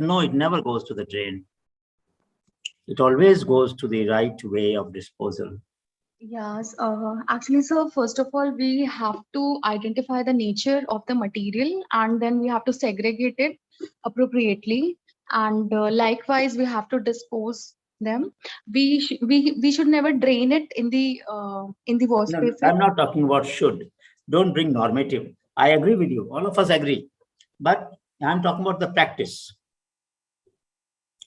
no, it never goes to the drain. It always goes to the right way of disposal. Yes, actually, sir, first of all, we have to identify the nature of the material and then we have to segregate it appropriately. And likewise, we have to dispose them. We should never drain it in the wash No, spaces. I'm not talking about should. Don't bring normative. I agree with you. All of us agree. But I'm talking about the practice.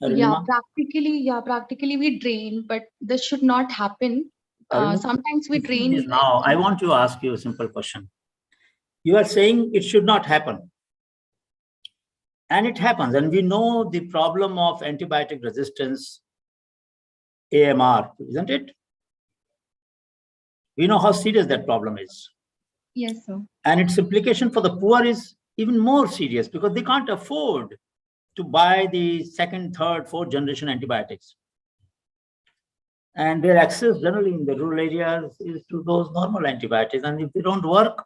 Yeah, Arunima? practically we drain, but this should not happen. Sometimes we drain. Now, I want to ask you a simple question. You are saying it should not happen. And it happens. And we know the problem of antibiotic resistance, AMR, isn't it? We know how serious that problem is. Yes, sir. And its implication for the poor is even more serious because they can't afford to buy the second, third, fourth generation antibiotics. And their access generally in the rural areas is to those normal antibiotics. And if they don't work,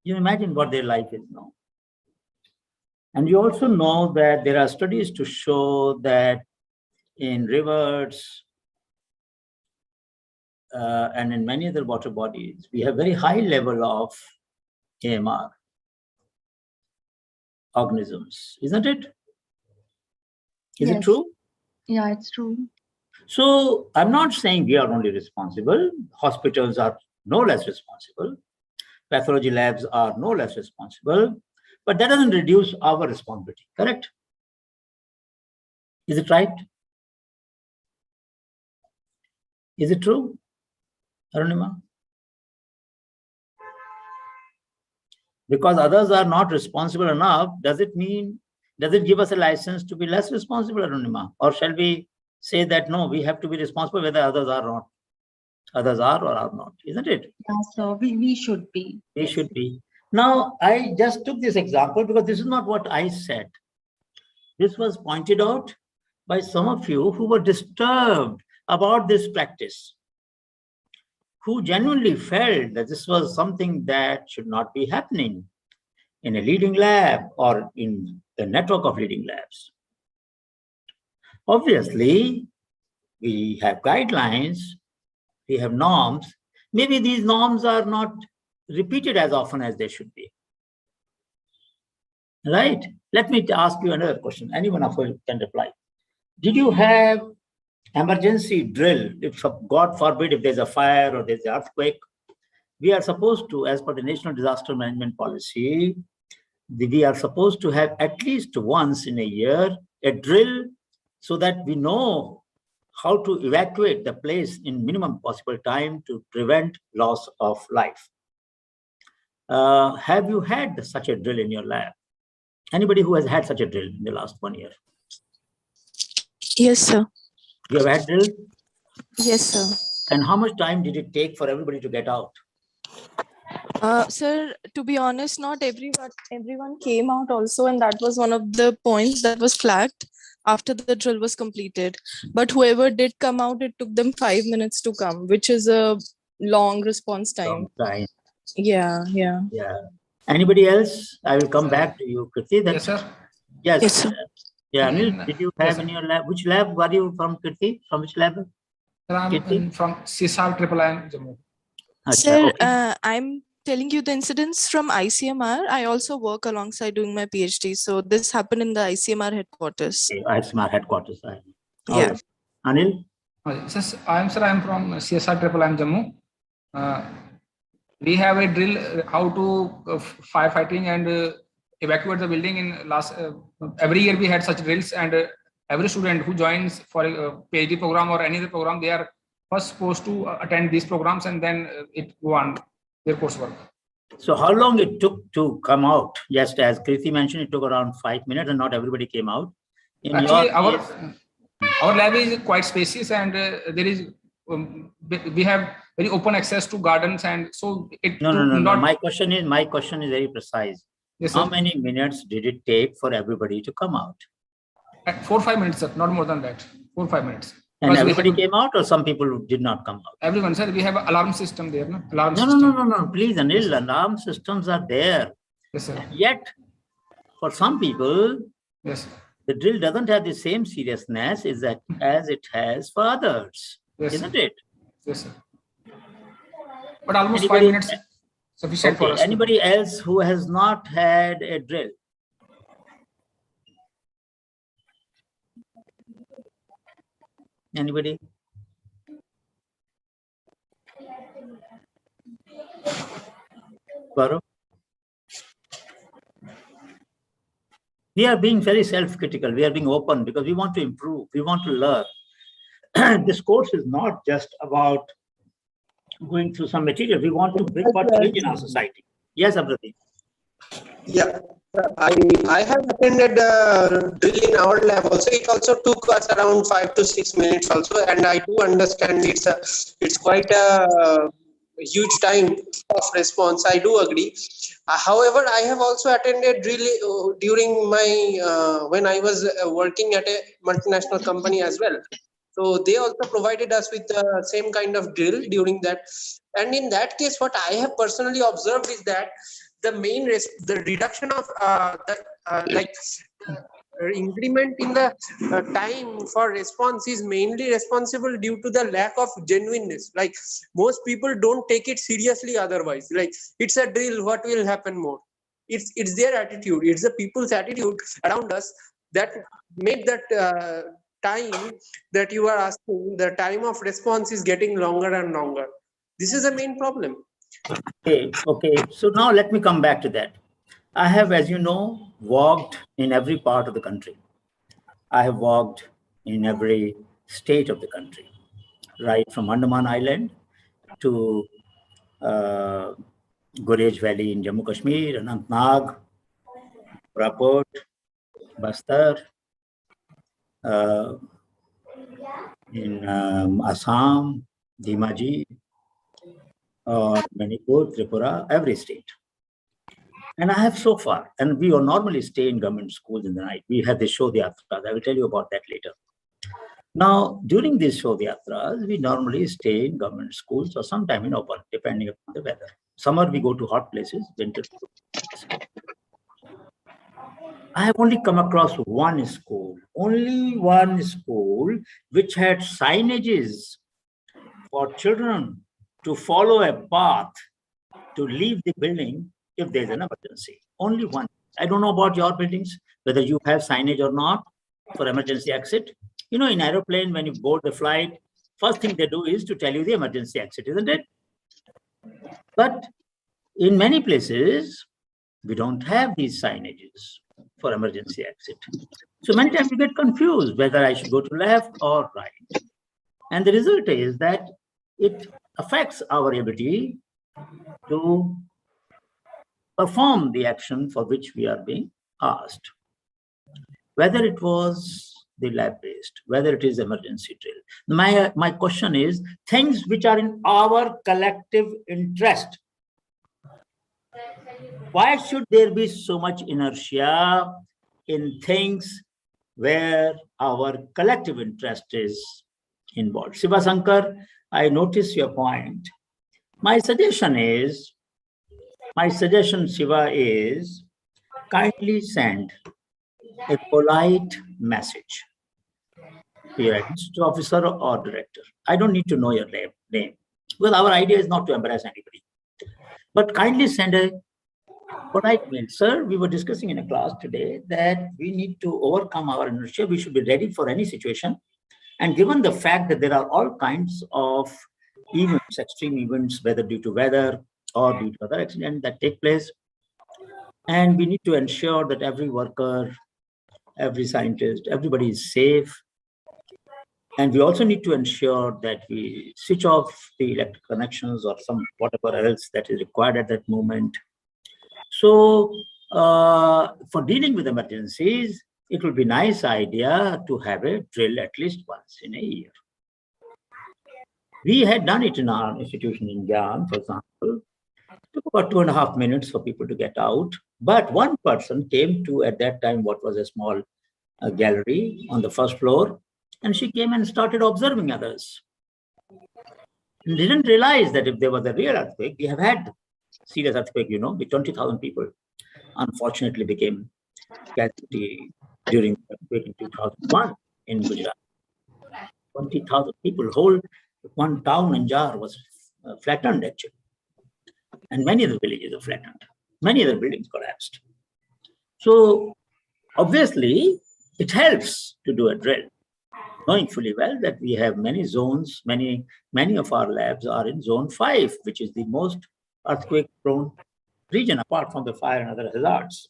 you imagine what their life is now. And you also know that there are studies to show that in rivers and in many other water bodies, we have very high level of AMR organisms, isn't it? Is it true? Yeah, it's true. So I'm not saying we are only responsible. Hospitals are no less responsible. Pathology labs are no less responsible. But that doesn't reduce our responsibility, correct? Is it right? Is it true, Arunima? Because others are not responsible enough, does it give us a license to be less responsible, Arunima? Or shall we say that no, we have to be responsible whether others are not? Others are or are not, isn't it? Yeah, so we should be. We should be. Now, I just took this example because this is not what I said. This was pointed out by some of you who were disturbed about this practice, who genuinely felt that this was something that should not be happening in a leading lab or in the network of leading labs. Obviously, we have guidelines, we have norms. Maybe these norms are not repeated as often as they should be. Right? Let me ask you another question. Anyone of you can reply. Did you have emergency drill? If God forbid, if there's a fire or there's an earthquake, we are supposed to, as per the National Disaster Management Policy, we are supposed to have at least once in a year a drill so that we know how to evacuate the place in minimum possible time to prevent loss of life. Have you had such a drill in your lab? Anybody who has had such a drill in the last 1 year? Yes, sir. You have had drill? Yes, sir. And how much time did it take for everybody to get out? Sir, to be honest, not everyone came out also, and that was one of the points that was flagged after the drill was completed. But whoever did come out, it took them 5 minutes to come, which is a long response time. Yeah. Anybody else? I will come back to you, Kirti. Yes, sir. Yes. Yes, sir. Yeah, Anil, did you have in your lab? Which lab were you from, Kirti? From which lab? Sir, I'm from CSAR IIIM, Jammu. Sir, okay. I'm telling you the incidents from ICMR. I also work alongside doing my PhD. So this happened in the ICMR headquarters. Okay, ICMR headquarters. Yeah. Anil? Sir, I'm from CSAR IIIM, Jammu. We have a drill how to firefighting and evacuate the building. In last every year we had such drills, and every student who joins for a PhD program or any other program, they are first supposed to attend these programs and then it go on their coursework. So how long it took to come out? Just as Kirti mentioned, it took around 5 minutes and not everybody came out. Actually, our lab is quite spacious and there is we have very open access to gardens, and so it no. My question is very precise. Yes, how many minutes did it take for everybody to come out? 4 or 5 minutes, sir. Not more than that. 4 or 5 minutes. And everybody came out, or some people did not come out? Everyone, sir. We have an alarm system there. No? No. Please, Anil, alarm systems are there. Yes, sir. Yet, for some people, yes, the drill doesn't have the same seriousness as it has for others, Yes, isn't sir. it? Yes, sir. But almost Anybody- 5 minutes sufficient for Okay, us. anybody else who has not had a drill? Anybody? Gaurav? We are being very self-critical. We are being open because we want to improve. We want to learn. This course is not just about going through some material. We want to bring about change in our society. Yes, Abhirati. Yeah, I have attended drill in our lab also. It also took us around 5 to 6 minutes also, and I do understand it's quite a huge time of response. I do agree. However, I have also attended drill during my when I was working at a multinational company as well. So they also provided us with the same kind of drill during that. And in that case, what I have personally observed is that the the reduction of increment in the time for response is mainly responsible due to the lack of genuineness. Like most people don't take it seriously otherwise. Like it's a drill, what will happen more? It's their attitude. It's the people's attitude around us that make that time that you are asking, the time of response is getting longer and longer. This is the main problem. Okay. So now let me come back to that. I have, as you know, walked in every part of the country. I have walked in every state of the country, right from Andaman Island to Gurej Valley in Jammu Kashmir, Anantnag, Raport, Bastar, in Assam, Dhimaji, Manipur, Tripura, every state. And I have so far, and we normally stay in government schools in the night. We have the Shodhyatras. I will tell you about that later. Now, during these Shodhyatras, we normally stay in government schools or sometime in open, depending upon the weather. Summer, we go to hot places, winter. I have only come across only one school, which had signages for children to follow a path to leave the building if there's an emergency. Only one. I don't know about your buildings, whether you have signage or not for emergency exit. You know, in aeroplane, when you board the flight, first thing they do is to tell you the emergency exit, isn't it? But in many places, we don't have these signages for emergency exit. So many times you get confused whether I should go to left or right. And the result is that it affects our ability to perform the action for which we are being asked. Whether it was the lab-based, whether it is emergency drill. My question is, things which are in our collective interest, why should there be so much inertia in things where our collective interest is involved? Shiva Shankar, I notice your point. My suggestion, Shiva, is kindly send a polite message to your administrative officer or director. I don't need to know your name. Well, our idea is not to embarrass anybody. But kindly send a polite mail. Sir, we were discussing in a class today that we need to overcome our inertia. We should be ready for any situation. And given the fact that there are all kinds of events, extreme events, whether due to weather or due to other accidents that take place, and we need to ensure that every worker, every scientist, everybody is safe. And we also need to ensure that we switch off the electric connections or some whatever else that is required at that moment. So for dealing with emergencies, it will be a nice idea to have a drill at least once in a year. We had done it in our institution in Gyan, for example. It took about 2.5 minutes for people to get out. But one person came to, at that time, what was a small gallery on the first floor. And she came and started observing others. And didn't realize that if there was a real earthquake, we have had serious earthquake, with 20,000 people, unfortunately became casualty during the earthquake in 2001 in Gujarat. 20,000 people, whole one town Anjar was flattened actually. And many of the villages are flattened. Many of the buildings collapsed. So obviously, it helps to do a drill, knowing fully well that we have many zones, many of our labs are in zone 5, which is the most earthquake-prone region, apart from the fire and other hazards.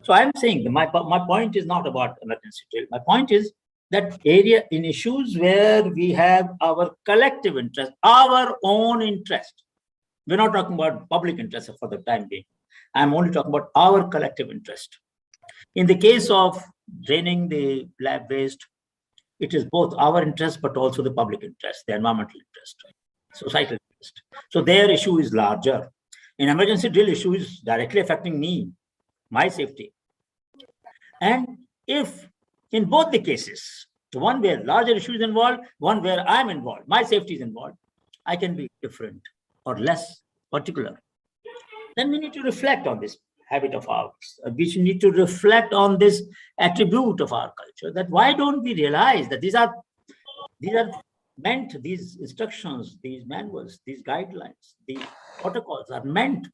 So I'm saying that my point is not about emergency drill. My point is that area in issues where we have our collective interest, our own interest. We're not talking about public interest for the time being. I'm only talking about our collective interest. In the case of draining the lab waste, it is both our interest, but also the public interest, the environmental interest, societal interest. So their issue is larger. An emergency drill issue is directly affecting me, my safety. And if in both the cases, the one where larger issue is involved, one where I'm involved, my safety is involved, I can be different or less particular. Then we need to reflect on this habit of ours. We should need to reflect on this attribute of our culture, that why don't we realize that these are meant, these instructions, these manuals, these guidelines, these protocols are meant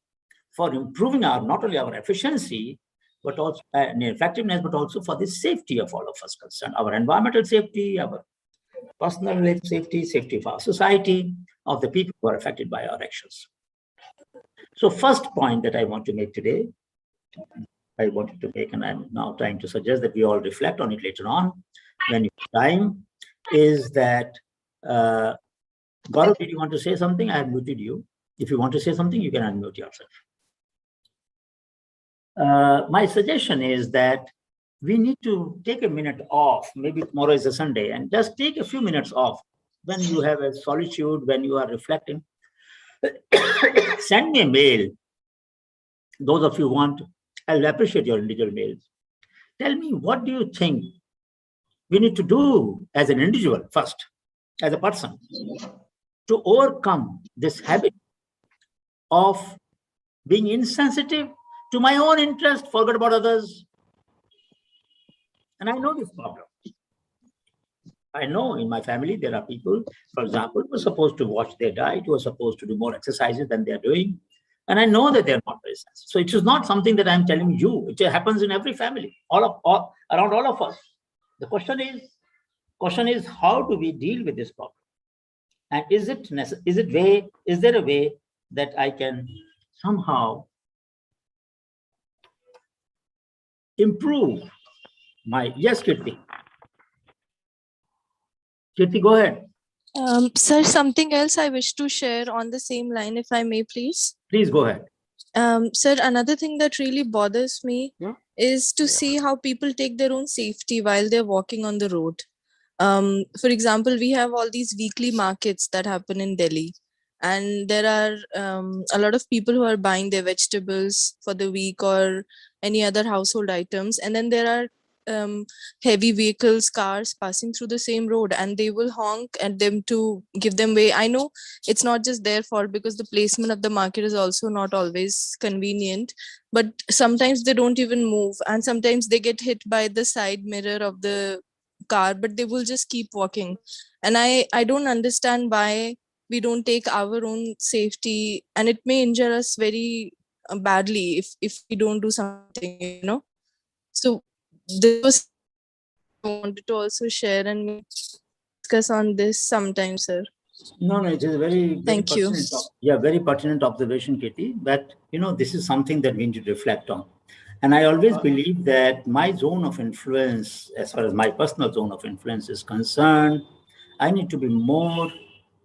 for improving not only our efficiency, but also effectiveness, but also for the safety of all of us concerned, our environmental safety, our personal safety, safety of our society, of the people who are affected by our actions. So first point that I want to make today, I wanted to make, and I'm now trying to suggest that we all reflect on it later on when you have time, is that, Gaurav, did you want to say something? I have muted you. If you want to say something, you can unmute yourself. My suggestion is that we need to take a minute off. Maybe tomorrow is a Sunday, and just take a few minutes off when you have a solitude, when you are reflecting. Send me a mail. Those of you who want, I'll appreciate your individual mails. Tell me, what do you think we need to do as an individual first, as a person, to overcome this habit of being insensitive to my own interest, forget about others. And I know this problem. I know in my family there are people, for example, who are supposed to watch their diet, who are supposed to do more exercises than they're doing. And I know that they're not very sensitive. So it is not something that I'm telling you. It happens in every family, around all of us. The question is, how do we deal with this problem? And is there a way that I can somehow improve my, yes, Kirti. Kirti, go ahead. Sir, something else I wish to share on the same line, if I may, please. Please go ahead. Sir, another thing that really bothers me is to see how people take their own safety while they're walking on the road. For example, we have all these weekly markets that happen in Delhi, and there are a lot of people who are buying their vegetables for the week or any other household items, and then there are heavy vehicles, cars passing through the same road, and they will honk at them to give them way. I know it's not just their fault, because the placement of the market is also not always convenient, but sometimes they don't even move, and sometimes they get hit by the side mirror of the car, but they will just keep walking. And I don't understand why we don't take our own safety, and it may injure us very badly if we don't do something. So this was I wanted to also share and discuss on this sometime, sir. No, it is a very Thank you. Very pertinent observation, Katie. But this is something that we need to reflect on. And I always believe that my zone of influence, as far as my personal zone of influence is concerned, I need to be more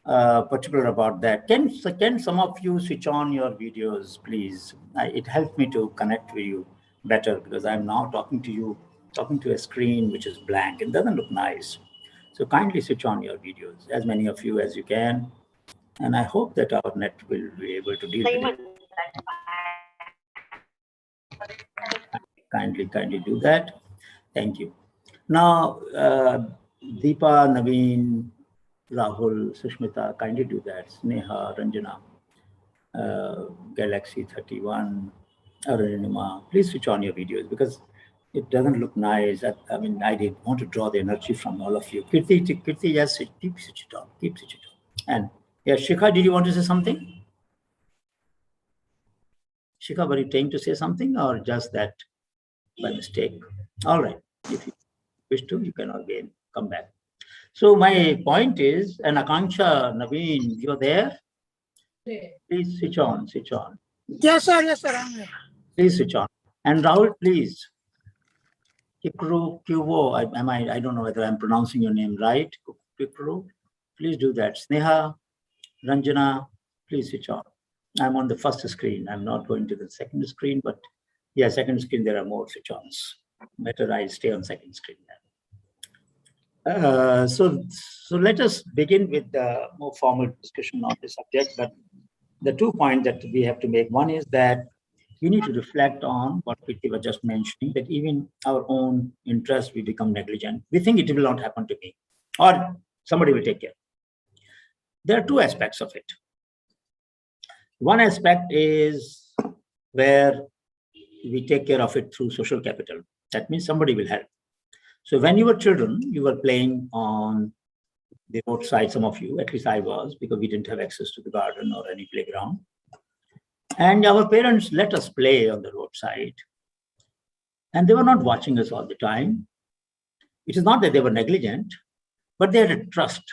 particular about that. Can some of you switch on your videos, please? It helps me to connect with you better, because I'm now talking to a screen which is blank. It doesn't look nice. So kindly switch on your videos, as many of you as you can. And I hope that our net will be able to deal with it. Kindly do that. Thank you. Now, Deepa, Naveen, Rahul, Sushmita, kindly do that. Sneha, Ranjana, Galaxy 31, Arunima, please switch on your videos, because It doesn't look nice. I mean, I did want to draw the energy from all of you. Kirti, yes, keep switch it on. Keep switch it on. And yeah, Shikha, did you want to say something? Shikha, were you trying to say something or just that by mistake? All right. If you wish to, you can again come back. So my point is, and Akanksha, Naveen, you're there? Please switch on, switch on. Yes, sir. Yes, sir. I'm here. Please switch on. And Rahul, please. Kikru Kuvo, I don't know whether I'm pronouncing your name right. Kikru, please do that. Sneha, Ranjana, please switch on. I'm on the first screen. I'm not going to the second screen, but yeah, second screen, there are more switch ons. Better I stay on second screen then. So let us begin with the more formal discussion on the subject. But the 2 points that we have to make, one is that we need to reflect on what Preeti was just mentioning, that even our own interest, we become negligent. We think it will not happen to me, or somebody will take care. There are 2 aspects of it. One aspect is where we take care of it through social capital. That means somebody will help. So when you were children, you were playing on the roadside, some of you, at least I was, because we didn't have access to the garden or any playground. And our parents let us play on the roadside. And they were not watching us all the time. It is not that they were negligent, but they had a trust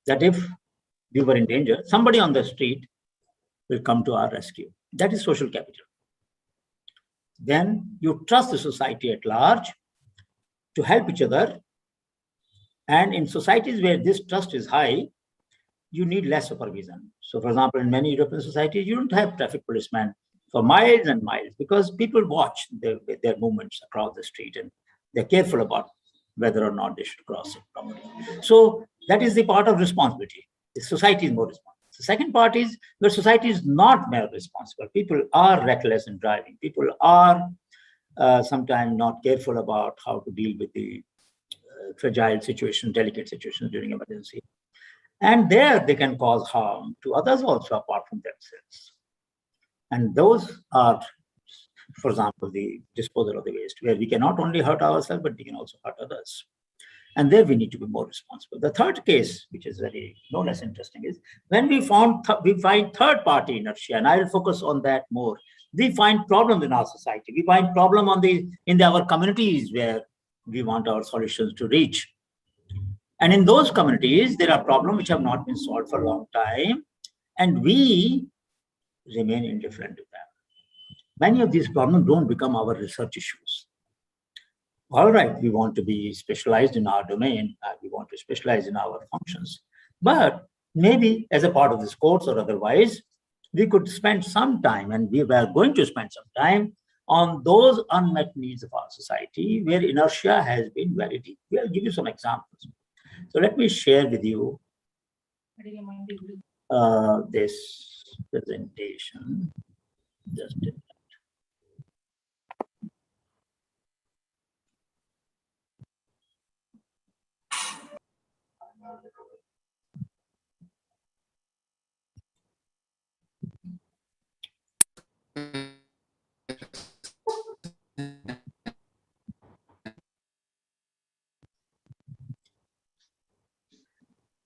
that if we were in danger, somebody on the street will come to our rescue. That is social capital. Then you trust the society at large to help each other. And in societies where this trust is high, you need less supervision. So for example, in many European societies, you don't have traffic policemen for miles and miles because people watch their movements across the street and they're careful about whether or not they should cross it properly. So that is the part of responsibility. The society is more responsible. The second part is where society is not more responsible. People are reckless in driving. People are sometimes not careful about how to deal with the fragile situation, delicate situations during emergency. And there they can cause harm to others also apart from themselves. And those are, for example, the disposal of the waste, where we can not only hurt ourselves, but we can also hurt others. And there we need to be more responsible. The third case, which is very no less interesting, is when we find third-party inertia, and I will focus on that more. We find problems in our society. We find problem in our communities where we want our solutions to reach. And in those communities, there are problems which have not been solved for a long time, and we remain indifferent to them. Many of these problems don't become our research issues. All right, we want to be specialized in our domain, we want to specialize in our functions, but maybe as a part of this course or otherwise, we could spend some time, and we were going to spend some time on those unmet needs of our society where inertia has been very deep. We'll give you some examples. So let me share with you this presentation. Just a minute.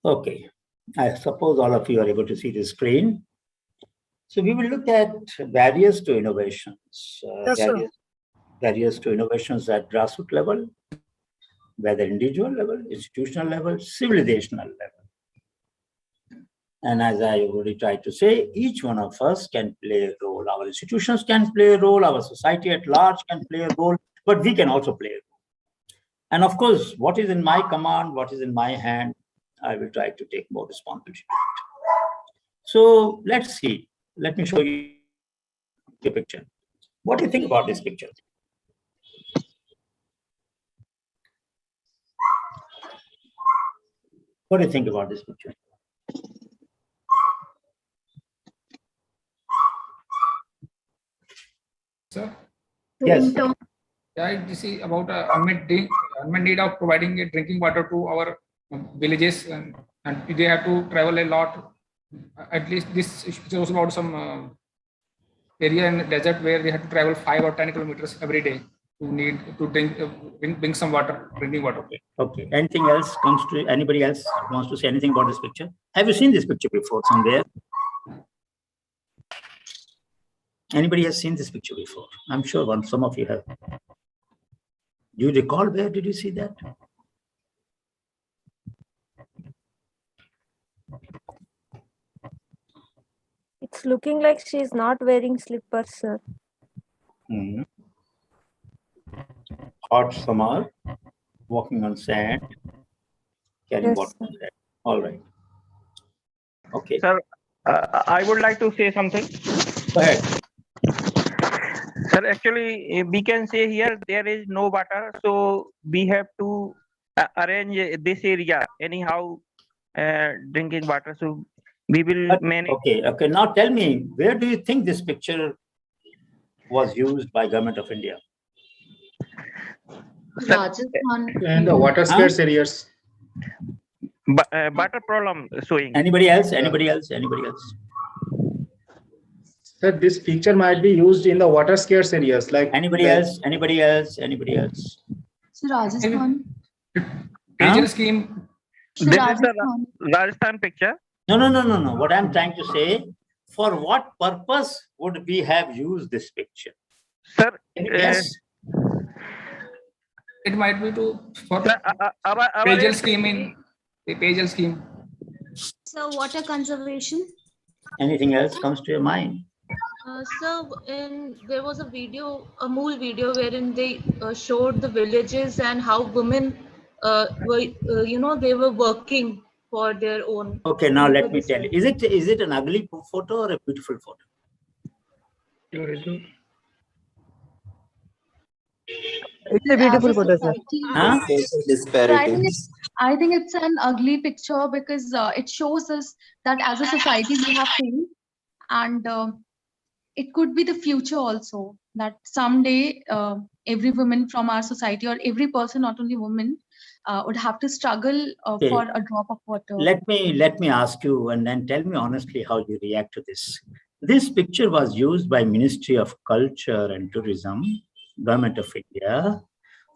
Okay, I suppose all of you are able to see the screen. So we will look at barriers to innovations. Barriers to innovations at grassroots level, whether individual level, institutional level, civilizational level. And as I already tried to say, each one of us can play a role. Our institutions can play a role, our society at large can play a role, but we can also play a role. And of course, what is in my command, what is in my hand, I will try to take more responsibility. So let's see. Let me show you the picture. What do you think about this picture? What do you think about this picture? Sir? Yes. Yeah, this is about unmet need of providing drinking water to our villages, and they have to travel a lot. At least this shows about some area in the desert where they have to travel 5 or 10 kilometers every day to need to drink, bring some water, drinking water. Okay. Anything else comes to anybody else wants to say anything about this picture? Have you seen this picture before somewhere? Anybody has seen this picture before? I'm sure some of you have. Do you recall where did you see that? It's looking like she's not wearing slippers, sir. Hmm. Hot summer, walking on sand, carrying Yes, water. sir. All right. Okay. Sir, I would like to say something. Go ahead. Sir, actually, we can say here there is no water, so we have to arrange this area anyhow, drinking water. So we will manage. Okay. Okay. Now tell me, where do you think this picture was used by Government of India? Rajasthan. And the water scarce areas. Water problem showing. Anybody else? Anybody else? Anybody else? Sir, this picture might be used in the water scarce areas, like Anybody else? Anybody else? Anybody else? So Rajasthan. Payjal scheme. So This is Rajasthan. the Rajasthan picture. No. What I'm trying to say, for what purpose would we have used this picture? Sir, Yes. It might be to for sir, our Payjal scheme in the Payjal scheme. So water conservation. Anything else comes to your mind? There was a video, a Mool video, wherein they showed the villages and how women were, they were working for their own. Okay, now let me tell you. Is it an ugly photo or a beautiful photo? It's a beautiful photo, sir. Huh? I think it's an ugly picture because it shows us that as a society we have failed, and it could be the future also, that someday every woman from our society, or every person, not only women, would have to struggle Okay. for a drop of water. Let me ask you, and then tell me honestly how you react to this. This picture was used by Ministry of Culture and Tourism, Government of India,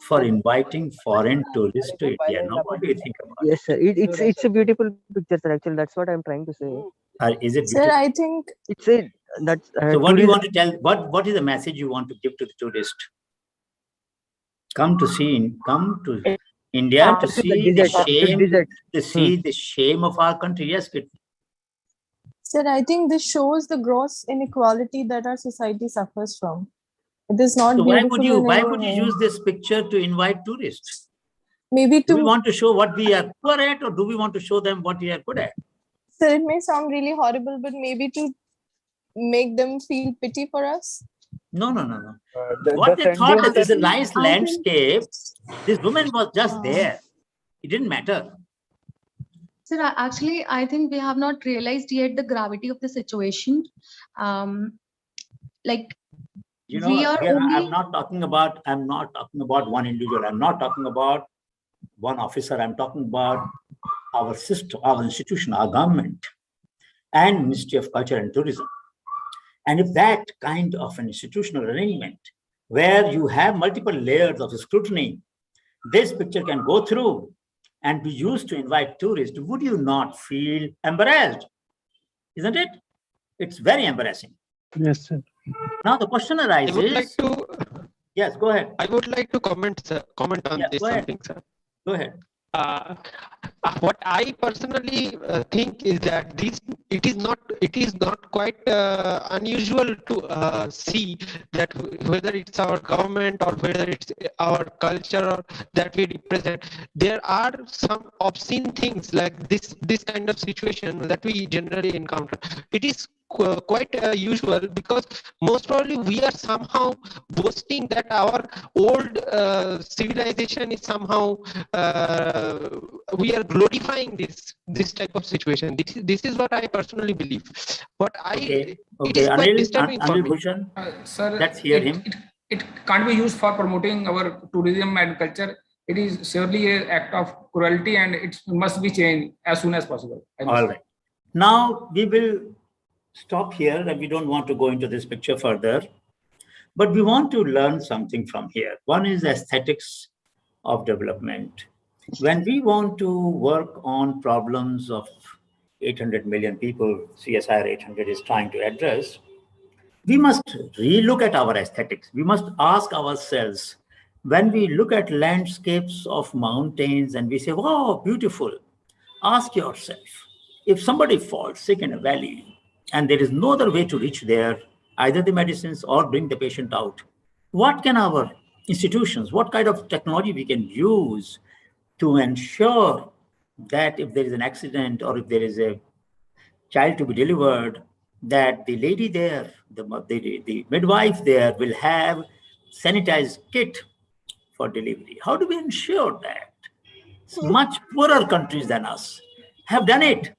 for inviting foreign tourists to India. Now, what do you think about Yes, sir. It's a beautiful picture, sir. Actually, that's what I'm trying to say. it? Is it Sir, beautiful? I think It's a that's. So what do you want to tell? What is the message you want to give to the tourist? Come to India to see the shame, the shame of our country. Yes, kid. Sir, I think this shows the gross inequality that our society suffers from. It is not So beautiful. why would you use this picture to invite tourists? Maybe Do we to, want to show what we are poor at, or do we want to show them what we are good at? sir, it may sound really horrible, but maybe to make them feel pity for us. No. What they thought that is a nice landscape. This woman was just there. It didn't matter. Sir, actually, I think we have not realized yet the gravity of the situation. Like, You know, we are only. I'm not talking about one individual. I'm not talking about one officer. I'm talking about our system, our institution, our government, and Ministry of Culture and Tourism. And if that kind of an institutional arrangement, where you have multiple layers of scrutiny, this picture can go through and be used to invite tourists, would you not feel embarrassed? Isn't it? It's very embarrassing. Yes, sir. Now the question arises. Yes, go ahead. I would like to comment on this go ahead. something, sir. Go ahead. What I personally think is that it is not quite unusual to see that whether it's our government or whether it's our culture or that we represent, there are some obscene things like this kind of situation that we generally encounter. It is quite usual because most probably we are somehow boasting that our old civilization is somehow we are glorifying this type of situation. This is what I personally believe. What Okay. it is quite disturbing for Anil me. Bhushan, Sir, let's hear him. It can't be used for promoting our tourism and culture. It is surely an act of cruelty, and it must be changed as soon as possible. All right. Now we will stop here, and we don't want to go into this picture further. But we want to learn something from here. One is aesthetics of development. When we want to work on problems of 800 million people, CSIR 800 is trying to address, we must relook at our aesthetics. We must ask ourselves, when we look at landscapes of mountains and we say, wow, beautiful, ask yourself, if somebody falls sick in a valley and there is no other way to reach there, either the medicines or bring the patient out, what can our institutions, what kind of technology we can use to ensure that if there is an accident or if there is a child to be delivered, that the lady there, the midwife there will have sanitized kit for delivery? How do we ensure that? Much poorer countries than us have done it,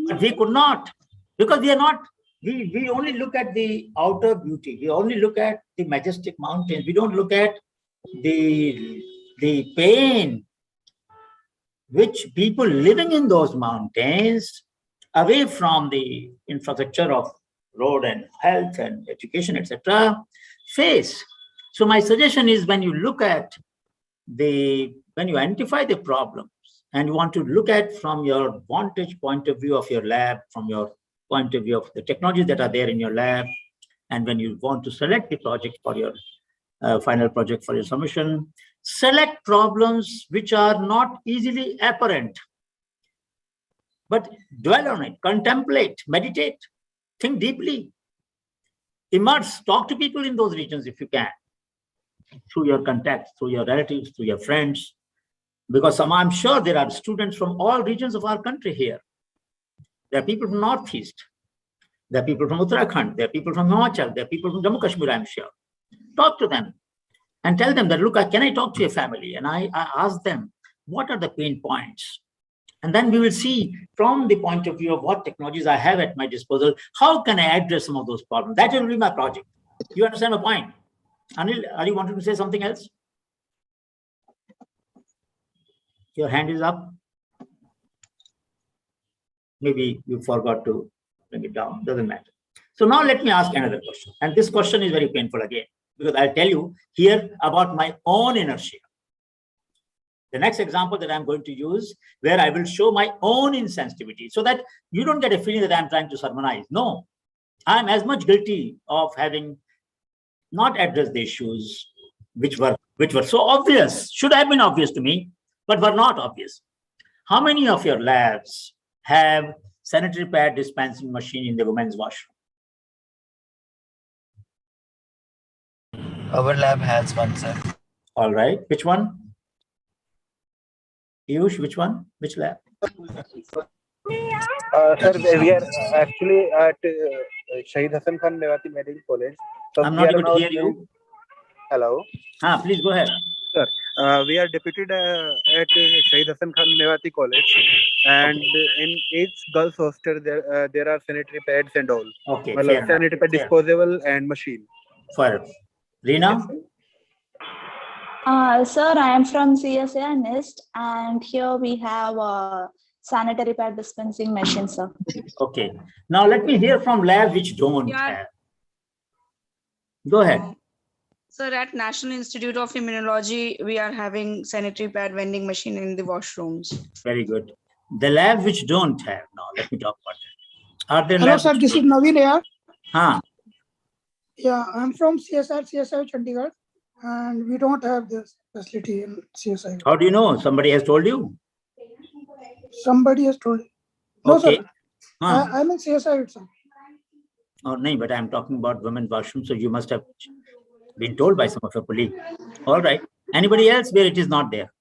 but we could not, because we are not, we only look at the outer beauty. We only look at the majestic mountains. We don't look at the pain which people living in those mountains, away from the infrastructure of road and health and education, etc., face. So my suggestion is, when you look at when you identify the problems and you want to look at from your vantage point of view of your lab, from your point of view of the technologies that are there in your lab, and when you want to select the project for your final project for your submission, select problems which are not easily apparent, but dwell on it, contemplate, meditate, think deeply, immerse, talk to people in those regions if you can, through your contacts, through your relatives, through your friends, because I'm sure there are students from all regions of our country here. There are people from Northeast, there are people from Uttarakhand, there are people from Himachal, there are people from Jammu Kashmir, I'm sure. Talk to them and tell them that, look, can I talk to your family? And I ask them, what are the pain points? And then we will see, from the point of view of what technologies I have at my disposal, how can I address some of those problems? That will be my project. You understand my point? Anil, are you wanting to say something else? Your hand is up. Maybe you forgot to bring it down. Doesn't matter. So now let me ask another question. And this question is very painful again, because I'll tell you here about my own inertia. The next example that I'm going to use, where I will show my own insensitivity, so that you don't get a feeling that I'm trying to sermonize. No, I'm as much guilty of having not addressed the issues which were so obvious, should have been obvious to me, but were not obvious. How many of your labs have sanitary pad dispensing machine in the women's washroom? Our lab has one, sir. All right. Which one? Piyush, which one? Which lab? Sir, we are actually at Shahid Hassan Khan Mewati Medical College. So I'm not able to hear you. Hello. Please go ahead. Sir, we are deputed at Shahid Hassan Khan Mewati College, and in each girls' hostel there are sanitary pads and all. Okay, well, fair sanitary pad disposable and machine. Fair. Reena? Sir, I am from CSA NIST, and here we have a sanitary pad dispensing machine, sir. Okay. Now let me hear from labs which don't have. Go ahead. Sir, at National Institute of Immunology, we are having sanitary pad vending machine in the washrooms. Very good. The labs which don't have, now let me talk about that. Are there Hello, labs sir. This is Naveen here. Yeah, I'm from CSI Chandigarh, and we don't have this facility in CSI. How do you know? Somebody has told you? Somebody has told you. No, Okay. sir. I'm in CSI itself. Oh, no, but I'm talking about women's washroom, so you must have been told by some of your colleagues. All right. Anybody else where it is not there?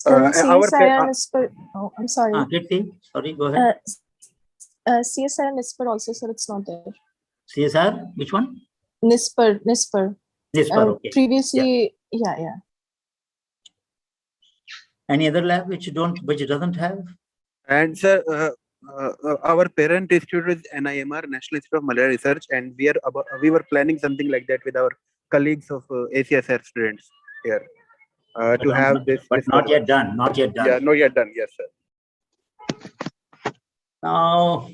CSIR I'm sorry. Kirti, sorry, go ahead. CSIR and NISPER also, sir, it's not there. CSR, which one? NISPER. Okay. Previously, yeah. Any other lab which doesn't have? And sir, our parent institute is NIMR, National Institute of Malaria Research, and we were planning something like that with our colleagues of ACSR students here to have this. But not yet done. Not yet done. Yeah, not yet done. Yes, sir. Now,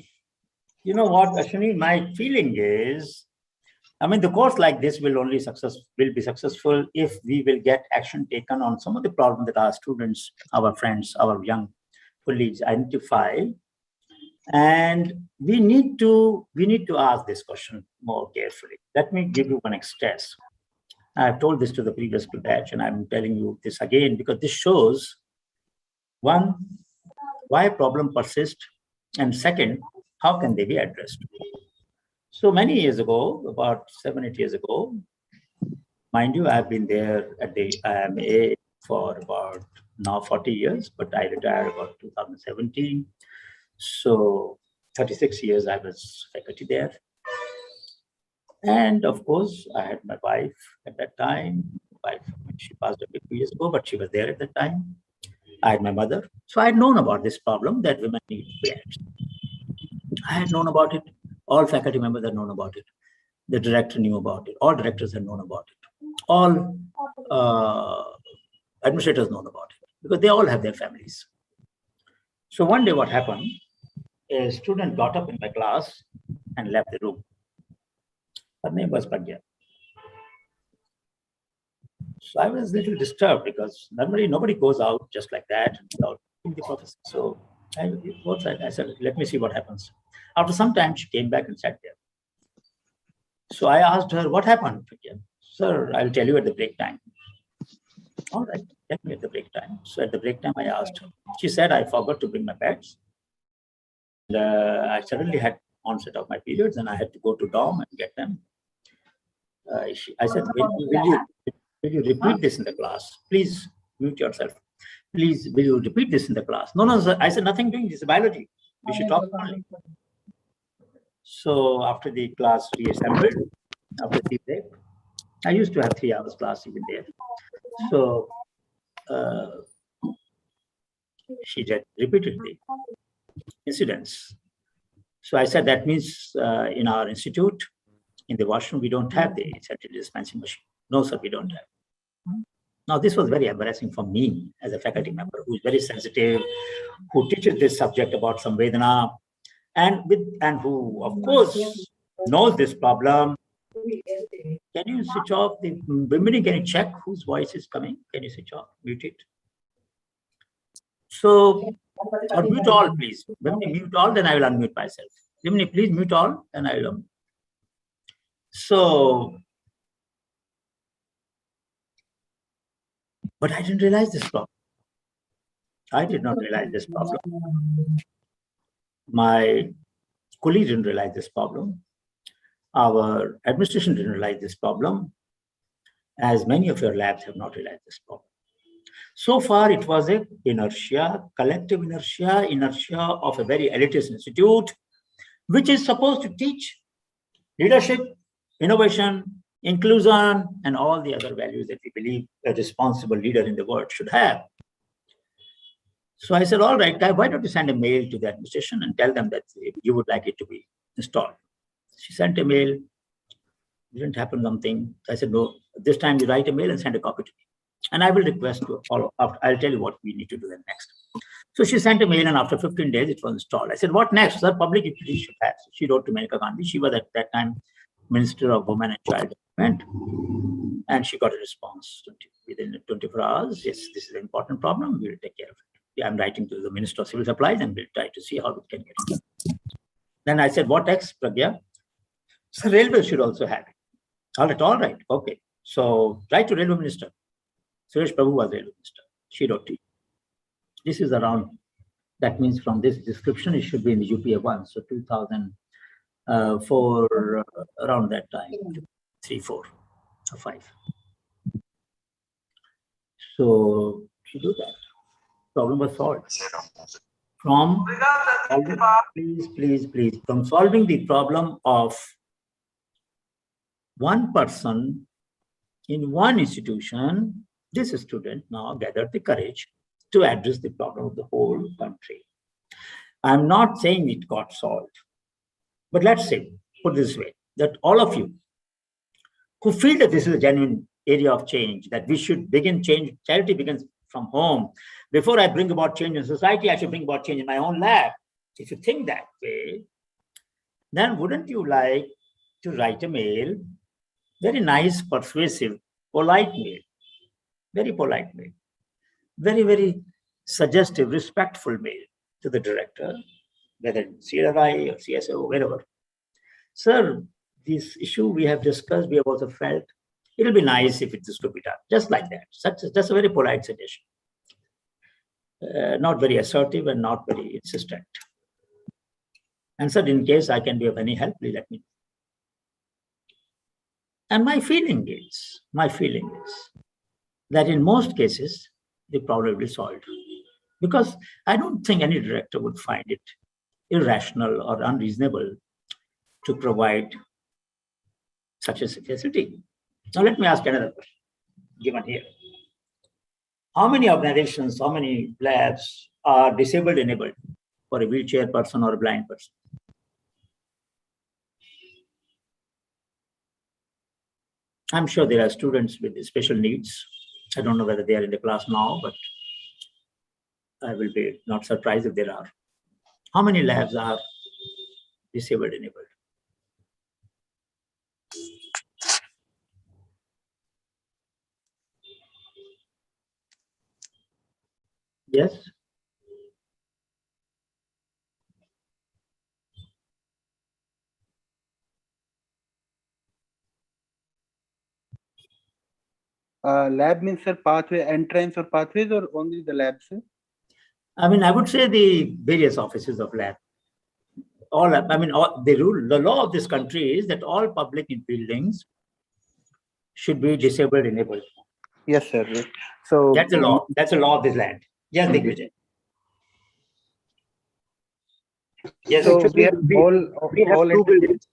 You know what, Ashwini, my feeling is, I mean, the course like this will be successful if we will get action taken on some of the problems that our students, our friends, our young colleagues identify. And we need to ask this question more carefully. Let me give you one express. I've told this to the previous batch, and I'm telling you this again because this shows, one, why a problem persists, and second, how can they be addressed? So many years ago, about 7-8 years ago, mind you, I've been there at the IMA for about now 40 years, but I retired about 2017. So 36 years I was faculty there. And of course, I had my wife at that time. She passed away 2 years ago, but she was there at that time. I had my mother. So I had known about this problem that women need parents. I had known about it. All faculty members had known about it. The director knew about it. All directors had known about it. All administrators known about it because they all have their families. So one day what happened, a student got up in my class and left the room. Her name was Pragya. So I was a little disturbed because normally nobody goes out just like that without the professor. So I said, let me see what happens. After some time, she came back and sat there. So I asked her, what happened? Sir, I'll tell you at the break time. All right, tell me at the break time. So at the break time, I asked her. She said, I forgot to bring my bags. I suddenly had onset of my periods and I had to go to dorm and get them. I said, will you repeat this in the class? Please mute yourself. Please, will you repeat this in the class? No, sir. I said, nothing doing. This is biology. We should talk only. So after the class reassembled, after the break, I used to have 3 hours class even there. So she just repeated the incidents. So I said, that means in our institute, in the washroom, we don't have the central dispensing machine. No, sir, we don't have. Now, this was very embarrassing for me as a faculty member who is very sensitive, who teaches this subject about Samvedana, and who, of course, knows this problem. Can you switch off the Bimini? Can you check whose voice is coming? Can you switch off? Mute it. So, or mute all, please. Bimini, mute all, then I will unmute myself. Bimini, please mute all, then I will unmute. So, but I didn't realize this problem. I did not realize this problem. My colleague didn't realize this problem. Our administration didn't realize this problem, as many of your labs have not realized this problem. So far, it was a inertia, collective inertia of a very elitist institute, which is supposed to teach leadership, innovation, inclusion, and all the other values that we believe a responsible leader in the world should have. So I said, all right, guy, why don't you send a mail to the administration and tell them that you would like it to be installed? She sent a mail, didn't happen something. I said, no, this time you write a mail and send a copy to me. And I will request to follow up. I'll tell you what we need to do then next. So she sent a mail and after 15 days, it was installed. I said, what next? Sir, public utilities should have. So she wrote to Maneka Gandhi. She was at that time Minister of Women and Child Development. And she got a response within 24 hours. Yes, this is an important problem. We will take care of it. I'm writing to the Minister of Civil Supplies and we'll try to see how we can get it done. Then I said, what next, Pragya? So railways should also have it. All right, okay. So write to Railway Minister. Suresh Prabhu was Railway Minister. She wrote to you. This is around, that means from this description, it should be in the UPA 1. So 2004, around that time, 3, 4, or 5. So she do that. Problem was solved. From from solving the problem of one person in one institution, this student now gathered the courage to address the problem of the whole country. I'm not saying it got solved, but let's say, put this way, that all of you who feel that this is a genuine area of change, that we should begin change, charity begins from home. Before I bring about change in society, I should bring about change in my own lab. If you think that way, then wouldn't you like to write a mail, very nice, persuasive, polite mail, very polite mail, very, very suggestive, respectful mail to the director, whether in CRI or CSO, wherever. Sir, this issue we have discussed, we have also felt it'll be nice if this could be done, just like that. Just a very polite suggestion. Not very assertive and not very insistent. And sir, in case I can be of any help, please let me know. And my feeling is that in most cases, the problem will be solved. Because I don't think any director would find it irrational or unreasonable to provide such a facility. Now let me ask another question, given here. How many organizations, how many labs are disabled enabled for a wheelchair person or a blind person? I'm sure there are students with special needs. I don't know whether they are in the class now, but I will be not surprised if there are. How many labs are disabled enabled? Yes? Lab means, sir, pathway, entrance or pathways, or only the labs? Sir? I mean, I would say the various offices of lab. All, I mean, the law of this country is that all public buildings should be disabled enabled. Yes, sir. So that's the law. That's the law of this land. Yes, Digvijay. Yes. So we have two buildings.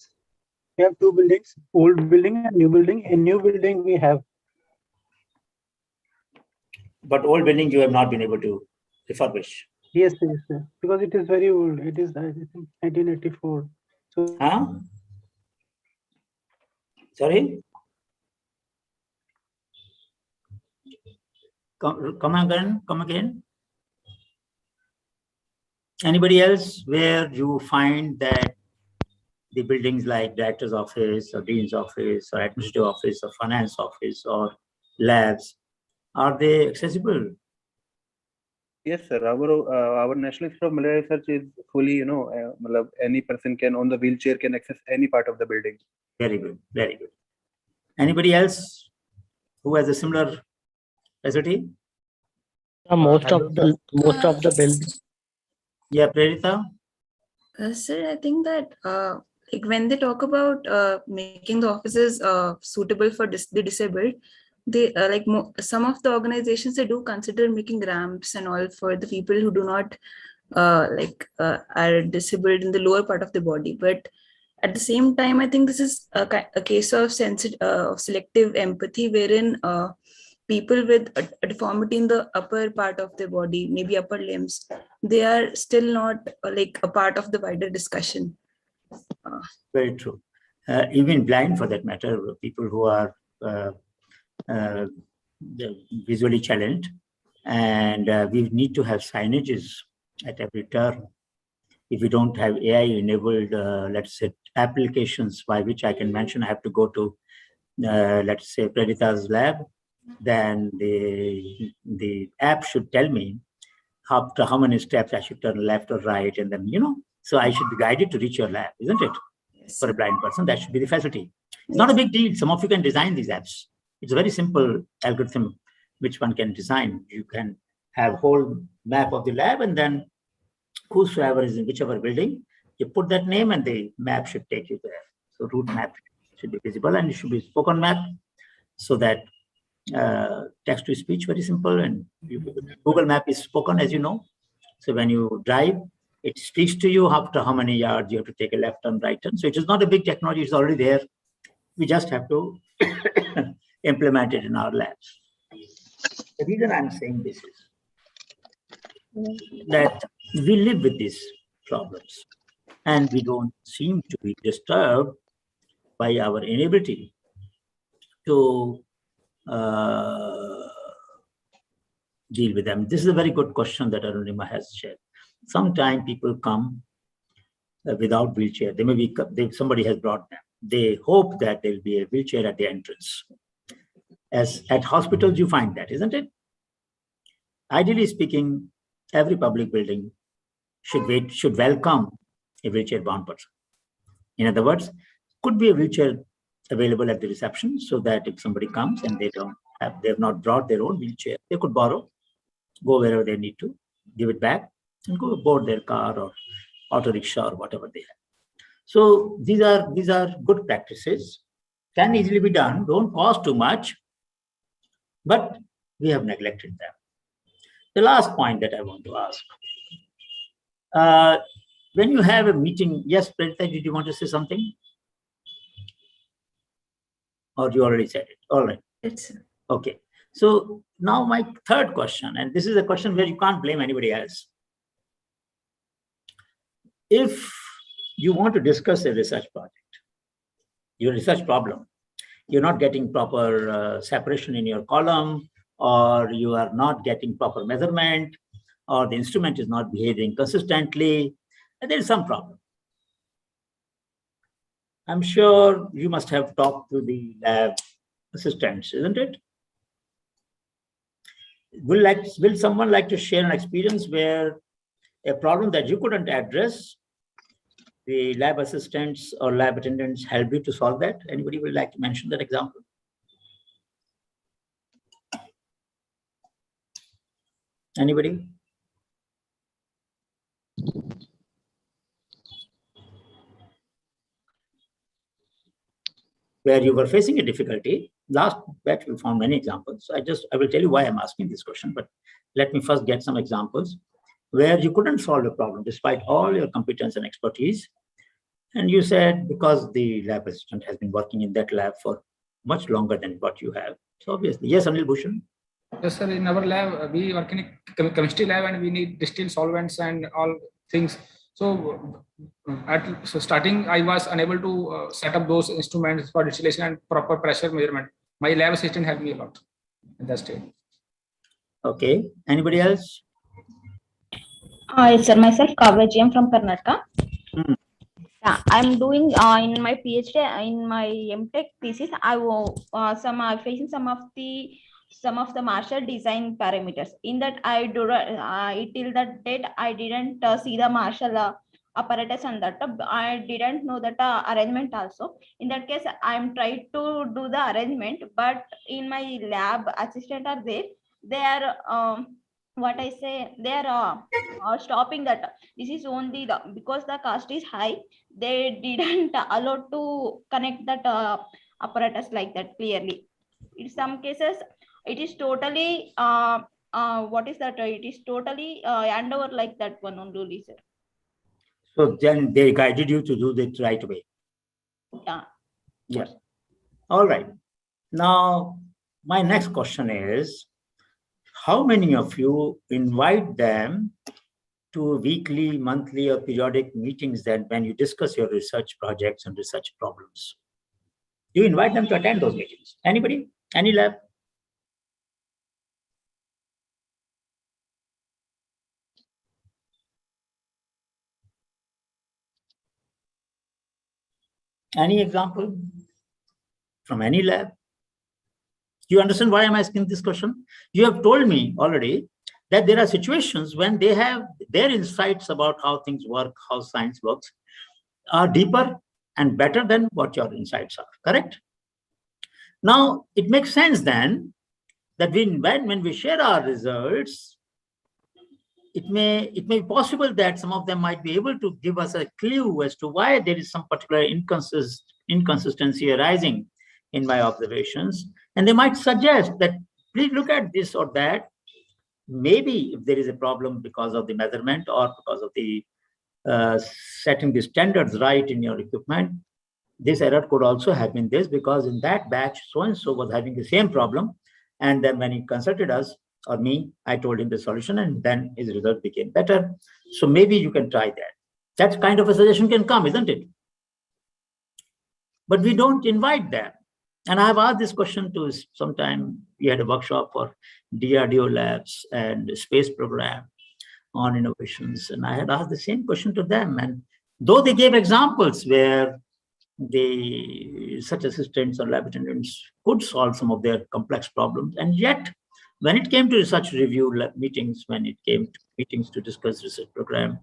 We have two buildings, old building and new building. In new building, we have. But old building you have not been able to refurbish. Yes, sir. Because it is very old. It is, I think, 1984. So. Huh? Sorry? Come again. Anybody else where you find that the buildings like director's office or dean's office or administrative office or finance office or labs, are they accessible? Yes, sir. Our National Institute of Malaria Research is fully, any person can on the wheelchair can access any part of the building. Very good, very good. Anybody else who has a similar facility? Most of the buildings. Yeah, Prerita. Sir, I think that like when they talk about making the offices suitable for the disabled, they some of the organizations, they do consider making ramps and all for the people who do not are disabled in the lower part of the body. But at the same time, I think this is a case of selective empathy, wherein people with a deformity in the upper part of their body, maybe upper limbs, they are still not like a part of the wider discussion. Very true. Even blind, for that matter, people who are visually challenged, and we need to have signages at every turn. If we don't have AI-enabled, let's say, applications by which I can mention, I have to go to, let's say, Pradita's lab, then the app should tell me after how many steps I should turn left or right, and then, so I should be guided to reach your lab, isn't it? Yes. For a blind person, that should be the facility. It's not a big deal. Some of you can design these apps. It's a very simple algorithm which one can design. You can have whole map of the lab, and then whosoever is in whichever building, you put that name and the map should take you there. So route map should be visible, and it should be spoken map, so that text to speech, very simple, and Google Map is spoken, as you know. So when you drive, it speaks to you after how many yards you have to take a left turn, right turn. So it is not a big technology, it's already there. We just have to implement it in our labs. The reason I'm saying this is that we live with these problems, and we don't seem to be disturbed by our inability to deal with them. This is a very good question that Arunima has shared. Sometimes people come without wheelchair. They may be, somebody has brought them. They hope that there will be a wheelchair at the entrance. As at hospitals, you find that, isn't it? Ideally speaking, every public building should welcome a wheelchair-bound person. In other words, could be a wheelchair available at the reception, so that if somebody comes and they have not brought their own wheelchair, they could borrow, go wherever they need to, give it back, and go aboard their car or auto rickshaw or whatever they have. So these are good practices, can easily be done, don't cost too much, but we have neglected them. The last point that I want to ask, when you have a meeting, yes, Pranita, did you want to say something? Or you already said it? All right. Okay. So now my third question, and this is a question where you can't blame anybody else. If you want to discuss a research project, your research problem, you're not getting proper separation in your column, or you are not getting proper measurement, or the instrument is not behaving consistently, and there is some problem. I'm sure you must have talked to the lab assistants, isn't it? Will someone like to share an experience where a problem that you couldn't address, the lab assistants or lab attendants helped you to solve that? Anybody would like to mention that example? Anybody? Where you were facing a difficulty. Last batch we found many examples. I will tell you why I'm asking this question, but let me first get some examples where you couldn't solve a problem despite all your competence and expertise. And you said because the lab assistant has been working in that lab for much longer than what you have. So obviously, yes, Anil Bhushan. Yes, sir. In our lab, we work in a chemistry lab, and we need distilled solvents and all things. So at starting, I was unable to set up those instruments for distillation and proper pressure measurement. My lab assistant helped me a lot in that stage. Okay. Anybody else? Yes, sir. Myself, Kavya, I'm from Karnataka. Yeah, I'm doing in my PhD, in my MTech thesis. Facing some of the Marshall design parameters. In that, till that date I didn't see the Marshall apparatus on that. I didn't know that arrangement also. In that case, I'm trying to do the arrangement, but in my lab assistant are there. They are what I say. They are stopping that. This is only because the cost is high. They didn't allow to connect that apparatus like that clearly. In some cases, it is totally what is that? It is totally hand over like that one only, sir. So then they guided you to do it right away. Yeah. Yes. All right. Now, my next question is, how many of you invite them to weekly, monthly, or periodic meetings that when you discuss your research projects and research problems? Do you invite them to attend those meetings? Anybody? Any lab? Any example from any lab? Do you understand why I'm asking this question? You have told me already that there are situations when they have their insights about how things work, how science works, are deeper and better than what your insights are, correct? Now, it makes sense then that when we share our results, it may be possible that some of them might be able to give us a clue as to why there is some particular inconsistency arising in my observations. And they might suggest that, please look at this or that. Maybe if there is a problem because of the measurement or because of the setting the standards right in your equipment, this error could also have been this, because in that batch, so-and-so was having the same problem. And then when he consulted us or me, I told him the solution, and then his result became better. So maybe you can try that. That kind of a suggestion can come, isn't it? But we don't invite them. And I've asked this question to sometime, we had a workshop for DRDO labs and space program on innovations. And I had asked the same question to them. And Though they gave examples where such assistants or lab attendants could solve some of their complex problems, and yet when it came to research review meetings, when it came to meetings to discuss research program,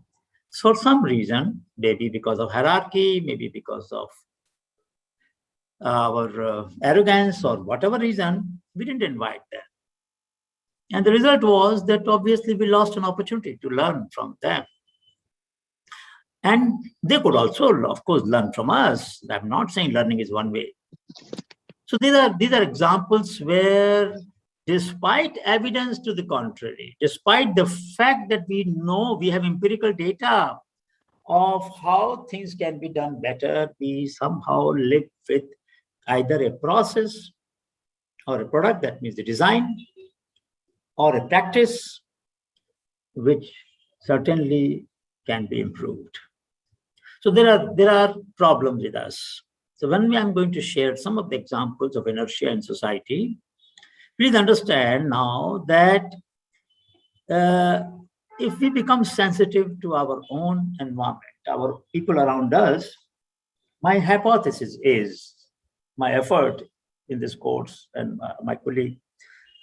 for some reason, maybe because of hierarchy, maybe because of our arrogance or whatever reason, we didn't invite them. And the result was that obviously we lost an opportunity to learn from them. And they could also, of course, learn from us. I'm not saying learning is one way. So these are examples where, despite evidence to the contrary, despite the fact that we know we have empirical data of how things can be done better, we somehow live with either a process or a product, that means the design, or a practice which certainly can be improved. So there are problems with us. So when I'm going to share some of the examples of inertia in society, please understand now that if we become sensitive to our own environment, our people around us, my hypothesis is, my effort in this course and my colleague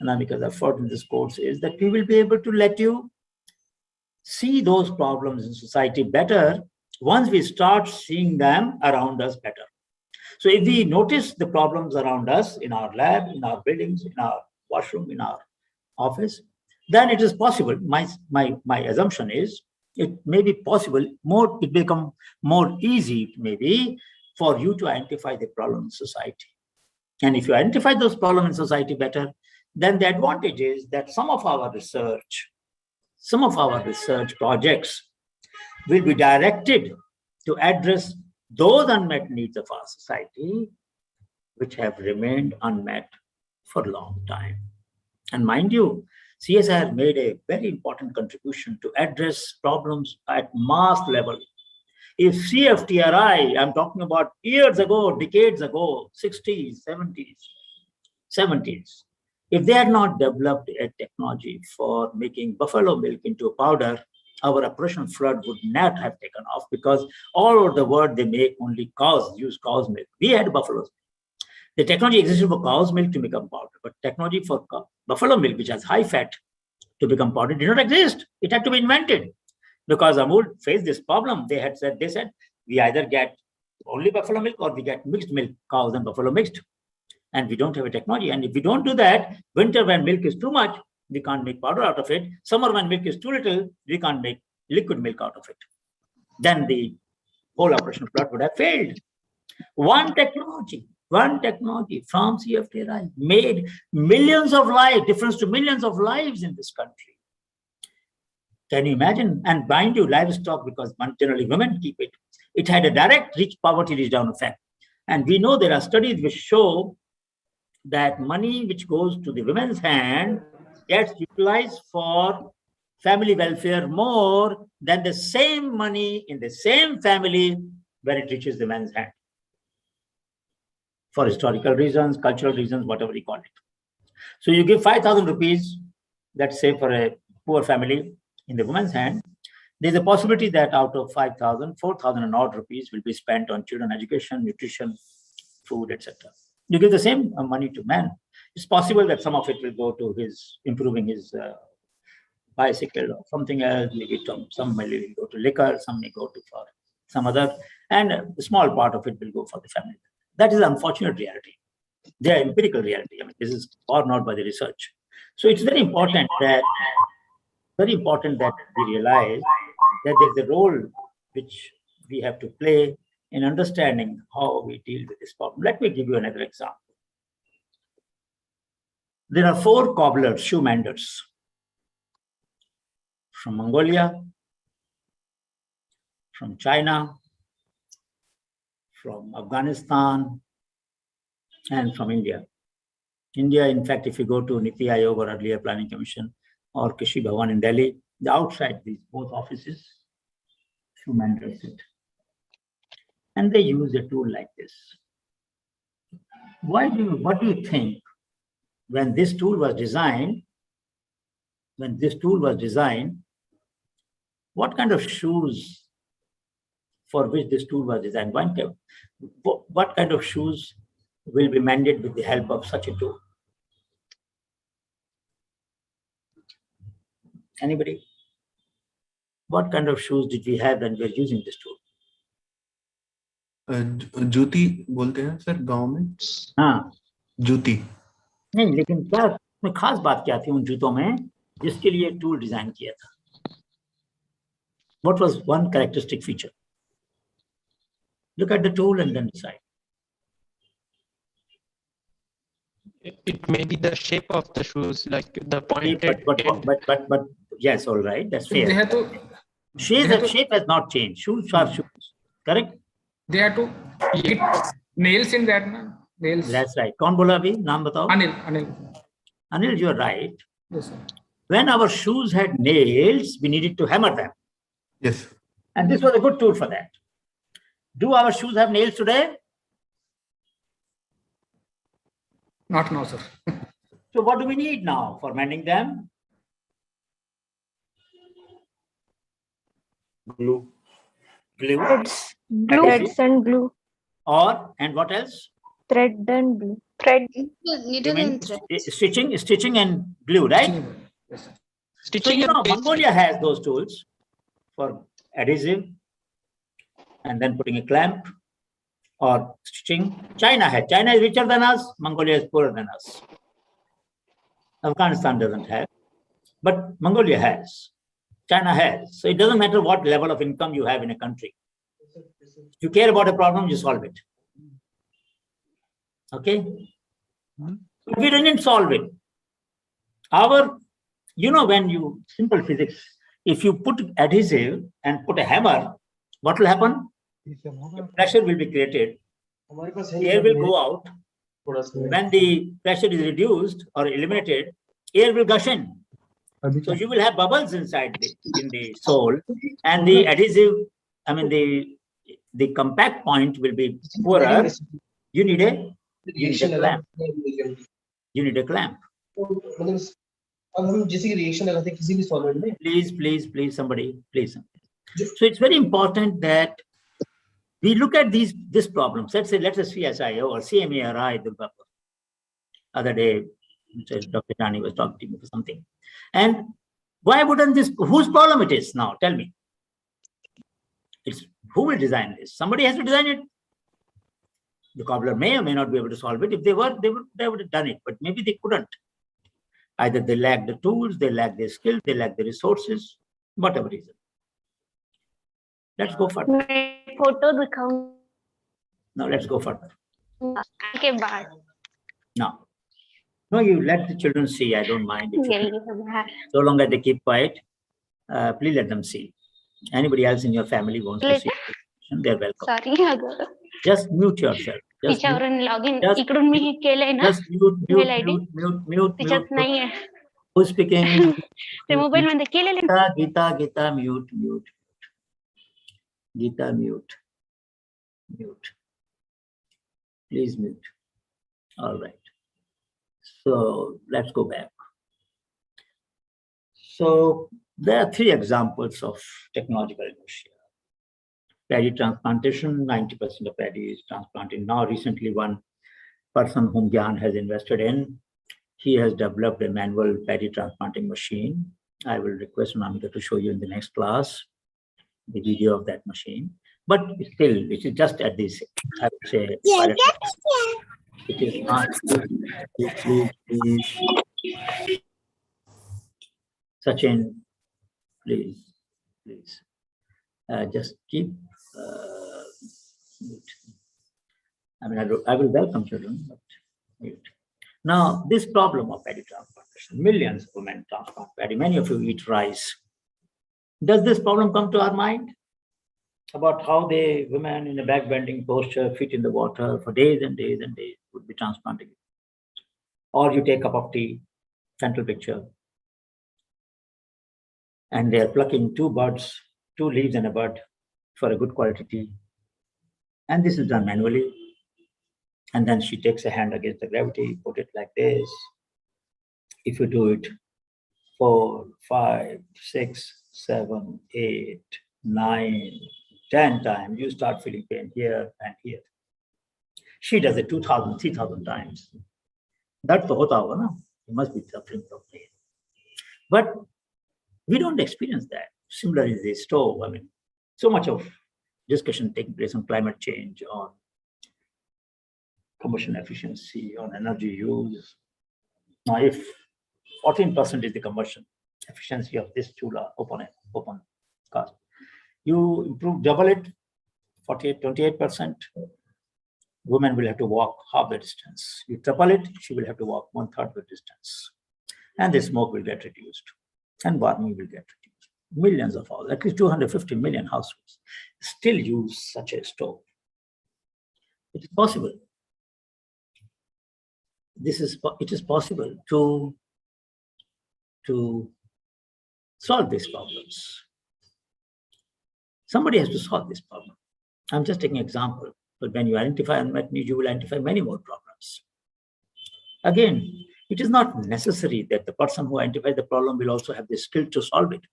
Anamika's effort in this course is that we will be able to let you see those problems in society better once we start seeing them around us better. So if we notice the problems around us in our lab, in our buildings, in our washroom, in our office, then it is possible. My assumption is it may be possible, it become more easy maybe for you to identify the problem in society. And if you identify those problems in society better, then the advantage is that some of our research projects will be directed to address those unmet needs of our society, which have remained unmet for a long time. And mind you, CSIR made a very important contribution to address problems at mass level. If CFTRI, I'm talking about years ago, decades ago, 60s, 70s, if they had not developed a technology for making buffalo milk into a powder, our Operation Flood would not have taken off, because all over the world they make only use cow's milk. We had buffaloes. The technology existed for cow's milk to become powder, but technology for buffalo milk, which has high fat, to become powder did not exist. It had to be invented. Because Amul faced this problem, they said we either get only buffalo milk or we get mixed milk, cows and buffalo mixed. And we don't have a technology. And if we don't do that, winter when milk is too much, we can't make powder out of it. Summer when milk is too little, we can't make liquid milk out of it. Then the whole Operation Flood would have failed. One technology from CFTRI made millions of lives, difference to millions of lives in this country. Can you imagine? And mind you, livestock, because generally women keep it, it had a direct poverty reach down effect. And we know there are studies which show that money which goes to the women's hand gets utilized for family welfare more than the same money in the same family where it reaches the man's hand. For historical reasons, cultural reasons, whatever you call it. So you give 5,000 rupees, let's say, for a poor family in the woman's hand, there's a possibility that out of 5,000, 4,000 and odd rupees will be spent on children education, nutrition, food, etc. You give the same money to man, it's possible that some of it will go to his improving his bicycle or something else. Maybe some may go to liquor, some may go to for some other, and a small part of it will go for the family. That is an unfortunate reality. They are empirical reality. I mean, this is borne out by the research. So it's very important that we realize that there's a role which we have to play in understanding how we deal with this problem. Let me give you another example. There are 4 cobblers, shoe menders from Mongolia, from China, from Afghanistan, and from India. India, in fact, if you go to Niti Aayog or earlier Planning Commission or Krishi Bhavan in Delhi, the outside these both offices, shoe menders sit. And they use a tool like this. What do you think when this tool was designed, what kind of shoes for which this tool was designed. What kind of shoes will be mended with the help of such a tool? Anybody? What kind of shoes did we have when we were using this tool? जूती बोलते हैं sir गांव में. हाँ, जूती. नहीं, लेकिन क्या में खास बात क्या थी उन जूतों में जिसके लिए टूल डिजाइन किया था? What was one characteristic feature? Look at the tool and then decide. It may be the shape of the shoes, like the pointed end. But yes, all right, that's fair. They have to. Shape has not changed. Shoes are shoes, correct? They have to get nails in that, man. Nails. That's right. कौन बोला अभी? नाम बताओ. Anil, you are right. Yes, sir. When our shoes had nails, we needed to hammer them. Yes. And this was a good tool for that. Do our shoes have nails today? Not now, sir. So what do we need now for mending them? Glue. Glue. Threads and glue. And what else? Thread and glue. Thread. You mean stitching and glue, right? Yes, sir. Stitching. So, Mongolia has those tools for adhesive and then putting a clamp or stitching. China is richer than us. Mongolia is poorer than us. Afghanistan doesn't have, but Mongolia has. China has. So it doesn't matter what level of income you have in a country. If you care about a problem, you solve it. Okay? We didn't solve it. When you, simple physics, if you put adhesive and put a hammer, what will happen? Pressure will be created. Air will go out. When the pressure is reduced or eliminated, air will gush in. So you will have bubbles inside in the sole, and the adhesive, the compact point will be poorer. You need a clamp. You need a clamp. Please, somebody, please. So it's very important that we look at these problems. Let's say CSIO or CMARI, other day, Dr. Jani was talking to me for something. And why wouldn't whose problem it is now? Tell me. It's who will design this? Somebody has to design it. The cobbler may or may not be able to solve it. If they would have done it, but maybe they couldn't. Either they lack the tools, they lack the skills, they lack the resources, whatever reason. Let's go further. Now let's go further. No, you let the children see. I don't mind. So long as they keep quiet, please let them see. Anybody else in your family wants to see, they're welcome. Sorry, just mute yourself. Just mute. Who's speaking? Gita, mute. Gita, mute. Please mute. All right. So let's go back. So there are 3 examples of technological inertia. Paddy transplantation, 90% of paddy is transplanted. Now recently one person whom Gyan has invested in, he has developed a manual paddy transplanting machine. I will request Namika to show you in the next class the video of that machine. But still, it is just at this, I would say, it is not. Please. Sachin, please. Just keep mute. I will welcome children, but mute. Now, this problem of paddy transplantation, millions of women transplant paddy. Many of you eat rice. Does this problem come to our mind? About how the women in a back bending posture, feet in the water for days and days and days would be transplanting. Or you take a cup of tea, central picture, and they are plucking 2 leaves and a bud for a good quality tea. And this is done manually. And then she takes a hand against the gravity, put it like this. If you do it 4, 5, 6, 7, 8, 9, 10 times, you start feeling pain here and here. She does it 2,000, 3,000 times. That to hota hoga na. You must be suffering from pain. But we don't experience that. Similarly, the stove, I mean, so much of discussion taking place on climate change, on combustion efficiency, on energy use. Now, if 14% is the combustion efficiency of this chula, open cast, you improve double it, 28%, women will have to walk half the distance. You triple it, she will have to walk 1/3 the distance. And the smoke will get reduced and warming will get reduced. Millions of houses, at least 250 million households still use such a stove. It is possible. It is possible to solve these problems. Somebody has to solve this problem. I'm just taking an example, but when you identify unmet need, you will identify many more problems. Again, it is not necessary that the person who identifies the problem will also have the skill to solve it.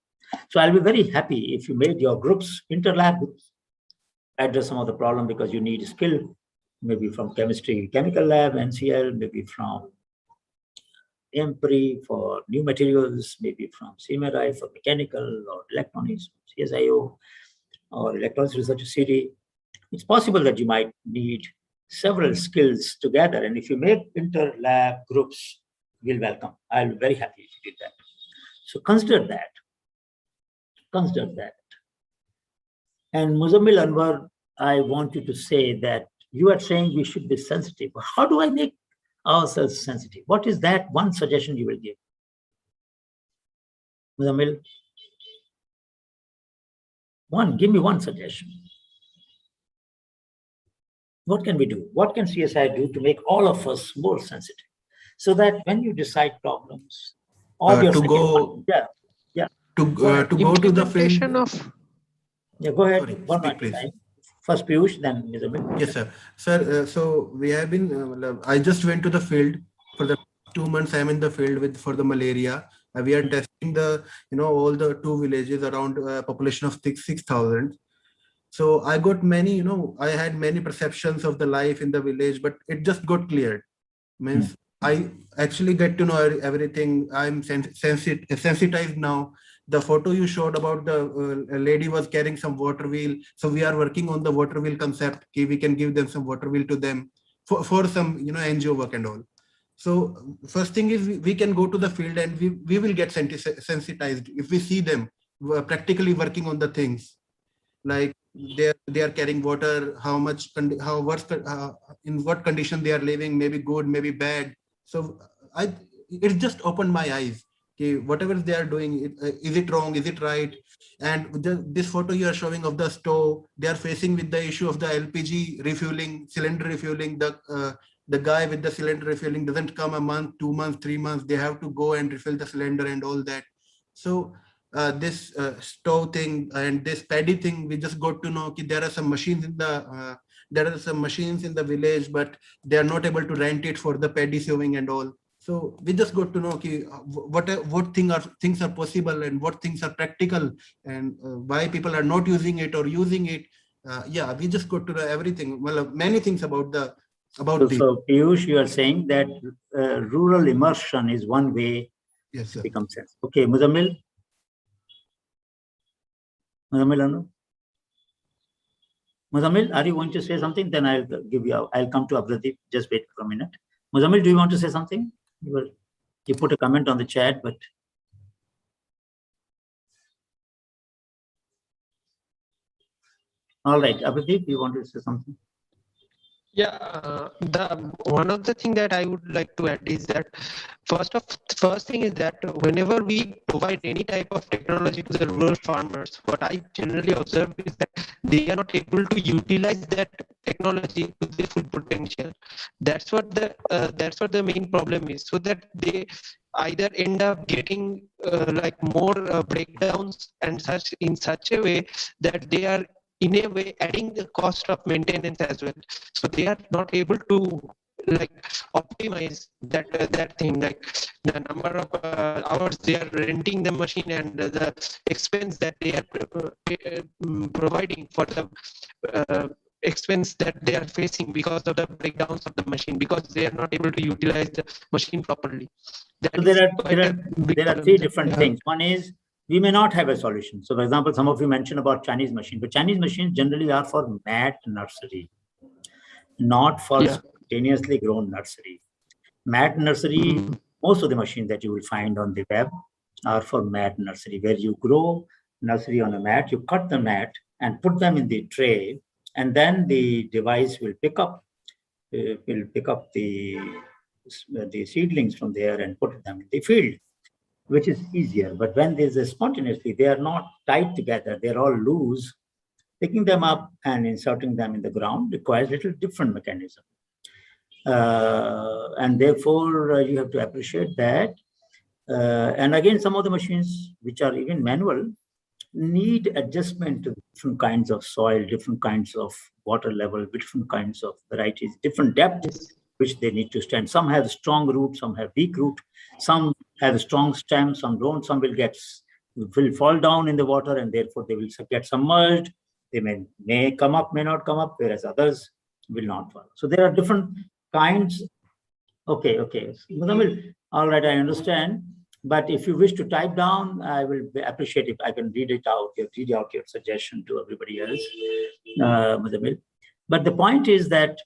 So I'll be very happy if you made your groups, inter-lab groups, address some of the problem because you need skill, maybe from chemistry, chemical lab, NCL, maybe from EMPRI for new materials, maybe from CMRI for mechanical or electronics, CSIO, or electronics research CD. It's possible that you might need several skills together. And if you make inter-lab groups, we'll welcome. I'll be very happy if you did that. So consider that. Consider that. And Muzammil Anwar, I want you to say that you are saying we should be sensitive. How do I make ourselves sensitive? What is that one suggestion you will give? Muzammil? Give me one suggestion. What can we do? What can CSI do to make all of us more sensitive? So that when you decide problems, or your to go to go to the field go ahead. Sorry, One speak, at a please. time. First Piyush, then Muzammil. Yes, sir. Sir, so we have been, I just went to the field for the 2 months. I'm in the field for the malaria. We are testing all the 2 villages around a population of 6,000. So I got many, I had many perceptions of the life in the village, but it just got cleared. Means I actually get to know everything. I'm sensitized now. The photo you showed about the lady was carrying some water wheel. So we are working on the water wheel concept. We can give them some water wheel to them for some, NGO work and all. So first thing is we can go to the field and we will get sensitized if we see them practically working on the things. Like they are carrying water, in what condition they are living, maybe good, maybe bad. So it just opened my eyes. Okay, whatever they are doing, is it wrong? Is it right? And this photo you are showing of the stove, they are facing with the issue of the LPG refueling, cylinder refueling. The guy with the cylinder refueling doesn't come a month, 2 months, 3 months. They have to go and refill the cylinder and all that. So this stove thing and this paddy thing, we just got to know there are some machines in the village, but they are not able to rent it for the paddy sowing and all. So we just got to know what things are possible and what things are practical and why people are not using it or using it. Yeah, we just got to know everything. Well, many things about this. So Piyush, you are saying that rural immersion is one way to become sense. Okay, Muzammil. Muzammil, are you going to say something? Then I'll come to Abhradeep. Just wait for a minute. Muzammil, do you want to say something? You put a comment on the chat, but all right, Abhradeep, you want to say something? Yeah, one of the thing that I would like to add is that first thing is that whenever we provide any type of technology to the rural farmers, what I generally observe is that they are not able to utilize that technology to their full potential. That's what the main problem is. So that they either end up getting more breakdowns and such in such a way that they are in a way adding the cost of maintenance as well. So they are not able to like optimize that thing, like the number of hours they are renting the machine and the expense that they are providing for the expense that they are facing because of the breakdowns of the machine, because they are not able to utilize the machine properly. So there are three different things. One is we may not have a solution. So for example, some of you mentioned about Chinese machine, but Chinese machines generally are for mat nursery, not for spontaneously grown nursery. Mat nursery, most of the machines that you will find on the web are for mat nursery, where you grow nursery on a mat, you cut the mat and put them in the tray, and then the device will pick up the seedlings from there and put them in the field, which is easier. But when there's a spontaneously, they are not tied together, they're all loose. Picking them up and inserting them in the ground requires a little different mechanism. And therefore, you have to appreciate that. And again, some of the machines, which are even manual, need adjustment to different kinds of soil, different kinds of water level, different kinds of varieties, different depths which they need to stand. Some have strong root, some have weak root, some have a strong stem, some don't, some will fall down in the water and therefore they will get submerged. They may come up, may not come up, whereas others will not fall. So there are different kinds. Okay. All right, I understand. But if you wish to type down, I will appreciate if I can read out your suggestion to everybody else. But the point is that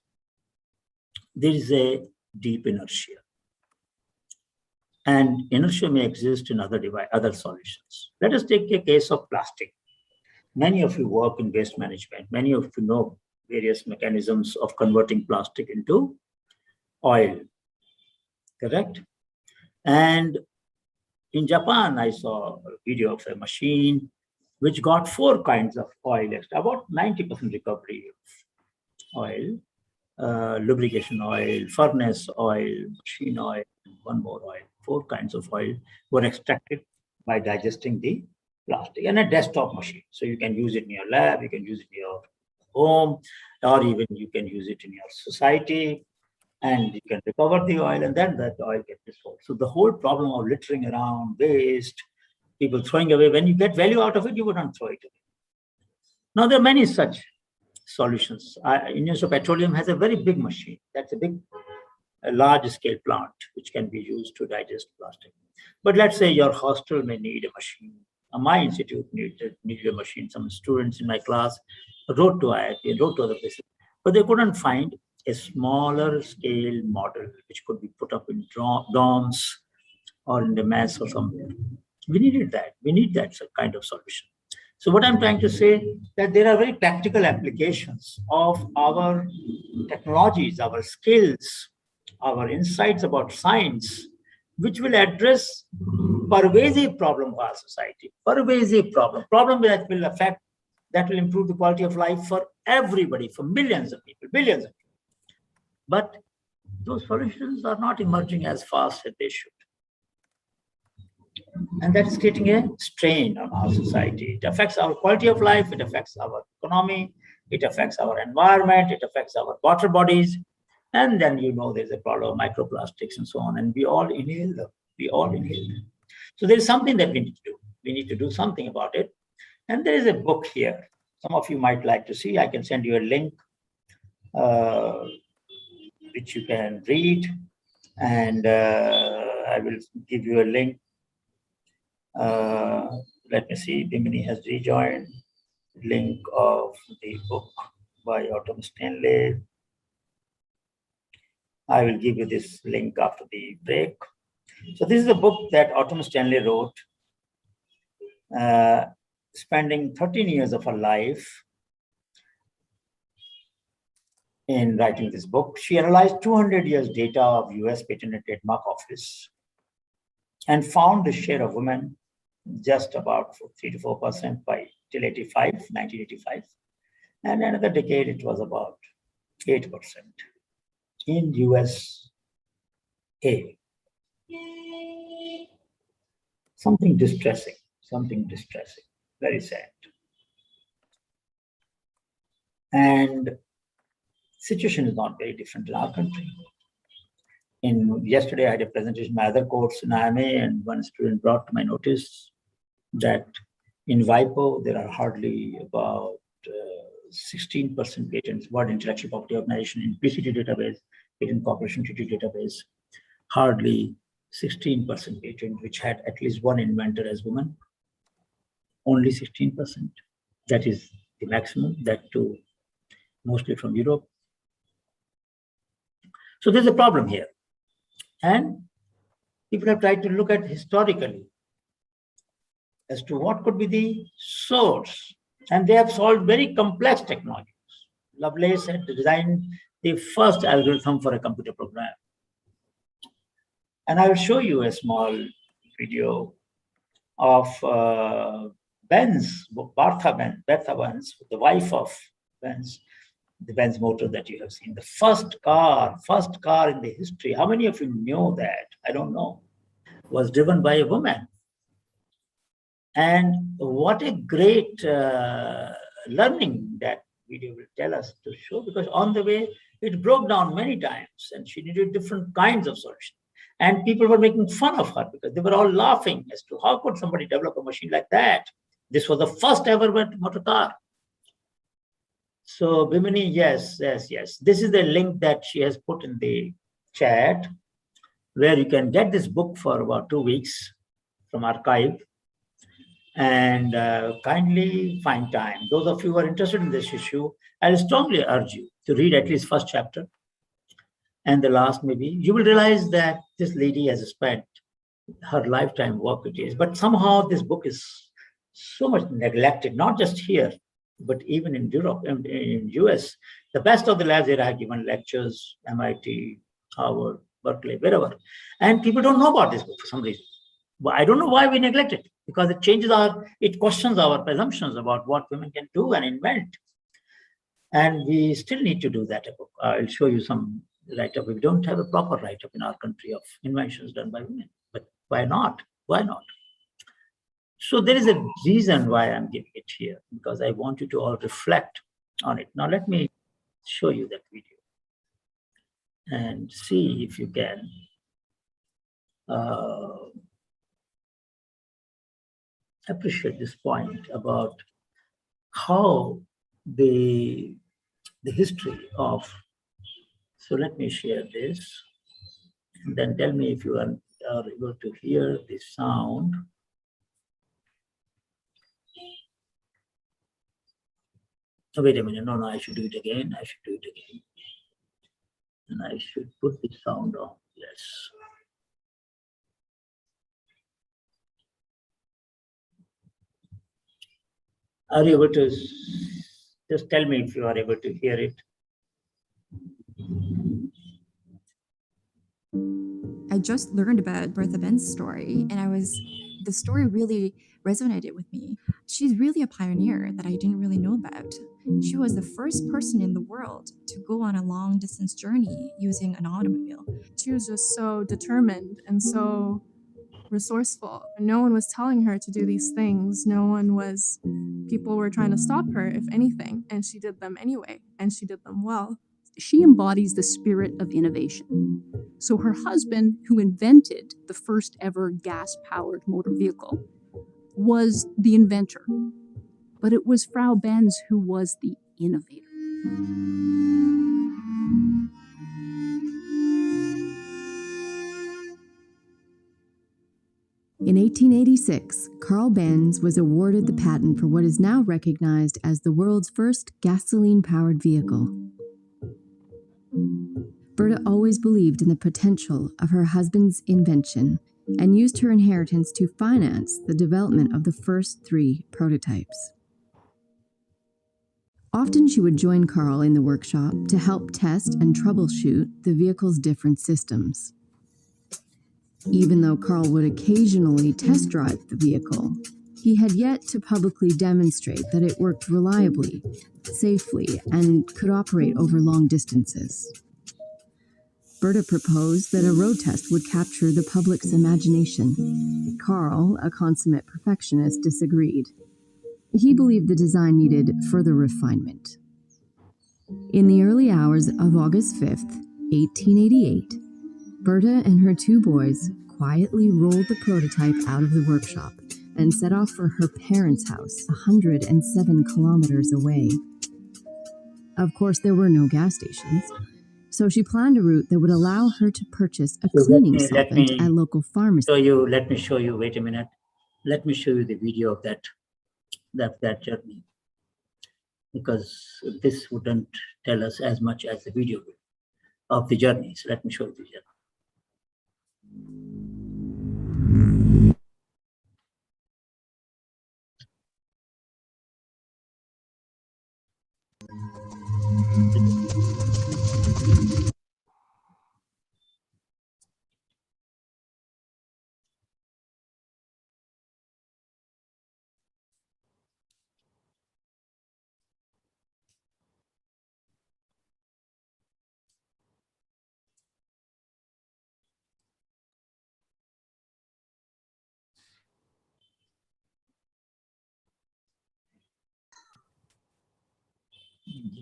there is a deep inertia. And inertia may exist in other solutions. Let us take a case of plastic. Many of you work in waste management. Many of you know various mechanisms of converting plastic into oil, correct? And in Japan, I saw a video of a machine which got 4 kinds of oil, about 90% recovery of oil, lubrication oil, furnace oil, machine oil, and one more oil. 4 kinds of oil were extracted by digesting the plastic, and a desktop machine. So you can use it in your lab, you can use it in your home, or even you can use it in your society, and you can recover the oil, and then that oil gets dissolved. So the whole problem of littering around, waste, people throwing away, when you get value out of it, you wouldn't throw it away. Now, there are many such solutions. Innertia Petroleum has a very big machine. That's a large-scale plant, which can be used to digest plastic. But let's say your hostel may need a machine. My institute needed a machine. Some students in my class wrote to IIT, wrote to other places, but they couldn't find a smaller scale model which could be put up in dorms or in the mess or somewhere. We needed that. We need that kind of solution. So what I'm trying to say that there are very practical applications of our technologies, our skills, our insights about science, which will address pervasive problem of our society, pervasive problem that will improve the quality of life for everybody, for millions of people, billions of people. But those solutions are not emerging as fast as they should. And that's creating a strain on our society. It affects our quality of life, it affects our economy, it affects our environment, it affects our water bodies. And then there's a problem of microplastics and so on, and we all inhale them. So there's something that we need to do. We need to do something about it. And there is a book here. Some of you might like to see. I can send you a link which you can read, and I will give you a link. Let me see, Bimini has rejoined. Link of the book by Autonomy. I will give you this link after the break. So this is a book that Autonomy wrote, spending 13 years of her life in writing this book. She analyzed 200 years data of US Patent and Trademark Office and found the share of women just about 3 to 4% till 1985. And another decade, it was about 8% in USA. Something distressing, very sad. And situation is not very different in our country. Yesterday, I had a presentation in my other course in IMA, and one student brought to my notice that in WIPO, there are hardly about 16% patents, World Intellectual Property Organization in PCT database, Patent Corporation Treaty database, hardly 16% patent, which had at least one inventor as woman. Only 16%. That is the maximum, that too, mostly from Europe. So there's a problem here. And people have tried to look at historically as to what could be the source. And they have solved very complex technologies. Lovelace had designed the first algorithm for a computer program. And I will show you a small video of Bertha Benz, the wife of Benz, the Benz motor that you have seen, the first car in the history. How many of you know that? I don't know. Was driven by a woman. And what a great learning that video will tell us to show, because on the way, it broke down many times and she needed different kinds of solutions. And people were making fun of her because they were all laughing as to how could somebody develop a machine like that? This was the first ever motor car. So Bimini, yes. This is the link that she has put in the chat, where you can get this book for about 2 weeks from archive. And kindly find time. Those of you who are interested in this issue, I'll strongly urge you to read at least first chapter and the last maybe. You will realize that this lady has spent her lifetime work with it. But somehow this book is so much neglected, not just here, but even in Europe and in US. The best of the labs there have given lectures, MIT, Harvard, Berkeley, wherever. And people don't know about this book for some reason. But I don't know why we neglect it, because it questions our presumptions about what women can do and invent. And we still need to do that. I'll show you some write-up. We don't have a proper write-up in our country of inventions done by women. But why not? Why not? So there is a reason why I'm giving it here, because I want you to all reflect on it. Now let me show you that video and see if you can appreciate this point about how the history of. So let me share this, and then tell me if you are able to hear the sound. Oh, wait a minute. No, I should do it again. And I should put the sound on. Yes. Are you able to just tell me if you are able to hear it? I just learned about Bertha Benz's story, and the story really resonated with me. She's really a pioneer that I didn't really know about. She was the first person in the world to go on a long distance journey using an automobile. She was just so determined and so resourceful. No one was telling her to do these things. People were trying to stop her, if anything, and she did them anyway, and she did them well. She embodies the spirit of innovation. So her husband, who invented the first ever gas-powered motor vehicle, was the inventor. But it was Frau Benz who was the innovator. In 1886, Carl Benz was awarded the patent for what is now recognized as the world's first gasoline-powered vehicle. Berta always believed in the potential of her husband's invention and used her inheritance to finance the development of the first 3 prototypes. Often she would join Carl in the workshop to help test and troubleshoot the vehicle's different systems. Even though Carl would occasionally test drive the vehicle, he had yet to publicly demonstrate that it worked reliably, safely, and could operate over long distances. Berta proposed that a road test would capture the public's imagination. Carl, a consummate perfectionist, disagreed. He believed the design needed further refinement. In the early hours of August 5th, 1888, Berta and her two boys quietly rolled the prototype out of the workshop and set off for her parents' house, 107 kilometers away. Of course, there were no gas stations, so she planned a route that would allow her to purchase a cleaning solvent at local pharmacies. Let me show you, wait a minute. Let me show you the video of that journey, because this wouldn't tell us as much as the video of the journey. So let me show you the journey.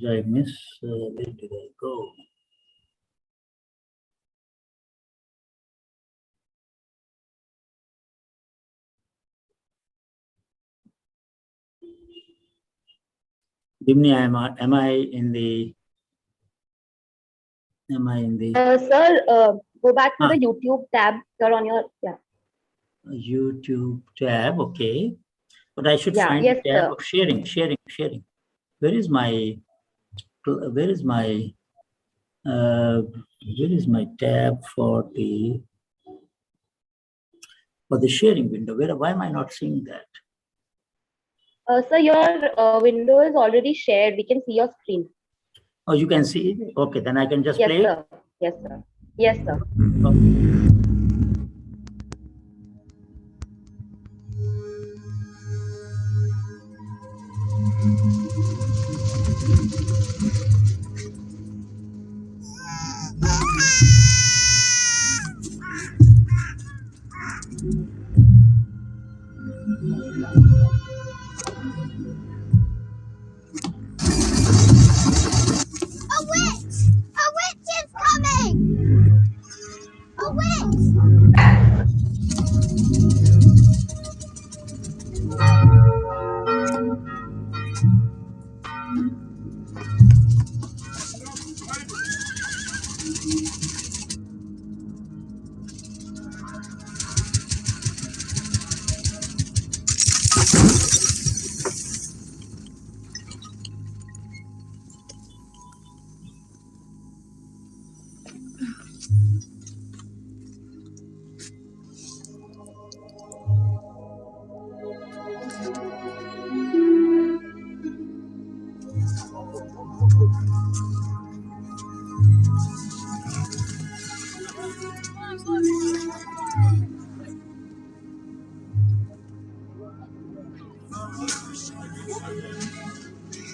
Did I miss? Where did I go? Dimni, am I in the? Sir, go back to the YouTube tab. Sir, on your YouTube tab, okay. But I should Yeah, find yes, the tab sir. of sharing. Where is my tab for the sharing window? Why am I not seeing that? Sir, your window is already shared. We can see your screen. Oh, you can see it? Okay, then I can just Yes, play it? sir. Yes, sir. Yes, sir. A witch! A witch is coming! A witch!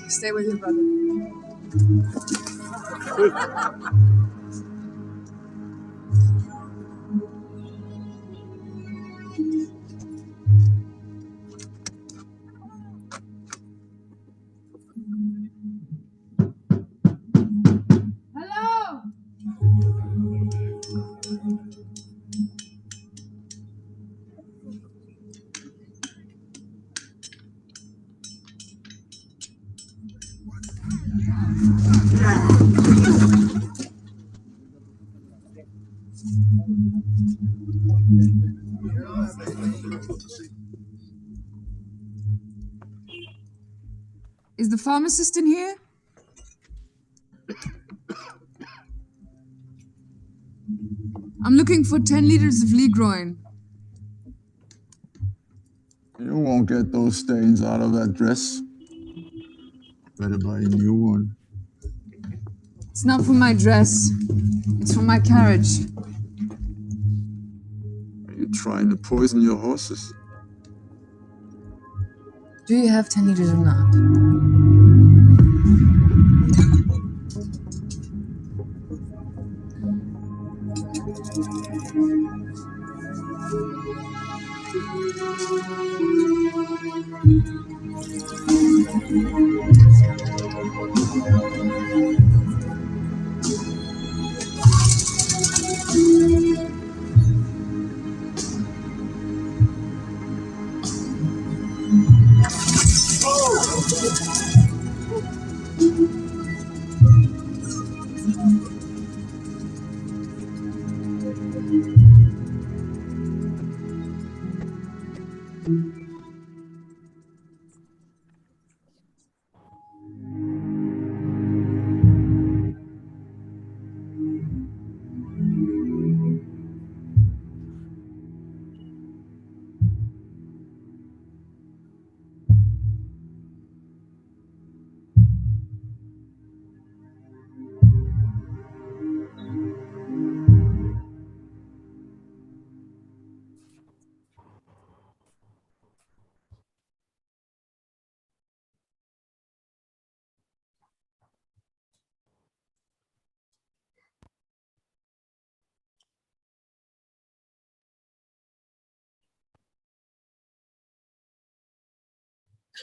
Stay with your brother. Hello. Is the pharmacist in here? I'm looking for 10 liters of Legroin. You won't get those stains out of that dress. Better buy a new one. It's not for my dress. It's for my carriage. Are you trying to poison your horses? Do you have 10 liters or not?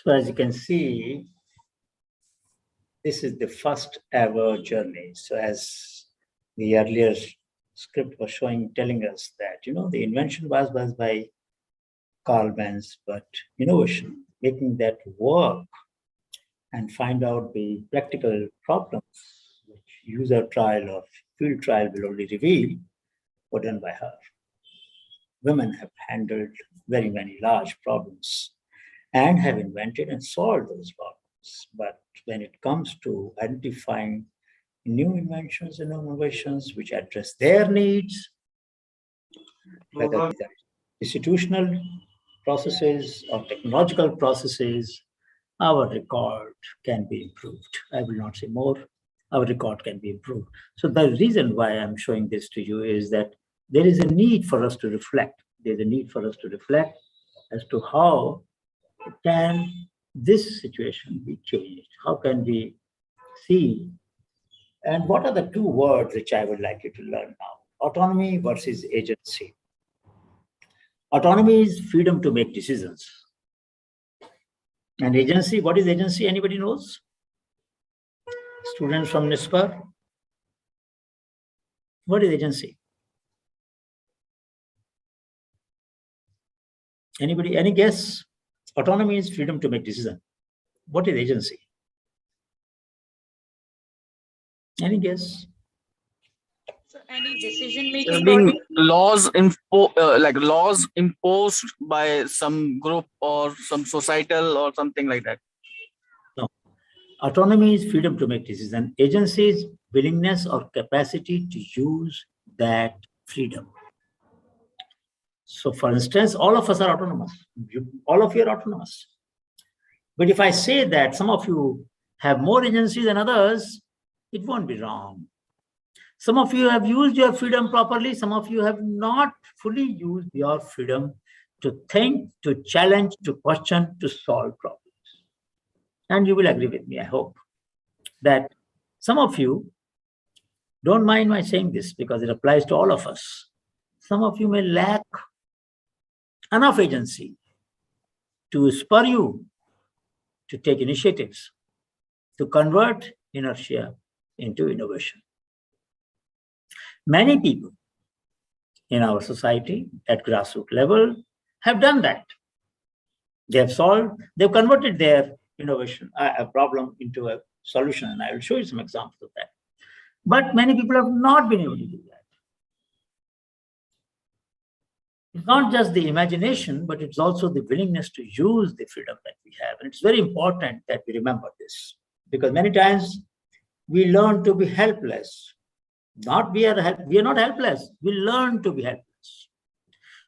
So as you can see, this is the first ever journey. So as the earlier script was telling us that, the invention was by Carl Benz, but innovation, making that work and find out the practical problems, which user trial or field trial will only reveal, were done by her. Women have handled very many large problems and have invented and solved those problems. But when it comes to identifying new inventions and innovations which address their needs, whether these are institutional processes or technological processes, our record can be improved. I will not say more. Our record can be improved. So the reason why I'm showing this to you is that there is a need for us to reflect. There's a need for us to reflect as to how can this situation be changed? How can we see? And what are the two words which I would like you to learn now? Autonomy versus agency. Autonomy is freedom to make decisions. And agency, what is agency? Anybody knows? Students from NISPA? What is agency? Anybody, any guess? Autonomy is freedom to make decisions. What is agency? Any guess? So any decision-making body? Laws imposed by some group or some societal or something like that. No. Autonomy is freedom to make decisions. Agency is willingness or capacity to use that freedom. So for instance, all of us are autonomous. All of you are autonomous. But if I say that some of you have more agency than others, it won't be wrong. Some of you have used your freedom properly. Some of you have not fully used your freedom to think, to challenge, to question, to solve problems. And you will agree with me, I hope, that some of you don't mind my saying this because it applies to all of us. Some of you may lack enough agency to spur you to take initiatives, to convert inertia into innovation. Many people in our society at grassroots level have done that. They have solved, they've converted their innovation, a problem into a solution, and I will show you some examples of that. But many people have not been able to do that. It's not just the imagination, but it's also the willingness to use the freedom that we have. And it's very important that we remember this, because many times we learn to be helpless. We are not helpless. We learn to be helpless.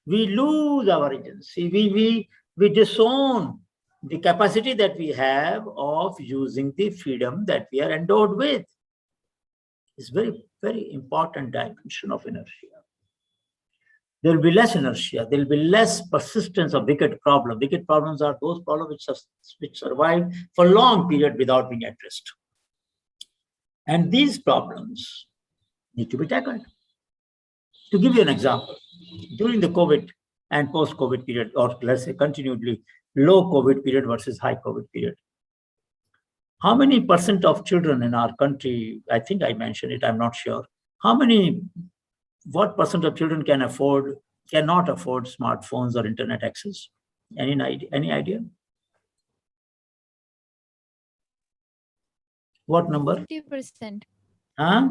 We lose our agency. We disown the capacity that we have of using the freedom that we are endowed with. It's very, very important dimension of inertia. There will be less inertia. There will be less persistence of wicked problems. Wicked problems are those problems which survive for a long period without being addressed. And these problems need to be tackled. To give you an example, during the COVID and post-COVID period, or let's say continually low COVID period versus high COVID period, how many % of children in our country, I think I mentioned it, I'm not sure, what % of children cannot afford smartphones or internet access? Any idea? What number? 50%. Huh?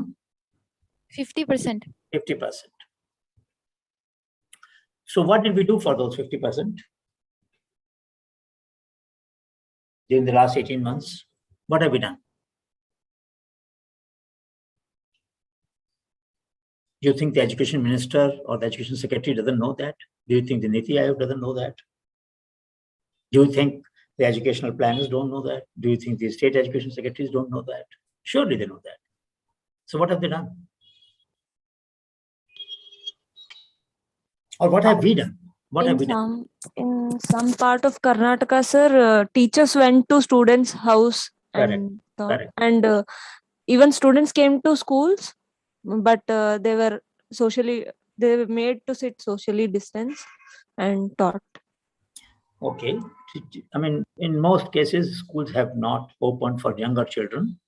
50%. 50%. So what did we do for those 50% during the last 18 months? What have we done? Do you think the education minister or the education secretary doesn't know that? Do you think the Niti Aayog doesn't know that? Do you think the educational planners don't know that? Do you think the state education secretaries don't know that? Surely they know that. So what have they done? Or what have we done? What have we done? In some part of Karnataka, sir, teachers went to students' house and taught, Correct. and even students came to schools, but they were made to sit socially distanced and taught. Okay. I mean, in most cases, schools have not opened for younger children.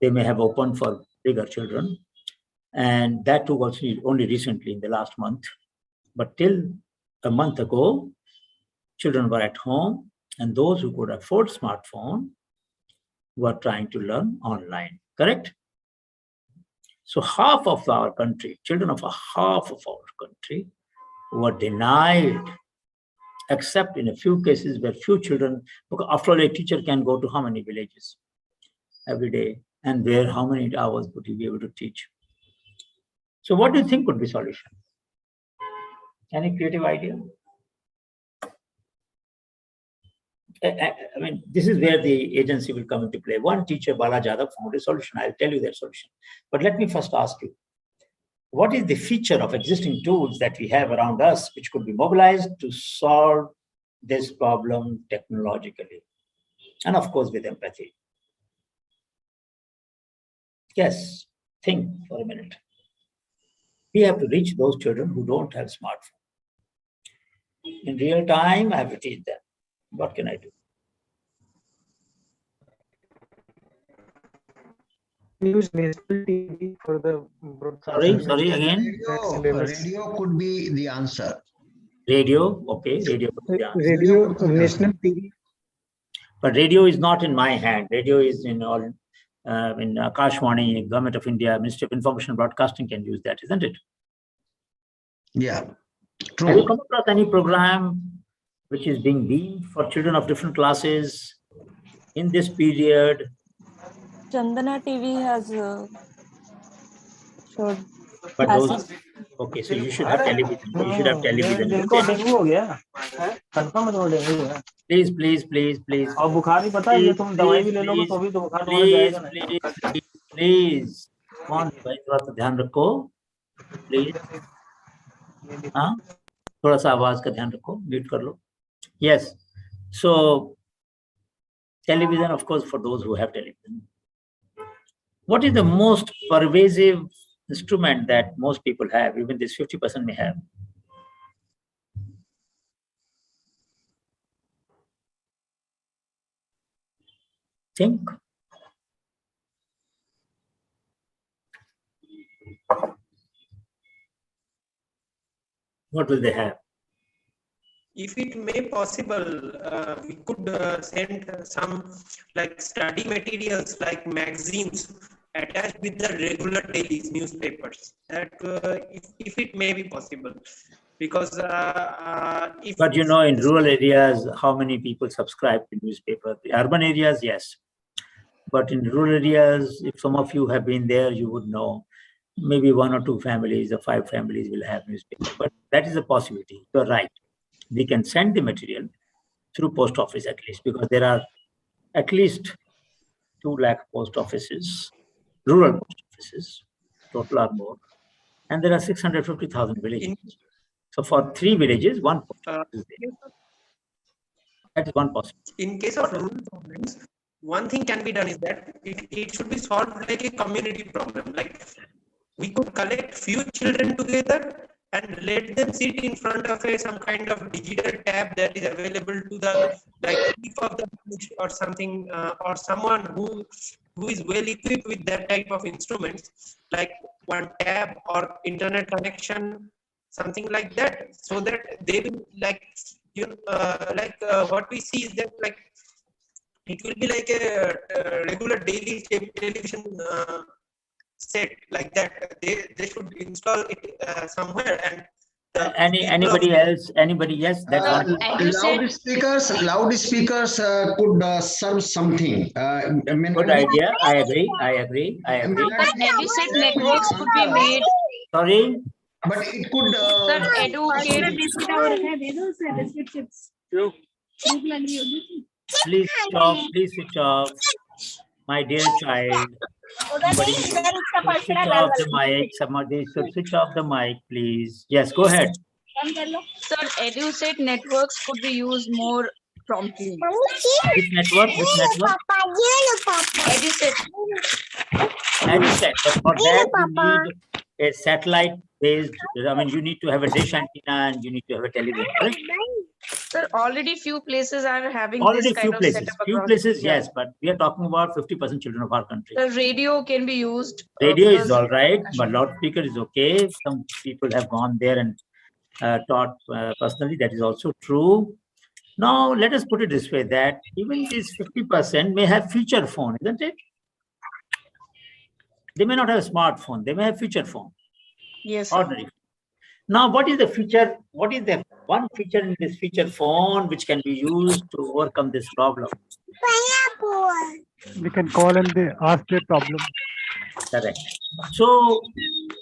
They may have opened for bigger children. And that too was only recently in the last month. But till a month ago, children were at home, and those who could afford smartphone were trying to learn online, correct? So half of our country, children of half of our country were denied, except in a few cases where few children, because after all, a teacher can go to how many villages every day, and where how many hours would he be able to teach? So what do you think could be solution? Any creative idea? I mean, this is where the agency will come into play. One teacher, Bala Jadhav, found a solution. I'll tell you that solution. But let me first ask you, what is the feature of existing tools that we have around us which could be mobilized to solve this problem technologically? And of course, with empathy. Yes, think for a minute. We have to reach those children who don't have smartphone. In real time, I have to teach them. What can I do? Use national TV for the broadcasting. Sorry, again. Radio could be the answer. Radio, okay, radio. Radio, national TV. But radio is not in my hand. Radio is in all, in Akashvani, Government of India, Ministry of Information and Broadcasting can use that, isn't it? Yeah, true. Have you come across any program which is being beamed for children of different classes in this period? Chandana TV has showed. But those, okay, so you should have television. You should have television. Please. और बुखार ही पता है ये तुम दवाई भी ले लोगे तो भी तो बुखार तुम्हारा जाएगा नहीं. Please. कौन भाई थोड़ा सा ध्यान रखो. Please. हाँ थोड़ा सा आवाज का ध्यान रखो. म्यूट कर लो. Yes. So television, of course, for those who have television. What is the most pervasive instrument that most people have, even this 50% may have? Think. What will they have? If it may possible, we could send some like study materials like magazines attached with the regular daily newspapers. That if it may be possible, because if but you know, in rural areas, how many people subscribe to newspaper? The urban areas, yes, but in rural areas, if some of you have been there, you would know. Maybe 1 or 2 families or 5 families will have newspaper, but that is a possibility. You're right. We can send the material through post office at least, because there are at least 2 lakh post offices, rural post offices, total or more, and there are 650,000 villages. So for 3 villages, 1 post office is there. That is one possibility. In case of rural problems, one thing can be done is that it should be solved like a community problem. Like we could collect few children together and let them sit in front of some kind of digital tab that is available to the chief of the village or something, or someone who is well equipped with that type of instruments, like one tab or internet connection, something like that, so that they will what we see is that it will be like a regular daily television set like that. They should install it somewhere. And anybody else? Anybody? Yes, that's one. Loudspeakers could serve something. Good idea. I agree. I agree. I agree. But EduSet networks could be made. Sorry. But it could. Sir, educate. Please switch off. Please switch off. My dear child. Somebody should switch off the mic. Somebody should switch off the mic, please. Yes, go ahead. Sir, EduSet networks could be used more promptly. Which network? Which network? EduSet. EduSet. But for that, you need a satellite-based. I mean, you need to have a dish antenna and you need to have a television. Correct? Sir, already few places are having Already this kind few of places. setup Few across places, India. yes, but we are talking about 50% children of our country. The radio can be used. Radio is because- all right, but loudspeaker is okay. Some people have gone there and taught personally. That is also true. Now, let us put it this way, that even this 50% may have feature phone, isn't it? They may not have a smartphone. They may have feature phone. Yes, sir. Ordinary. Now, what is the feature? What is the one feature in this feature phone which can be used to overcome this problem? We can call and they ask their problem. Correct. So,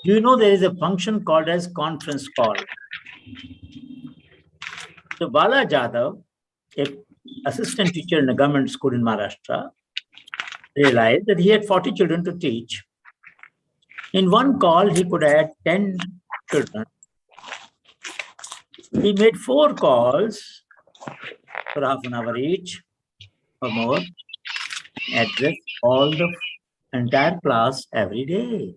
you know there is a function called as conference call. So, Bala Jadhav, an assistant teacher in a government school in Maharashtra, realized that he had 40 children to teach. In one call, he could add 10 children. He made 4 calls for half an hour each or more, address all the entire class every day.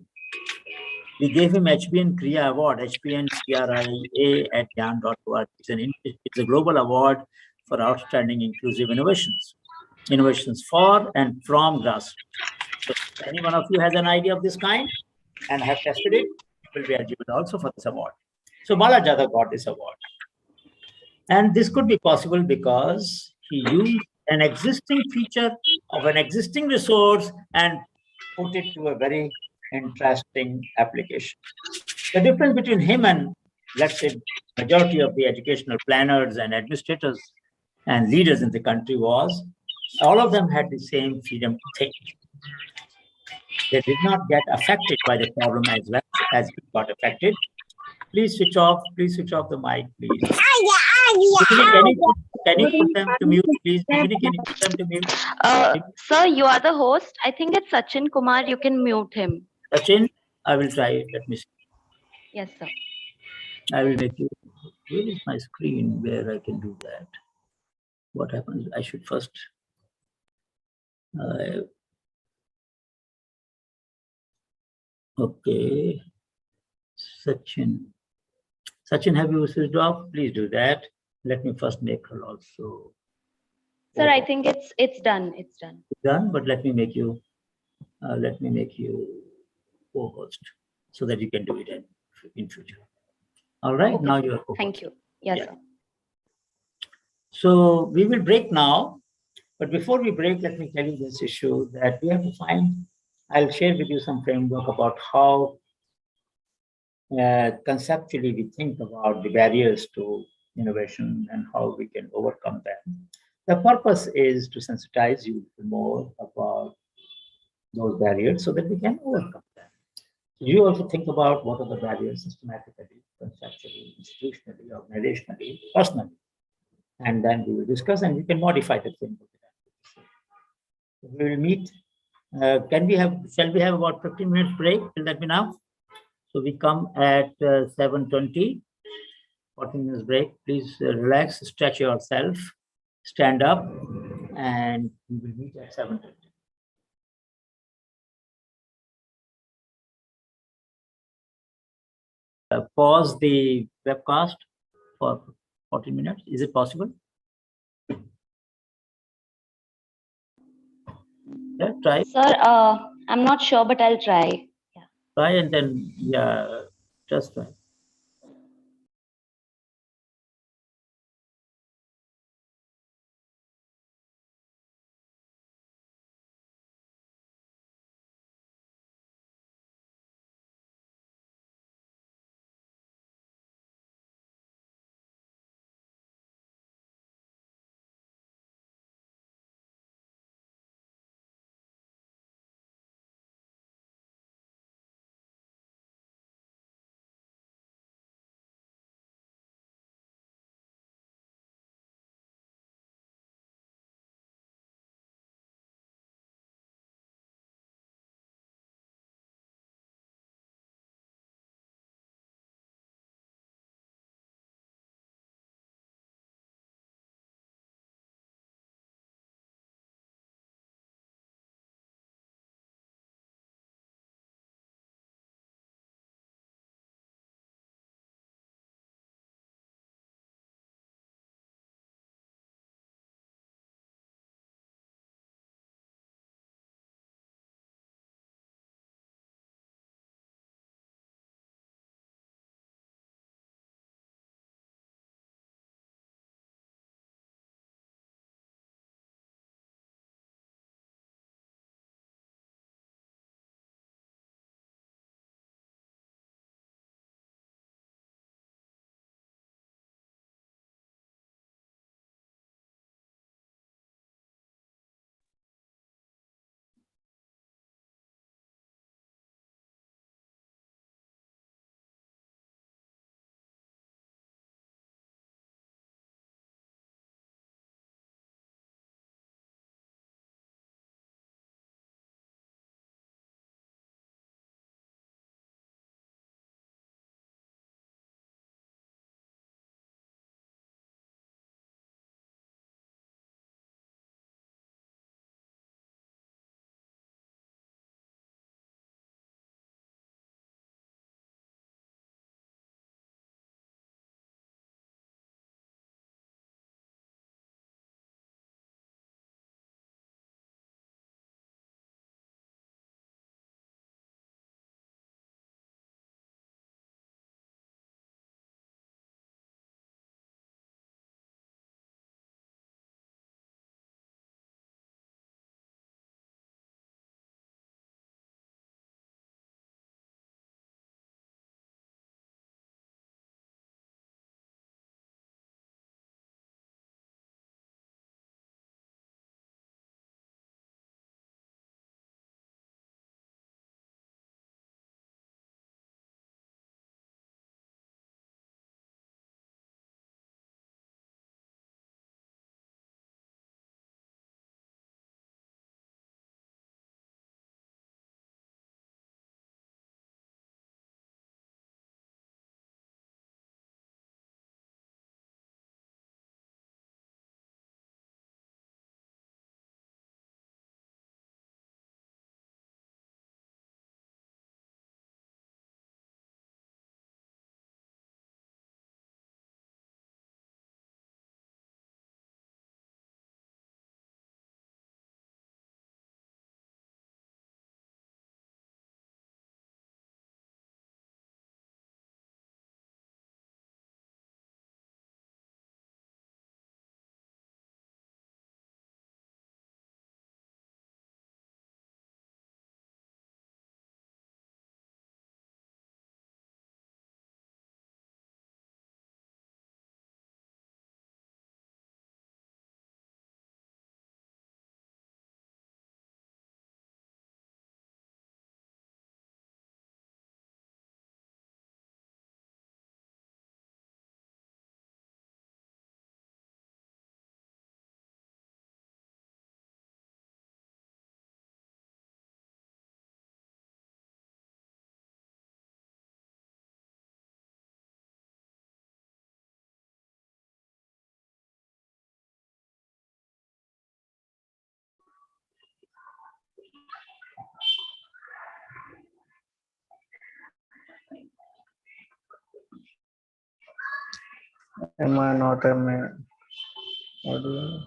We gave him HPN Kriya Award, HPN CRIA at Gyan.org. It's a global award for outstanding inclusive innovations. Innovations for and from grassroots. So if any one of you has an idea of this kind and have tested it, will be eligible also for this award. So Bala Jadhav got this award. And this could be possible because he used an existing feature of an existing resource and put it to a very interesting application. The difference between him and, let's say, majority of the educational planners and administrators and leaders in the country was, all of them had the same freedom to think. They did not get affected by the problem as well as it got affected. Please switch off the mic, please. Can you put them to mute, please? Can you put them to mute? Sir, you are the host. I think it's Sachin Kumar. You can mute him. Sachin, I will try it. Let me see. Yes, sir. I will make you. Where is my screen where I can do that? What happens? I should first. Okay. Sachin, have you switched off? Please do that. Let me first make her also. Sir, I think it's done. It's done. It's done, but let me make you co-host so that you can do it in future. All right, Okay, now sir. you are co-host. Thank you. Yes, Yeah. sir. So we will break now, but before we break, let me tell you this issue that we have to find. I'll share with you some framework about how conceptually we think about the barriers to innovation and how we can overcome them. The purpose is to sensitize you more about those barriers so that we can overcome them. So you also think about what are the barriers systematically, conceptually, institutionally, organizationally, personally. And then we will discuss and we can modify the framework. We will meet. Shall we have about 15 minutes break? Will that be enough? So we come at 7:20, 14 minutes break. Please relax, stretch yourself, stand up, and we will meet at 7:20. Pause the webcast for 14 minutes. Is it possible? Yeah, try. Sir, I'm not sure, but I'll try. Try and then, yeah, just try. Am I not a man? Audio.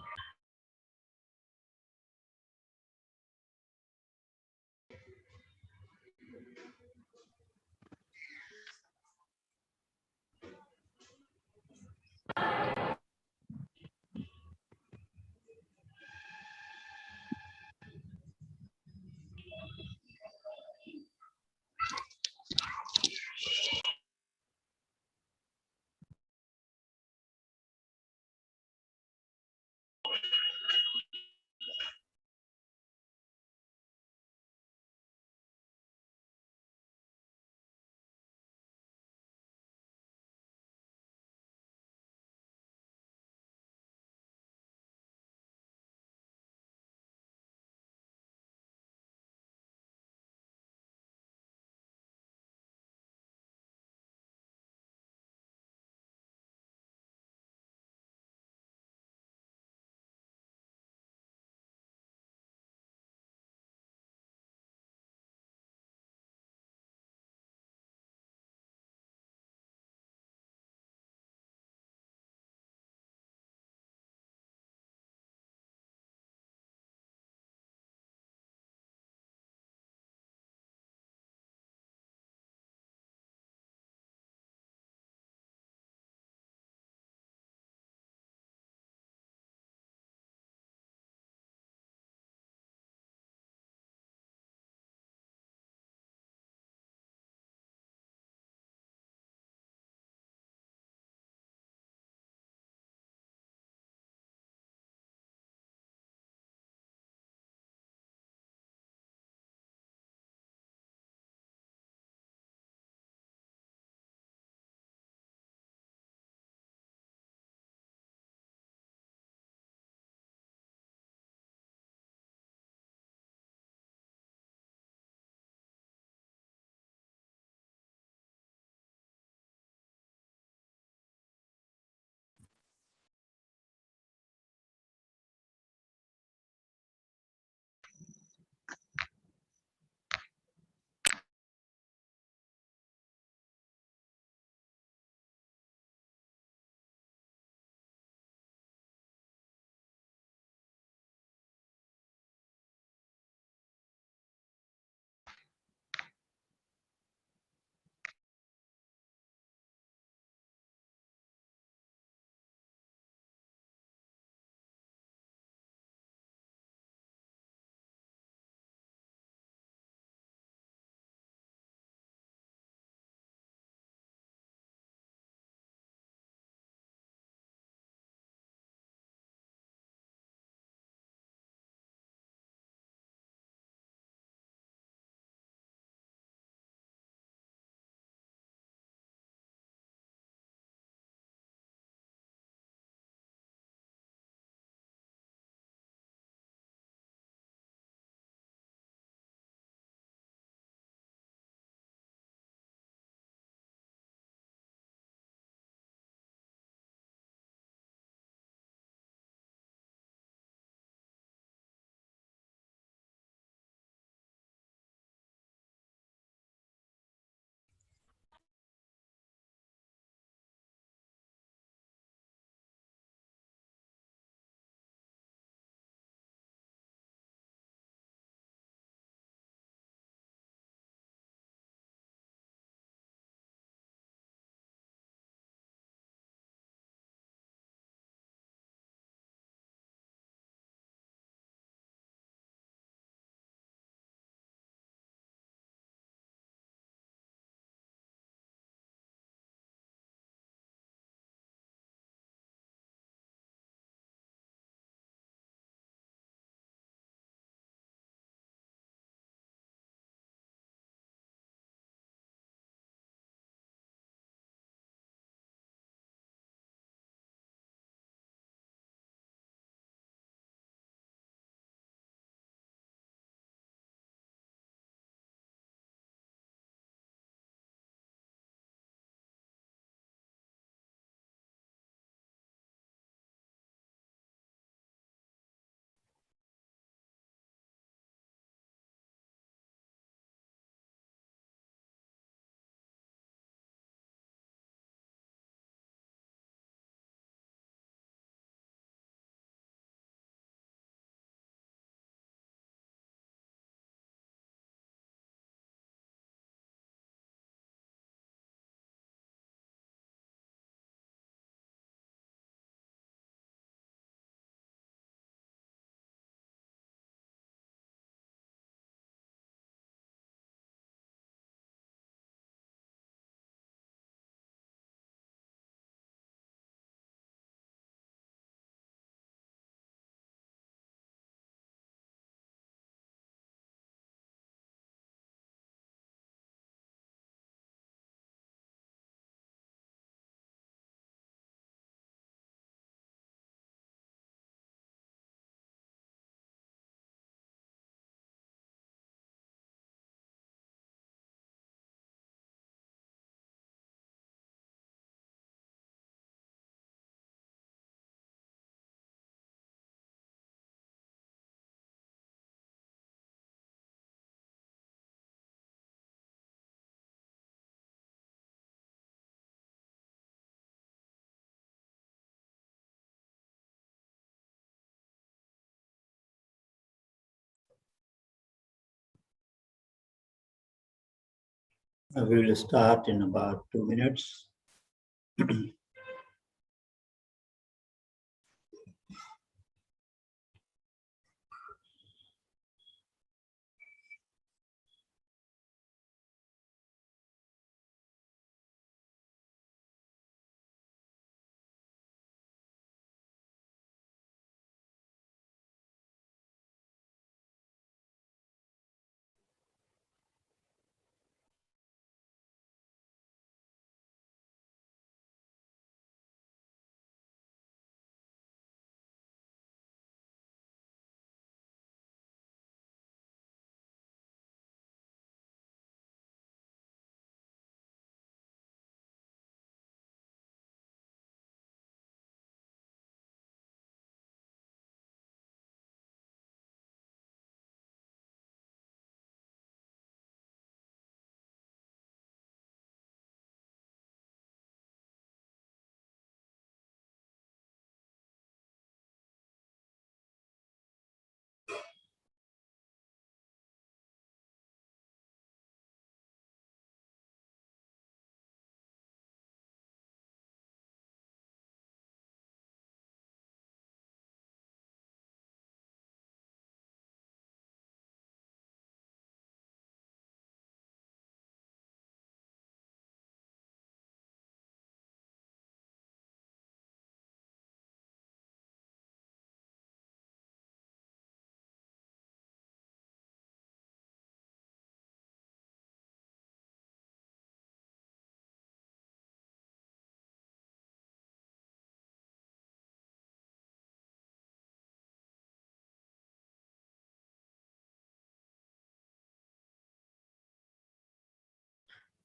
We will start in about 2 minutes.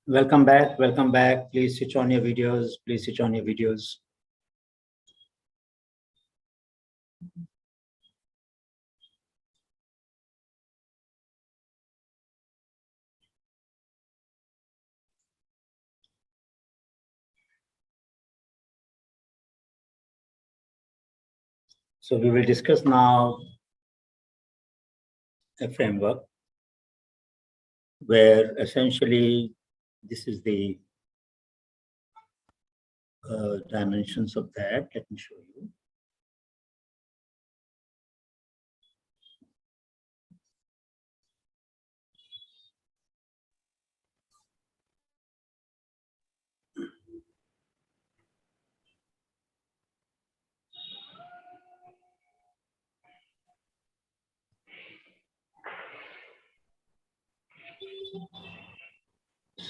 Welcome back. Welcome back. Please switch on your videos. Please switch on your videos. So we will discuss now a framework where essentially this is the dimensions of that. Let me show you.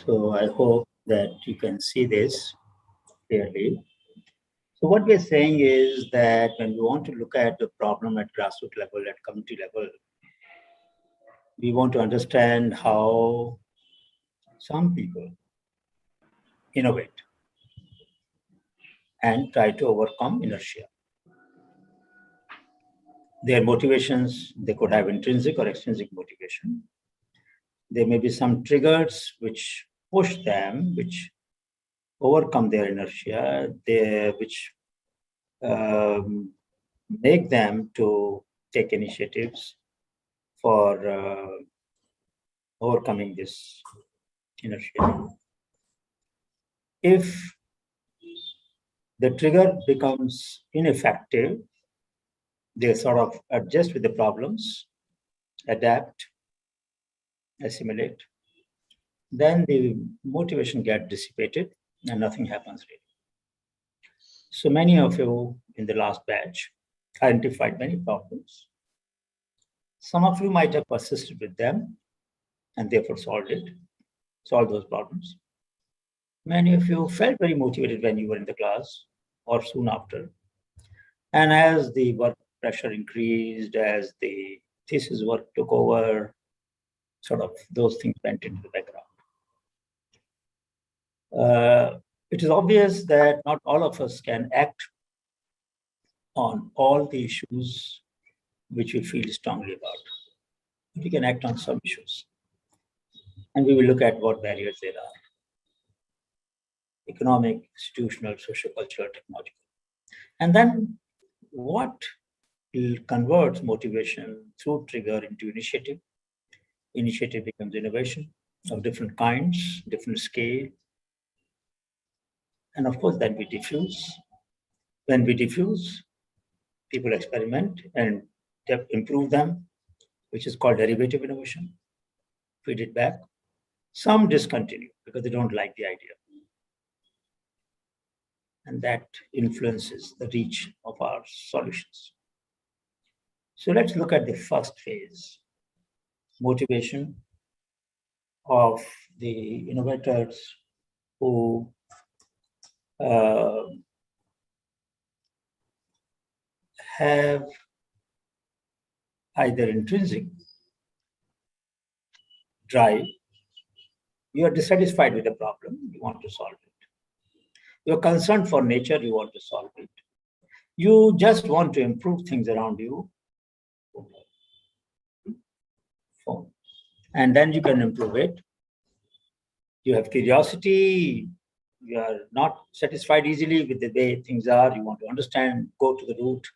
So I hope that you can see this clearly. So what we're saying is that when we want to look at the problem at grassroots level, at community level, we want to understand how some people innovate and try to overcome inertia. Their motivations, they could have intrinsic or extrinsic motivation. There may be some triggers which push them, which overcome their inertia, which make them to take initiatives for overcoming this inertia. If the trigger becomes ineffective, they sort of adjust with the problems, adapt, assimilate. Then the motivation gets dissipated and nothing happens really. So many of you in the last batch identified many problems. Some of you might have persisted with them and therefore solved those problems. Many of you felt very motivated when you were in the class or soon after. And as the work pressure increased, as the thesis work took over, sort of those things went into the background. It is obvious that not all of us can act on all the issues which we feel strongly about. We can act on some issues. And we will look at what barriers there are. Economic, institutional, socio-cultural, technological. And then what converts motivation through trigger into initiative. Initiative becomes innovation. of different kinds, different scale. And of course, then we diffuse. When we diffuse, people experiment and improve them, which is called derivative innovation. Feed it back. Some discontinue because they don't like the idea. And that influences the reach of our solutions. So let's look at the first phase, motivation of the innovators who have either intrinsic drive, you are dissatisfied with the problem, you want to solve it. You're concerned for nature, you want to solve it. You just want to improve things around you. And then you can improve it. You have curiosity, you are not satisfied easily with the way things are, you want to understand, go to the root.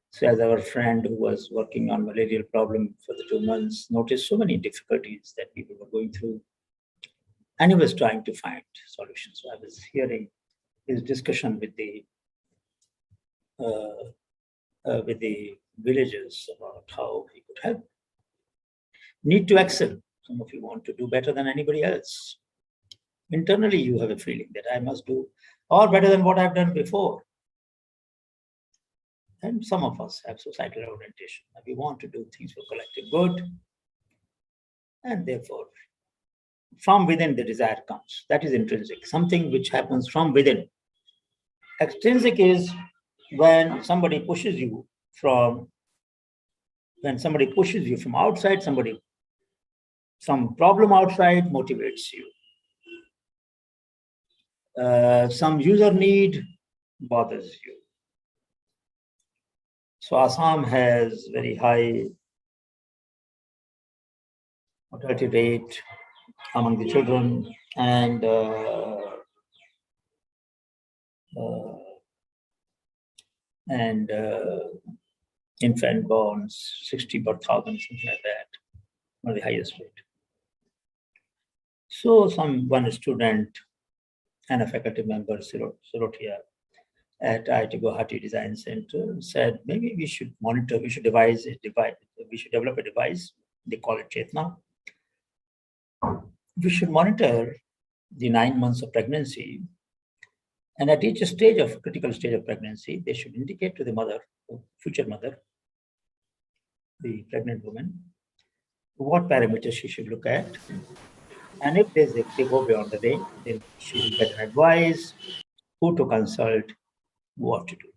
So as our friend who was working on malarial problem for the 2 months noticed so many difficulties that people were going through, and he was trying to find solutions. So I was hearing his discussion with the villagers about how he could help. Need to excel. Some of you want to do better than anybody else. Internally, you have a feeling that I must do or better than what I've done before. And some of us have societal orientation. We want to do things for collective good. And therefore, from within the desire comes. That is intrinsic, something which happens from within. Extrinsic is when somebody pushes you from outside, some problem outside motivates you. Some user need bothers you. So Assam has very high mortality rate among the children, and infant borns, 60 per thousand, something like that, one of the highest rate. So one student and a faculty member, Sirotia, at IIT Guwahati Design Center said, maybe we should monitor, we should develop a device, they call it Chetna. We should monitor the 9 months of pregnancy, and at each critical stage of pregnancy, they should indicate to the mother, future mother, the pregnant woman, what parameters she should look at. And if they go beyond the range, then she will get advice, who to consult, what to do.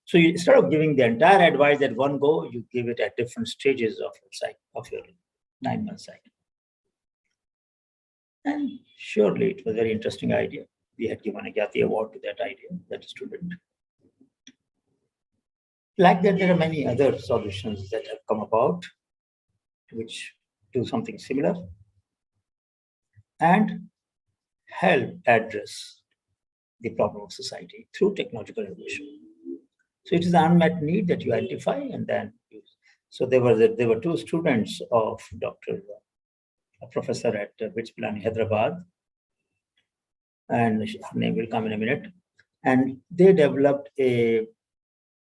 So instead of giving the entire advice at one go, you give it at different stages of your 9-month cycle. And surely it was a very interesting idea. We had given a Gyati award to that idea, that student. Like that, there are many other solutions that have come about which do something similar and help address the problem of society through technological innovation. So it is an unmet need that you identify and then use. So there were 2 students of a professor at BITS Pilani, Hyderabad, and her name will come in a minute. And they developed a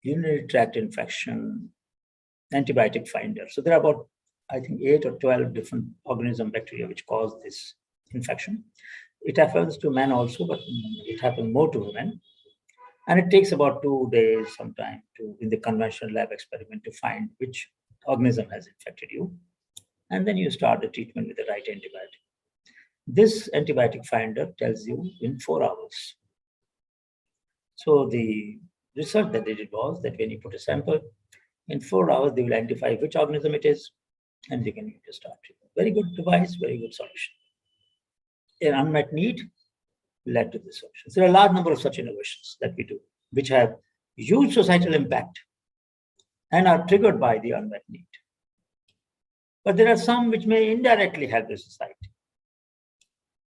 urinary tract infection antibiotic finder. So there are about, I think, 8 or 12 different organism bacteria which cause this infection. It happens to men also, but it happens more to women. And it takes about 2 days sometime in the conventional lab experiment to find which organism has infected you. And then you start the treatment with the right antibiotic. This antibiotic finder tells you in 4 hours. So the research that they did was that when you put a sample, in 4 hours, they will identify which organism it is, and they can start treatment. Very good device, very good solution. An unmet need led to this solution. So there are a large number of such innovations that we do, which have huge societal impact and are triggered by the unmet need. But there are some which may indirectly help the society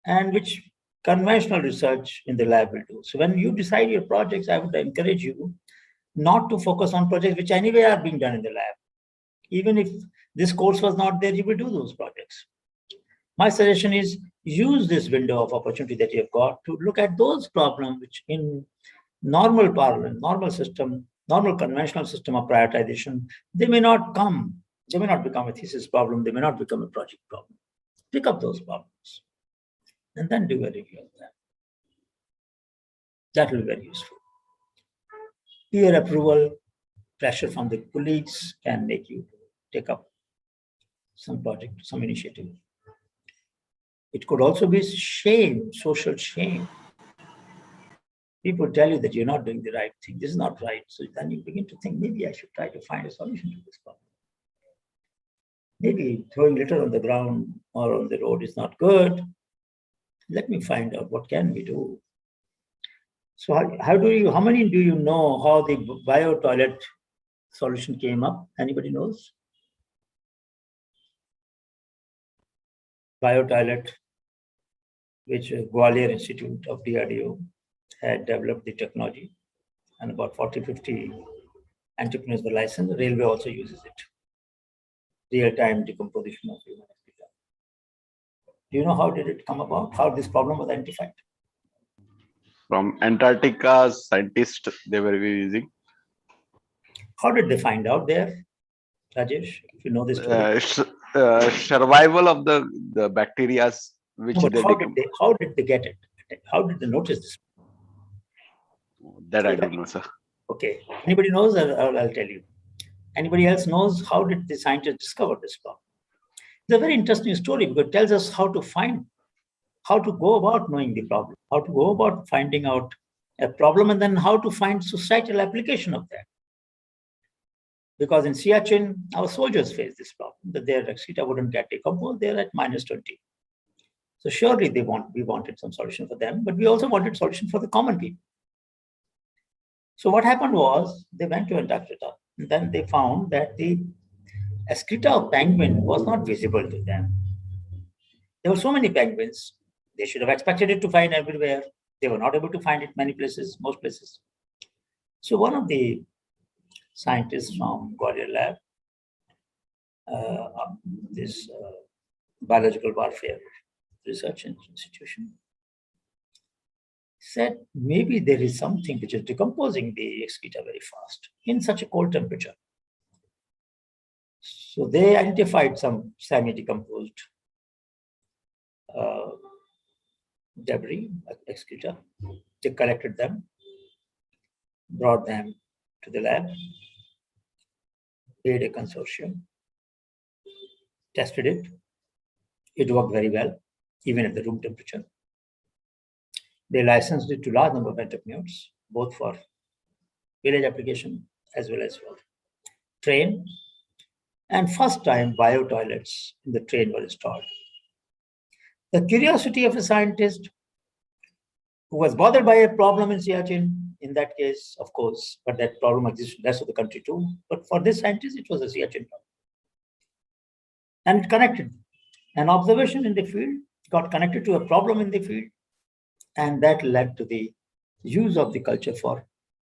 and which conventional research in the lab will do. So when you decide your projects, I would encourage you not to focus on projects which anyway are being done in the lab. Even if this course was not there, you will do those projects. My suggestion is use this window of opportunity that you have got to look at those problems which in normal parlance, normal system, normal conventional system of prioritization, they may not become a thesis problem, they may not become a project problem. Pick up those problems and then do a review of them. That will be very useful. Peer approval, pressure from the colleagues can make you take up some project, some initiative. It could also be shame, social shame. People tell you that you're not doing the right thing. This is not right. So then you begin to think, maybe I should try to find a solution to this problem. Maybe throwing litter on the ground or on the road is not good. Let me find out what can we do. So how many do you know how the bio toilet solution came up? Anybody knows? Bio toilet, which Gwalior Institute of DRDO had developed the technology, and about 40-50 entrepreneurs were licensed. The railway also uses it. Real-time decomposition of human excreta. Do you know how did it come about? How this problem was identified? From Antarctica, scientists they were using. How did they find out there, Rajesh? If you know this story. Survival of the bacteria which No, they how did they get it? How did they notice this? That I don't know, sir. Okay. Anybody knows? I'll tell you. Anybody else knows how did the scientists discover this problem? It's a very interesting story because it tells us how to go about knowing the problem, how to go about finding out a problem, and then how to find societal application of that. Because in Siachen, our soldiers face this problem, that their excreta wouldn't get decomposed, they're at -20. So surely we wanted some solution for them, but we also wanted solution for the common people. So what happened was they went to Antarctica, and then they found that the excreta of penguin was not visible to them. There were so many penguins, they should have expected it to find everywhere. They were not able to find it many places, most places. So one of the scientists from Gwalior lab, this biological warfare research institution, said maybe there is something which is decomposing the excreta very fast in such a cold temperature. So they identified some semi-decomposed debris, excreta. They collected them, brought them to the lab, paid a consortium, tested it. It worked very well, even at the room temperature. They licensed it to large number of entrepreneurs, both for village application as well as for train. And first time bio toilets in the train were installed. The curiosity of a scientist who was bothered by a problem in Siachen, in that case, of course, but that problem exists in the rest of the country too. But for this scientist, it was a Siachen problem. And it connected. An observation in the field got connected to a problem in the field, and that led to the use of the culture for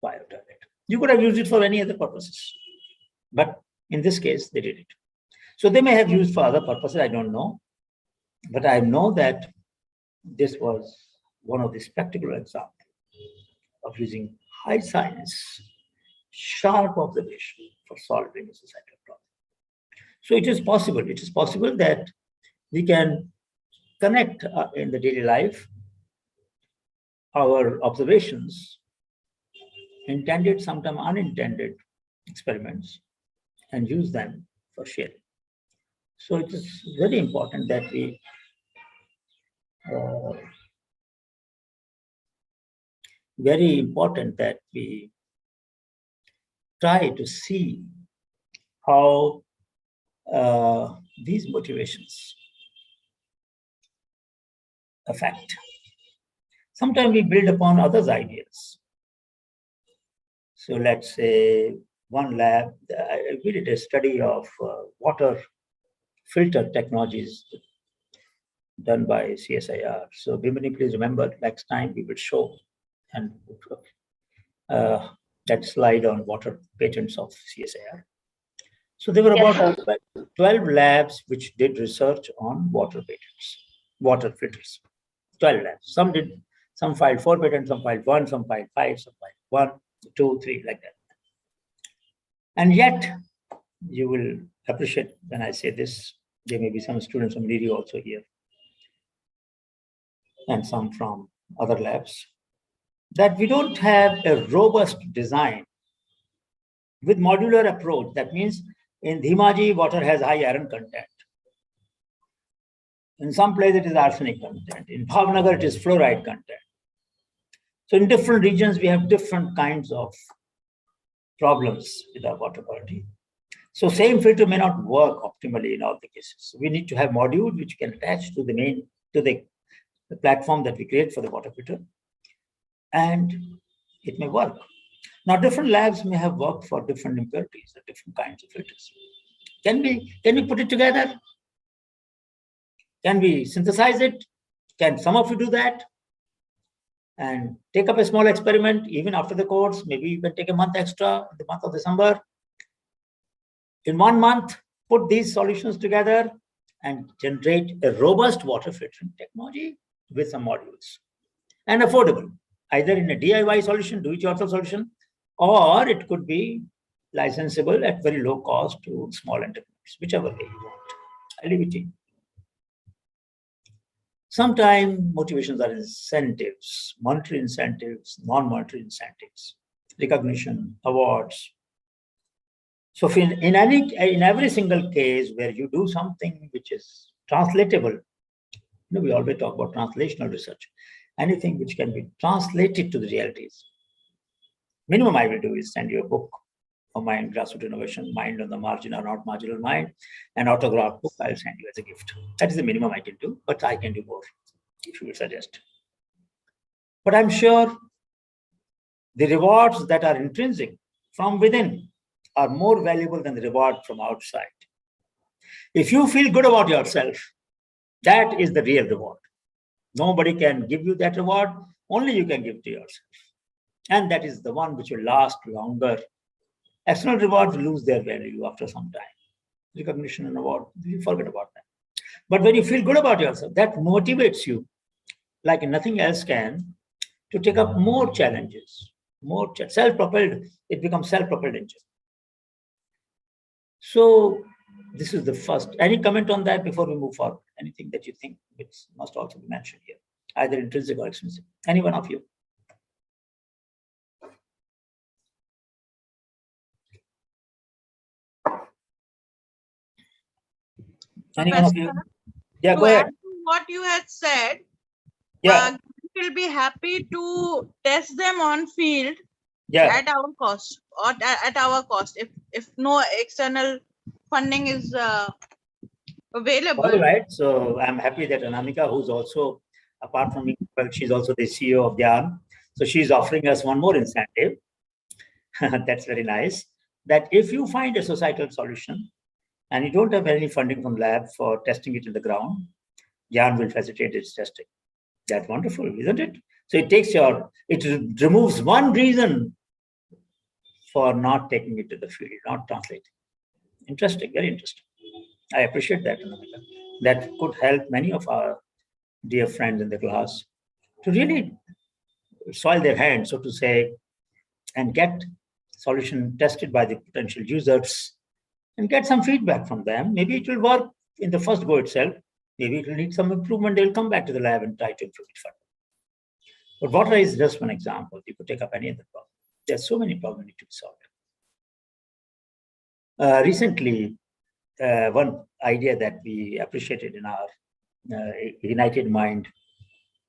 bio toilet. You could have used it for any other purposes, but in this case, they did it. So they may have used for other purposes, I don't know. But I know that this was one of the spectacular examples of using high science, sharp observation for solving a societal problem. So it is possible that we can connect in the daily life our observations, intended, sometimes unintended experiments, and use them for sharing. So it is very important that we try to see how these motivations affect. Sometimes we build upon others' ideas. So let's say one lab, we did a study of water filter technologies done by CSIR. So Bimini, please remember, next time we will show and that slide on water patents of CSIR. So there were Yes, about 12 labs which did research on water filters. 12 labs. Some filed 4 patents, some filed 1, some filed 5, some filed 1, 2, 3, like that. And yet, you will appreciate when I say this, there may be some students from Niri also here, and some from other labs, that we don't have a robust design with modular approach. That means in Dhimaji, water has high iron content. In some place, it is arsenic content. In Bhavnagar, it is fluoride content. So in different regions, we have different kinds of problems with our water quality. So same filter may not work optimally in all the cases. We need to have module which can attach to the platform that we create for the water filter, and it may work. Now, different labs may have worked for different impurities or different kinds of filters. Can we put it together? Can we synthesize it? Can some of you do that? And take up a small experiment even after the course. Maybe you can take a month extra in the month of December. In 1 month, put these solutions together and generate a robust water filtering technology with some modules. And affordable, either in a DIY solution, do-it-yourself solution, or it could be licensable at very low cost to small entrepreneurs, whichever way you want. I leave it to you. Sometimes motivations are incentives, monetary incentives, non-monetary incentives, recognition, awards. So in every single case where you do something which is translatable, we always talk about translational research, anything which can be translated to the realities. Minimum I will do is send you a book of mine, Grassroots Innovation, Mind on the Margin or Not Marginal Mind, an autographed book I'll send you as a gift. That is the minimum I can do, but I can do more if you will suggest. But I'm sure the rewards that are intrinsic from within are more valuable than the reward from outside. If you feel good about yourself, that is the real reward. Nobody can give you that reward, only you can give to yourself. And that is the one which will last longer. External rewards lose their value after some time. Recognition and award, you forget about that. But when you feel good about yourself, that motivates you like nothing else can to take up more challenges, more self-propelled. It becomes self-propelled engine. So this is the first. Any comment on that before we move forward? Anything that you think which must also be mentioned here, either intrinsic or extrinsic? Any one of you? Any one of you? Yeah, go ahead. To what you had said, yeah, we will be happy to test them on field at our cost or at our cost if no external funding is available. All right. So I'm happy that Anamika, who's also, apart from me, well, she's also the CEO of Dhyan. So she's offering us one more incentive. That's very nice. That if you find a societal solution and you don't have any funding from lab for testing it in the ground, Dhyan will facilitate its testing. That's wonderful, isn't it? So it removes one reason for not taking it to the field, not translating. Interesting, very interesting. I appreciate that, Anamika. That could help many of our dear friends in the class to really soil their hands, so to say, and get solution tested by the potential users and get some feedback from them. Maybe it will work in the first go itself. Maybe it will need some improvement. They'll come back to the lab and try to improve it further. But water is just one example. You could take up any other problem. There are so many problems need to be solved. Recently, one idea that we appreciated in our Ignited Mind,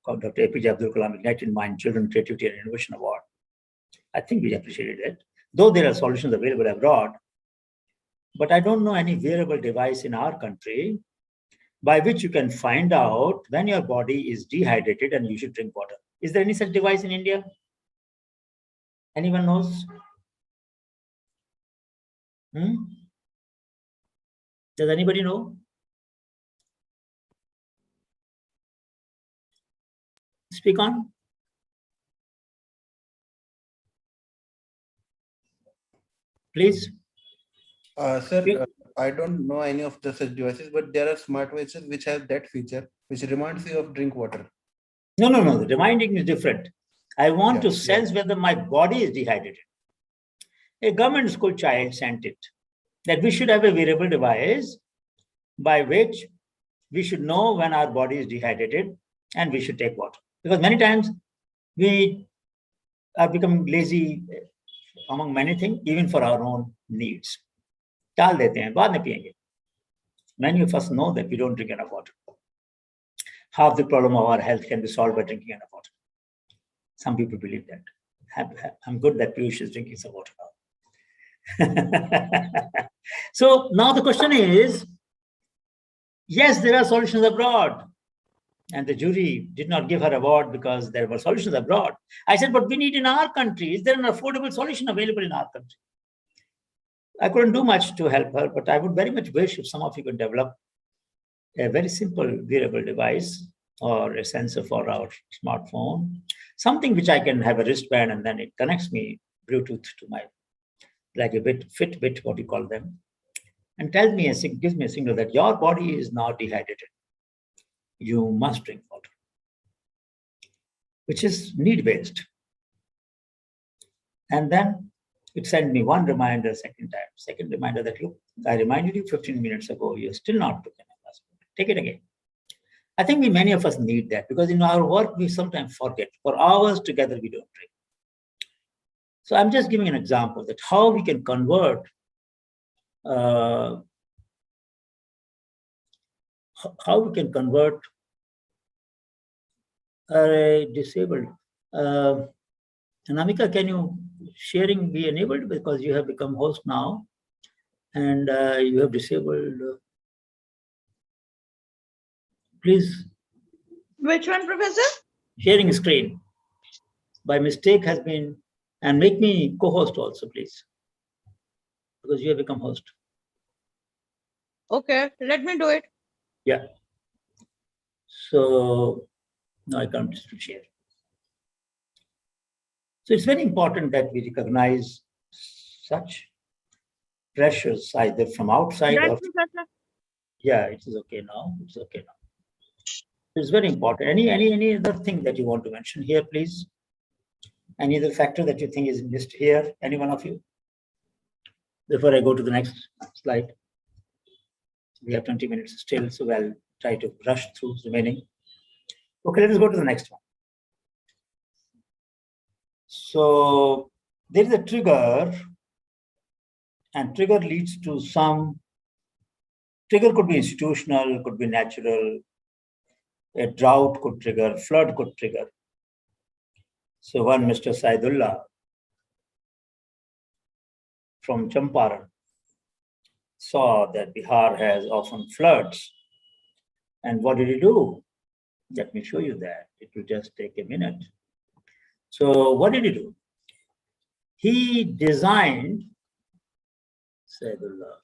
called Dr. APJ Abdul Kalam Ignited Mind Children Creativity and Innovation Award. I think we appreciated it, though there are solutions available abroad. But I don't know any wearable device in our country by which you can find out when your body is dehydrated and you should drink water. Is there any such device in India? Anyone knows? Does anybody know? Speak on. Please. Sir, I don't know any of the such devices, but there are smartwatches which have that feature, which reminds you of drink water. No. The reminding is different. I want to sense whether my body is dehydrated. A government school child sent it, that we should have a wearable device by which we should know when our body is dehydrated and we should take water. Because many times we are becoming lazy among many things, even for our own needs. टाल देते हैं, बाद में पिएंगे. Many of us know that we don't drink enough water. Half the problem of our health can be solved by drinking enough water. Some people believe that. I'm good that Piyush is drinking some water now. So now the question is, yes, there are solutions abroad. And the jury did not give her award because there were solutions abroad. I said, but we need in our country. Is there an affordable solution available in our country? I couldn't do much to help her, but I would very much wish if some of you could develop a very simple wearable device or a sensor for our smartphone, something which I can have a wristband and then it connects me Bluetooth to my, like a Fitbit, what you call them, and tells me, gives me a signal that your body is now dehydrated. You must drink water, which is need-based. And then it sent me one reminder, second reminder that, look, I reminded you 15 minutes ago, you're still not taking a glass of water. Take it again. I think many of us need that because in our work, we sometimes forget. For hours together, we don't drink. So I'm just giving an example that how we can convert a disabled. Anamika, can you sharing be enabled because you have become host now and you have disabled. Please. Which one, Professor? Sharing screen by mistake has been, and make me co-host also, please, because you have become host. Okay, let me do it. Yeah. So now I can't share. So it's very important that we recognize such pressures either from outside or. Yeah, it is okay now. It's okay now. It's very important. Any other thing that you want to mention here, please? Any other factor that you think is missed here? Any one of you? Before I go to the next slide. We have 20 minutes still, so I'll try to rush through the remaining. Okay, let us go to the next one. So there is a trigger, and trigger leads to some. Trigger could be institutional, could be natural. A drought could trigger, flood could trigger. So one Mr. Saidullah from Champaran saw that Bihar has often floods. And what did he do? Let me show you that. It will just take a minute. So what did he do? He designed Saidullah.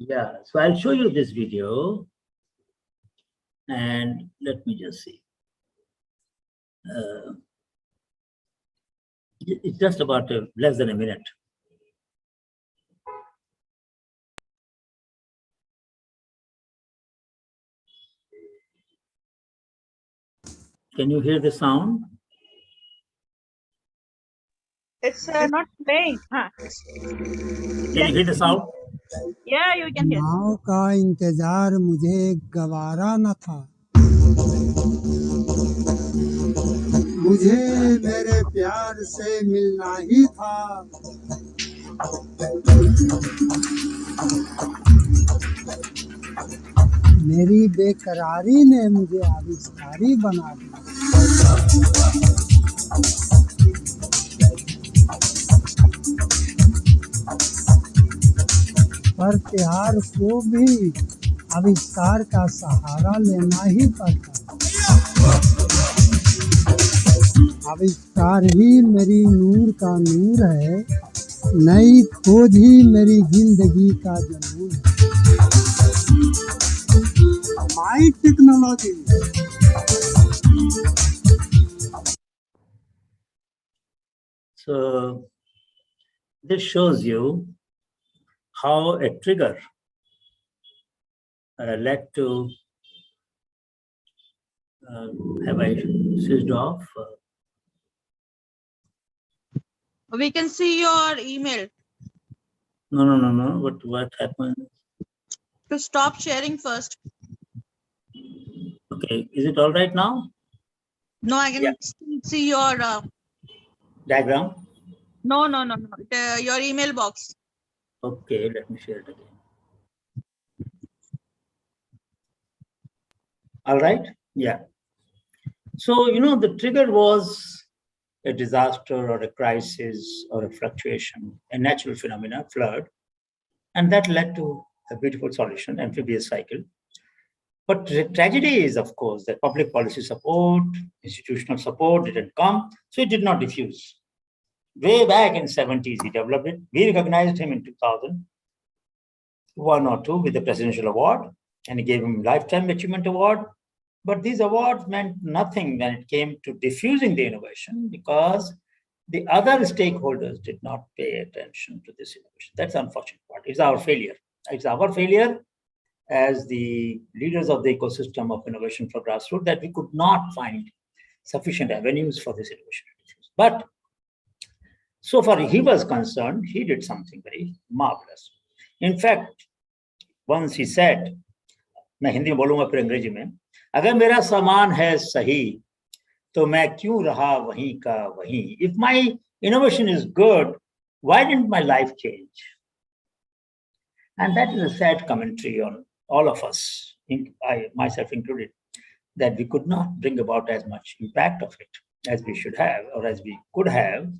Yeah, so I'll show you this video and let me just see. It's just about less than a minute. Can you hear the sound? It's not playing. Huh? Can you hear the sound? Yeah, you can hear. नाव का इंतजार मुझे गवारा न था मुझे मेरे प्यार से मिलना ही था मेरी बेकरारी ने मुझे आविष्कारी बना दिया पर प्यार को भी आविष्कार का सहारा लेना ही पड़ता आविष्कार ही मेरी नूर का नूर है नई खोज ही मेरी जिंदगी का जनून है। माई technology So this shows you how a trigger led to, have I switched off? We can see your email. No. What happened? To stop sharing first. Okay, is it all right now? No, I can still see your Diagram? no. Your email box. Okay, let me share it again. All right, yeah. So, the trigger was a disaster or a crisis or a fluctuation, a natural phenomena, flood, and that led to a beautiful solution, amphibious cycle. But the tragedy is, of course, that public policy support, institutional support didn't come, so it did not diffuse. Way back in 70s, he developed it. We recognized him in 2001 or 2 with the Presidential Award, and he gave him Lifetime Achievement Award. But these awards meant nothing when it came to diffusing the innovation because the other stakeholders did not pay attention to this innovation. That's the unfortunate part. It's our failure. It's our failure as the leaders of the ecosystem of innovation for grassroots that we could not find sufficient avenues for this innovation. But so far he was concerned, he did something very marvelous. In fact, once he said, मैं हिंदी में बोलूंगा फिर अंग्रेजी में, अगर मेरा सामान है सही तो मैं क्यों रहा वहीं का वहीं? If my innovation is good, why didn't my life change? And that is a sad commentary on all of us, I myself included, that we could not bring about as much impact of it as we should have or as we could have,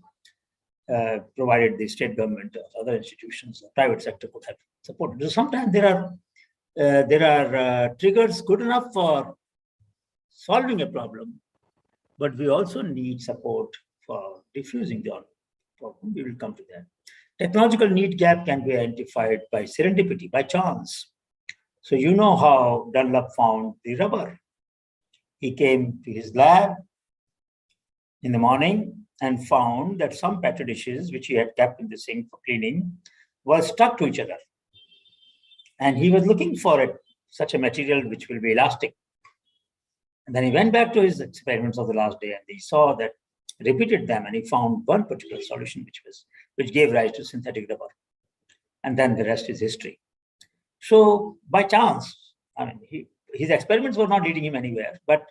provided the state government or other institutions, or private sector could have supported. So sometimes there are triggers good enough for solving a problem, but we also need support for diffusing the problem. We will come to that. Technological need gap can be identified by serendipity, by chance. So you know how Dunlop found the rubber. He came to his lab in the morning and found that some petri dishes, which he had kept in the sink for cleaning, were stuck to each other. And he was looking for such a material which will be elastic. And then he went back to his experiments of the last day and he saw that, repeated them, and he found one particular solution which gave rise to synthetic rubber. And then the rest is history. So by chance, I mean, his experiments were not leading him anywhere, but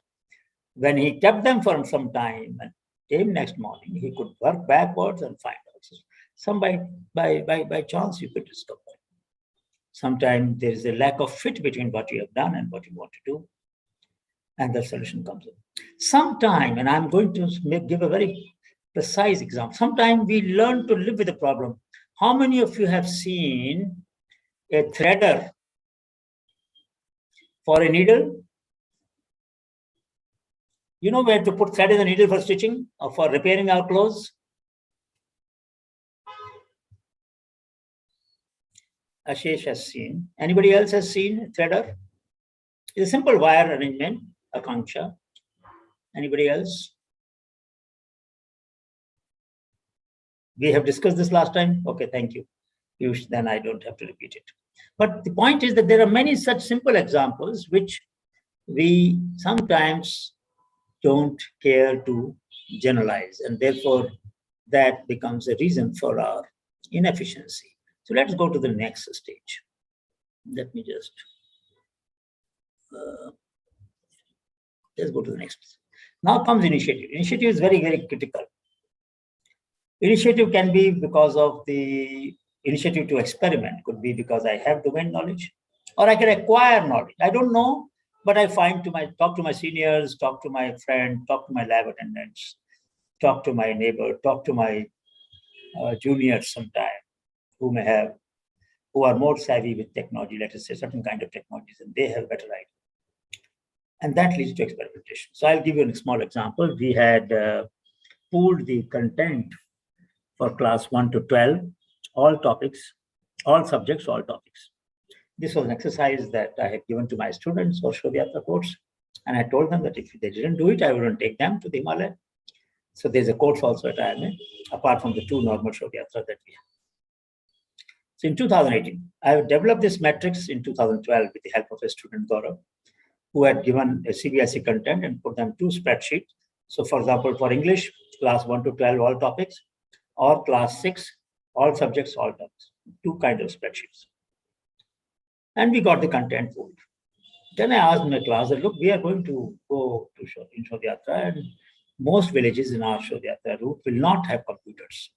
when he kept them for some time and came next morning, he could work backwards and find out. So some by chance you could discover. Sometimes there is a lack of fit between what you have done and what you want to do, and the solution comes in. Sometime, and I'm going to give a very precise example, sometime we learn to live with a problem. How many of you have seen a threader for a needle? You know where to put thread in the needle for stitching or for repairing our clothes? Ashish has seen. Anybody else has seen a threader? It's a simple wire arrangement, Akanksha. Anybody else? We have discussed this last time. Okay, thank you. Then I don't have to repeat it. But the point is that there are many such simple examples which we sometimes don't care to generalize, and therefore that becomes a reason for our inefficiency. So let's go to the next stage. Let me just let's go to the next. Now comes initiative. Initiative is very, very critical. Initiative can be because of the initiative to experiment, could be because I have domain knowledge, or I can acquire knowledge. I don't know, but I talk to my seniors, talk to my friend, talk to my lab attendants, talk to my neighbor, talk to my juniors sometime who are more savvy with technology, let us say certain kind of technologies, and they have better idea. And that leads to experimentation. So I'll give you a small example. We had pooled the content for class 1 to 12, all topics, all subjects, all topics. This was an exercise that I had given to my students for Shobhyatra course. And I told them that if they didn't do it, I wouldn't take them to the Himalaya. So there's a course also at IMA, apart from the 2 normal Shodhyatra that we have. So in 2018, I developed this matrix in 2012 with the help of a student, Gaurav, who had given a CBSE content and put them 2 spreadsheets. So for example, for English, class 1 to 12, all topics, or class 6, all subjects, all topics, 2 kinds of spreadsheets. And we got the content pulled. Then I asked my class that, look, we are going to go to Shodhyatra, and most villages in our Shodhyatra route will not have computers.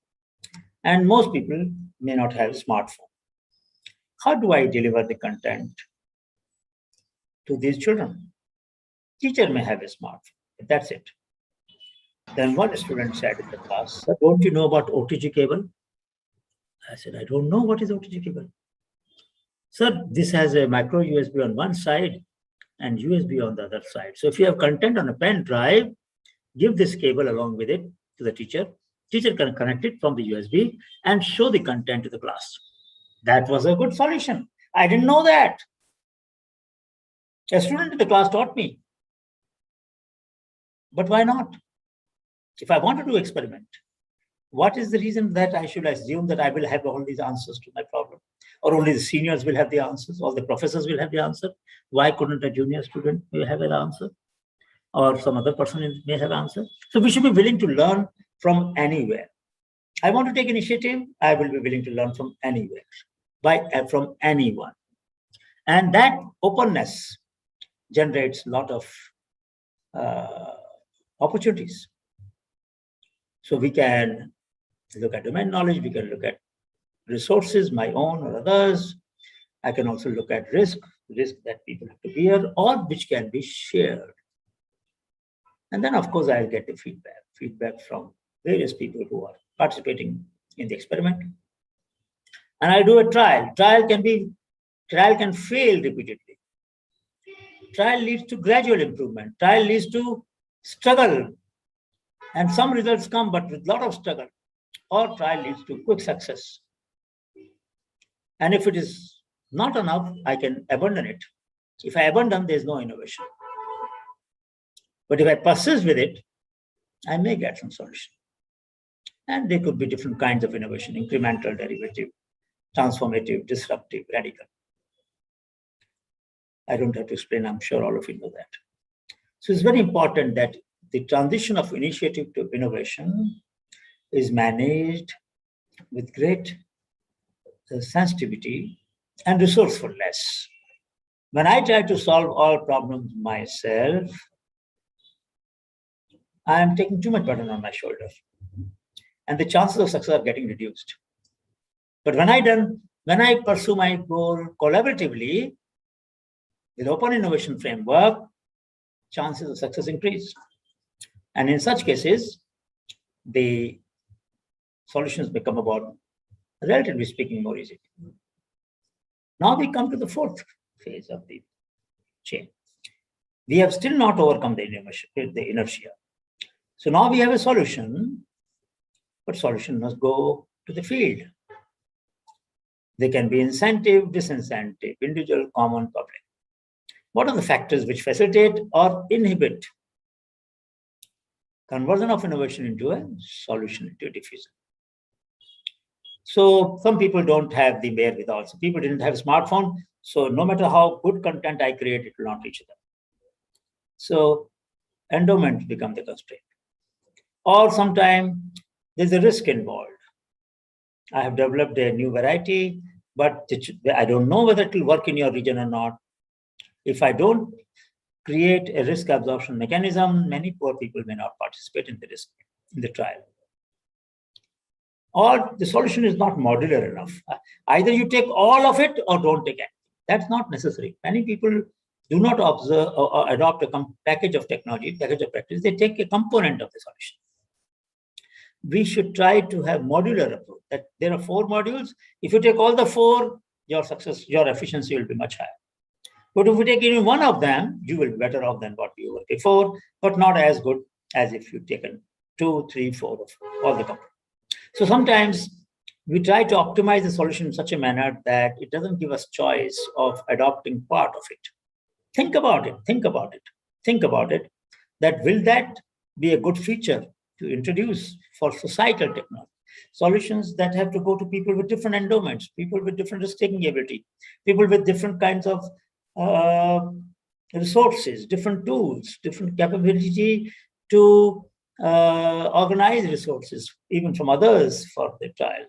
And most people may not have a smartphone. How do I deliver the content to these children? Teacher may have a smartphone, but that's it. Then one student said in the class, don't you know about OTG cable? I said, I don't know what is OTG cable. Sir, this has a micro USB on one side and USB on the other side. So if you have content on a pen drive, give this cable along with it to the teacher. Teacher can connect it from the USB and show the content to the class. That was a good solution. I didn't know that. A student in the class taught me. But why not? If I want to do experiment, what is the reason that I should assume that I will have all these answers to my problem? Or only the seniors will have the answers, or the professors will have the answer? Why couldn't a junior student have an answer? Or some other person may have an answer? So we should be willing to learn from anywhere. I want to take initiative, I will be willing to learn from anywhere, from anyone. And that openness generates a lot of opportunities. So we can look at domain knowledge, we can look at resources, my own or others. I can also look at risk that people have to bear, or which can be shared. And then, of course, I'll get the feedback from various people who are participating in the experiment. And I do a trial. Trial can fail repeatedly. Trial leads to gradual improvement. Trial leads to struggle. And some results come, but with a lot of struggle. Or trial leads to quick success. And if it is not enough, I can abandon it. If I abandon, there's no innovation. But if I persist with it, I may get some solution. And there could be different kinds of innovation: incremental, derivative, transformative, disruptive, radical. I don't have to explain, I'm sure all of you know that. So it's very important that the transition of initiative to innovation is managed with great sensitivity and resourcefulness. When I try to solve all problems myself, I am taking too much burden on my shoulders, and the chances of success are getting reduced. But when I pursue my goal collaboratively with open innovation framework, chances of success increase. And in such cases, the solutions become about, relatively speaking, more easy. Now we come to the 4th phase of the chain. We have still not overcome the inertia. So now we have a solution, but solution must go to the field. There can be incentive, disincentive, individual, common, public. What are the factors which facilitate or inhibit conversion of innovation into a solution, into a diffusion? So some people don't have the wherewithal. So people didn't have a smartphone. So no matter how good content I create, it will not reach them. So endowment becomes the constraint. Or sometimes there's a risk involved. I have developed a new variety, but I don't know whether it will work in your region or not. If I don't create a risk absorption mechanism, many poor people may not participate in the trial. Or the solution is not modular enough. Either you take all of it or don't take it. That's not necessary. Many people do not observe or adopt a package of technology, package of practice. They take a component of the solution. We should try to have modular approach. That there are 4 modules. If you take all the 4, your efficiency will be much higher. But if you take any one of them, you will be better off than what you were before, but not as good as if you've taken 2, 3, 4 of all the components. So sometimes we try to optimize the solution in such a manner that it doesn't give us choice of adopting part of it. Think about it, that will that be a good feature to introduce for societal technology. Solutions that have to go to people with different endowments, people with different risk-taking ability, people with different kinds of resources, different tools, different capability to organize resources, even from others for the trial.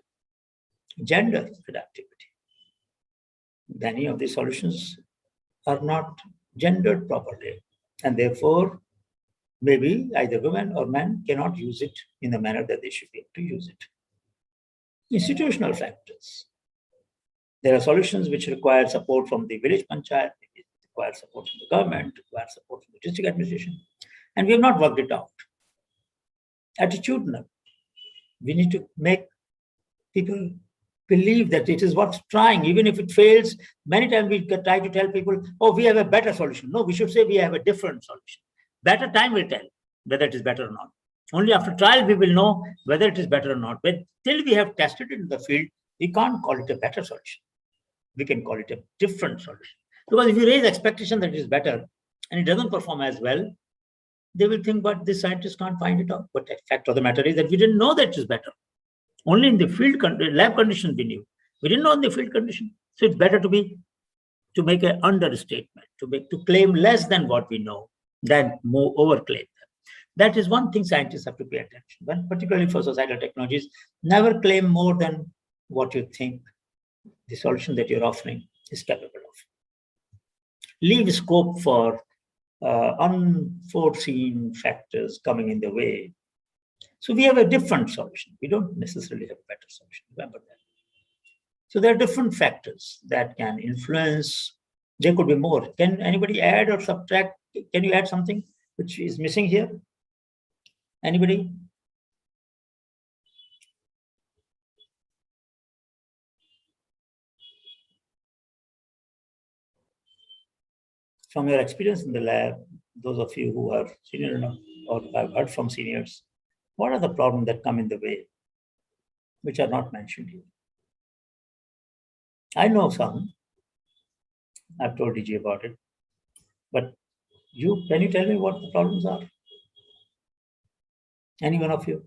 Gender adaptivity. Many of these solutions are not gendered properly, and therefore maybe either women or men cannot use it in the manner that they should be able to use it. Institutional factors. There are solutions which require support from the village panchayat, require support from the government, require support from the district administration, and we have not worked it out. Attitudinal. We need to make people believe that it is worth trying, even if it fails. Many times we try to tell people, oh, we have a better solution. No, we should say we have a different solution. Better time will tell whether it is better or not. Only after trial we will know whether it is better or not. But till we have tested it in the field, we can't call it a better solution. We can call it a different solution. Because if you raise expectation that it is better and it doesn't perform as well, they will think, but this scientist can't find it out. But the fact of the matter is that we didn't know that it is better. Only in the field lab condition we knew. We didn't know in the field condition. So it's better to make an understatement, to claim less than what we know than more overclaim. That is one thing scientists have to pay attention, but particularly for societal technologies. Never claim more than what you think the solution that you're offering is capable of. Leave scope for unforeseen factors coming in the way. So we have a different solution. We don't necessarily have a better solution. Remember that. So there are different factors that can influence. There could be more. Can anybody add or subtract? Can you add something which is missing here? Anybody? From your experience in the lab, those of you who are senior enough or have heard from seniors, what are the problems that come in the way, which are not mentioned here? I know some. I've told DG about it. But can you tell me what the problems are? Any one of you?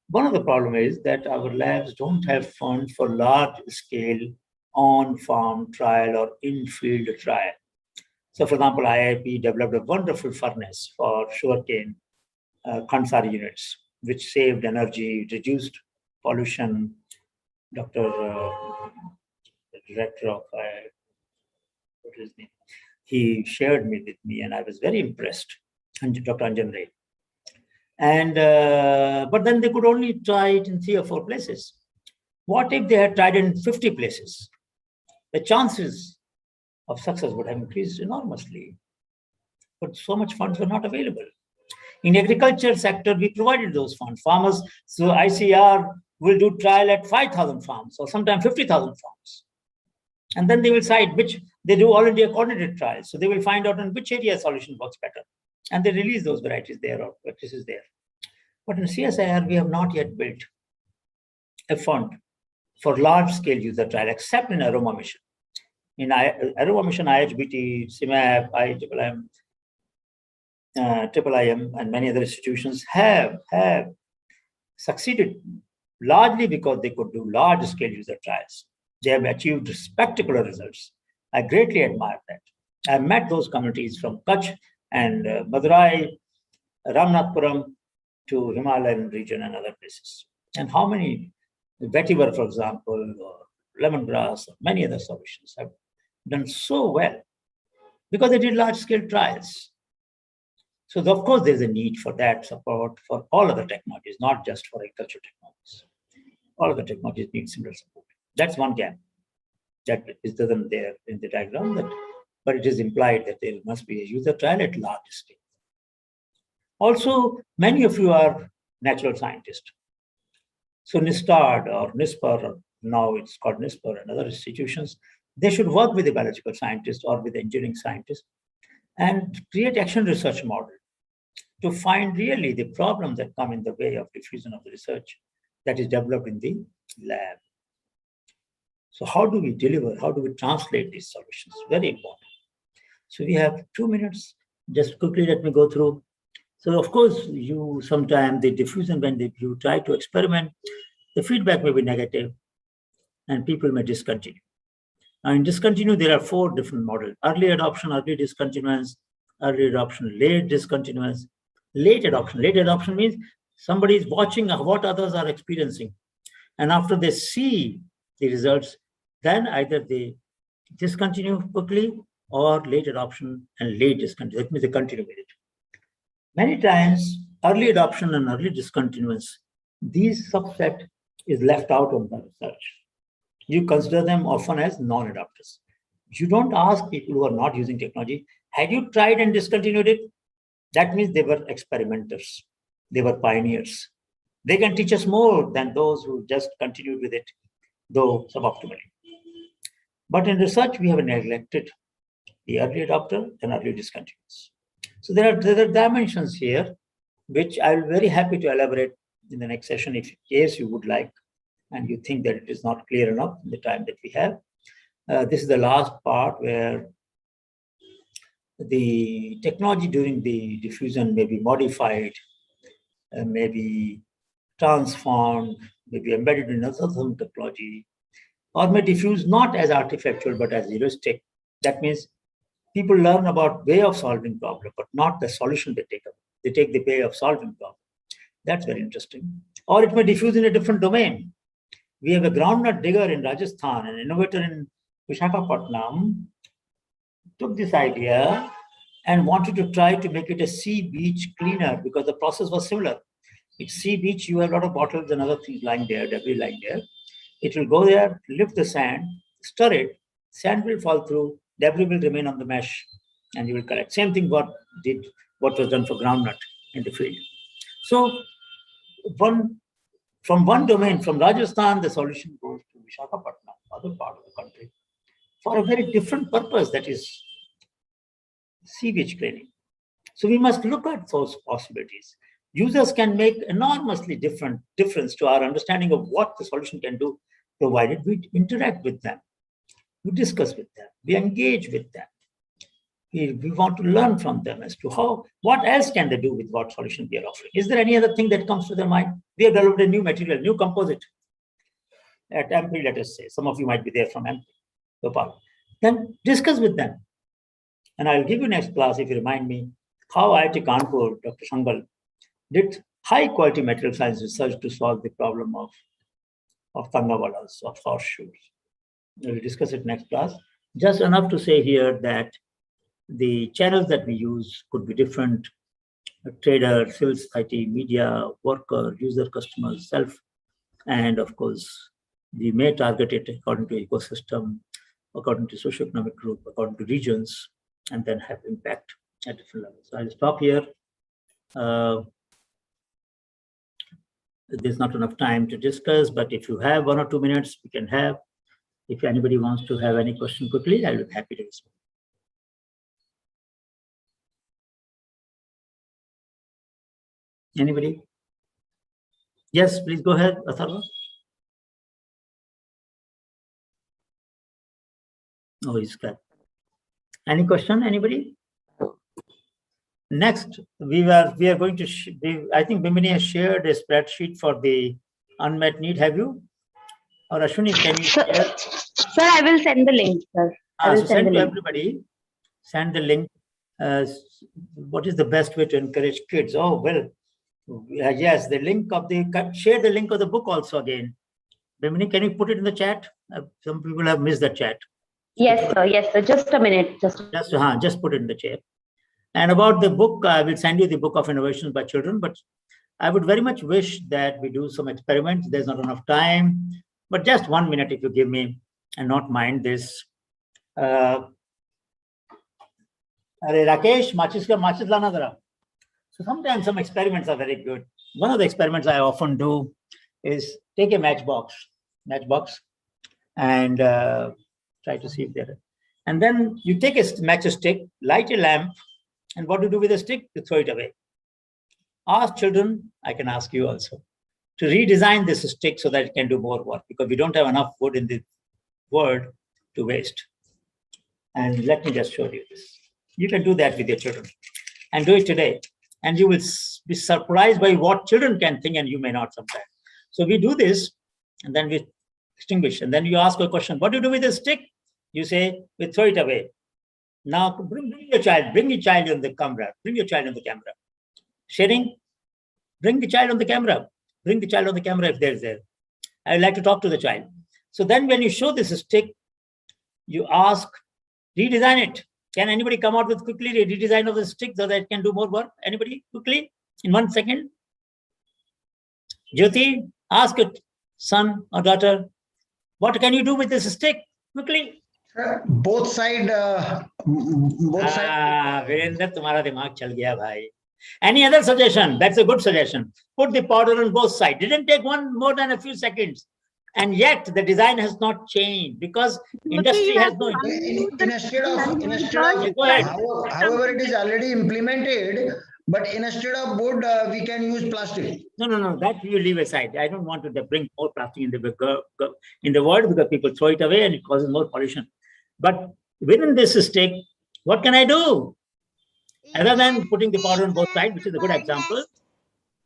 One of the problems is that our labs don't have funds for large-scale on-farm trial or in-field trial. So, for example, IIP developed a wonderful furnace for sugarcane Khansari units, which saved energy, reduced pollution. Dr. The director of what is his name? He shared with me, and I was very impressed. Dr. Anjan Ray. And but then they could only try it in 3 or 4 places. What if they had tried it in 50 places? The chances of success would have increased enormously. But so much funds were not available. In agriculture sector, we provided those funds. Farmers, so ICR will do trial at 5,000 farms or sometimes 50,000 farms. And then they will decide which, they do all India coordinated trials. So they will find out in which area solution works better. And they release those varieties there or practices there. But in CSIR, we have not yet built a fund for large-scale user trial, except in Aroma Mission. In Aroma Mission, IHBT, CIMAP, IIIM, and many other institutions have succeeded largely because they could do large-scale user trials. They have achieved spectacular results. I greatly admire that. I met those communities from Kutch and Madurai, Ramnathpuram to Himalayan region and other places. And how many, vetiver, for example, or lemongrass, or many other solutions have done so well because they did large-scale trials. So of course, there's a need for that support for all other technologies, not just for agricultural technologies. All other technologies need similar support. That's one gap that is doesn't there in the diagram, but it is implied that there must be a user trial at large scale. Also, many of you are natural scientists. So NISTAD or NISPER, or now it's called NISPER and other institutions, they should work with the biological scientists or with the engineering scientists and create action research model to find really the problems that come in the way of diffusion of the research that is developed in the lab. So how do we deliver? How do we translate these solutions? Very important. So we have 2 minutes. Just quickly let me go through. So of course, you sometimes the diffusion, when you try to experiment, the feedback may be negative and people may discontinue. Now in discontinue, there are 4 different models: early adoption, early discontinuance, early adoption, late discontinuance, late adoption. Late adoption means somebody is watching what others are experiencing. And after they see the results, then either they discontinue quickly or late adoption and late discontinue. That means they continue with it. Many times, early adoption and early discontinuance, these subset is left out of the research. You consider them often as non-adopters. You don't ask people who are not using technology, had you tried and discontinued it? That means they were experimenters. They were pioneers. They can teach us more than those who just continued with it, though suboptimally. But in research, we have neglected the early adopter and early discontinuance. So there are dimensions here, which I'm very happy to elaborate in the next session, if in case you would like, and you think that it is not clear enough in the time that we have. This is the last part where the technology during the diffusion may be modified, may be transformed, may be embedded in another technology, or may diffuse not as artifactual but as heuristic. That means people learn about way of solving problem, but not the solution they take up. They take the way of solving problem. That's very interesting. Or it may diffuse in a different domain. We have a groundnut digger in Rajasthan, an innovator in Visakhapatnam took this idea and wanted to try to make it a sea beach cleaner because the process was similar. It's sea beach, you have a lot of bottles and other things lying there, debris lying there. It will go there, lift the sand, stir it, sand will fall through, debris will remain on the mesh, and you will collect. Same thing what was done for groundnut in the field. So from one domain, from Rajasthan, the solution goes to Visakhapatnam, other part of the country, for a very different purpose, that is sea beach cleaning. So we must look at those possibilities. Users can make enormously difference to our understanding of what the solution can do, provided we interact with them, we discuss with them, we engage with them. We want to learn from them as to what else can they do with what solution we are offering. Is there any other thing that comes to their mind? We have developed a new material, new composite at MP, let us say. Some of you might be there from MP. Then discuss with them. And I'll give you next class, if you remind me, how IIT Kanpur, Dr. Shangal, did high quality material science research to solve the problem of tangavalas, of horseshoes. We'll discuss it next class. Just enough to say here that the channels that we use could be different: trader, civil society, media, worker, user, customers, self, and of course, we may target it according to ecosystem, according to socioeconomic group, according to regions, and then have impact at different levels. So I'll stop here. There's not enough time to discuss, but if you have 1 or 2 minutes, we can have. If anybody wants to have any question quickly, I'll be happy to respond. Anybody? Yes, please go ahead, Atharva. Oh, he's got. Any question, anybody? Next, we are going to, I think Bimini has shared a spreadsheet for the unmet need. Have you? Or Ashwini, can you share? Sir, I will send the link, sir. I will send the to link. everybody. Send the link. What is the best way to encourage kids? Oh, well, yes, the link of share the link of the book also again. Bimini, can you put it in the chat? Some people have missed the chat. Yes, sir. Yes, sir. Just a minute. Just put it in the chat. And about the book, I will send you the book of innovations by children, but I would very much wish that we do some experiments. There's not enough time, but just 1 minute if you give me, and not mind this. Rakesh, machis lana zara. So sometimes some experiments are very good. One of the experiments I often do is take a matchbox, and try to see if there. And then you take a matchstick, light a lamp, and what do you do with the stick? You throw it away. Ask children, I can ask you also, to redesign this stick so that it can do more work, because we don't have enough wood in the world to waste. And let me just show you this. You can do that with your children and do it today. And you will be surprised by what children can think and you may not sometimes. So we do this and then we extinguish. And then you ask a question, what do you do with a stick? You say, we throw it away. Now bring your child on the camera. Bring your child on the camera. Sharing, bring the child on the camera. Bring the child on the camera if there's there. I'd like to talk to the child. So then when you show this stick, you ask, redesign it. Can anybody come out with quickly a redesign of the stick so that it can do more work? Anybody quickly in 1 second? Jyoti, ask it, son or daughter, what can you do with this stick? Quickly. Both side. Virender, tumhara dimag chal gaya bhai. Any other suggestion? That's a good suggestion. Put the powder on both sides. Didn't take more than a few seconds. And yet the design has not changed because industry has no. However, it is already implemented, but instead of wood, we can use plastic. No. That you leave aside. I don't want to bring more plastic in the world because people throw it away and it causes more pollution. But within this stick, what can I do? Other than putting the powder on both sides, which is a good example.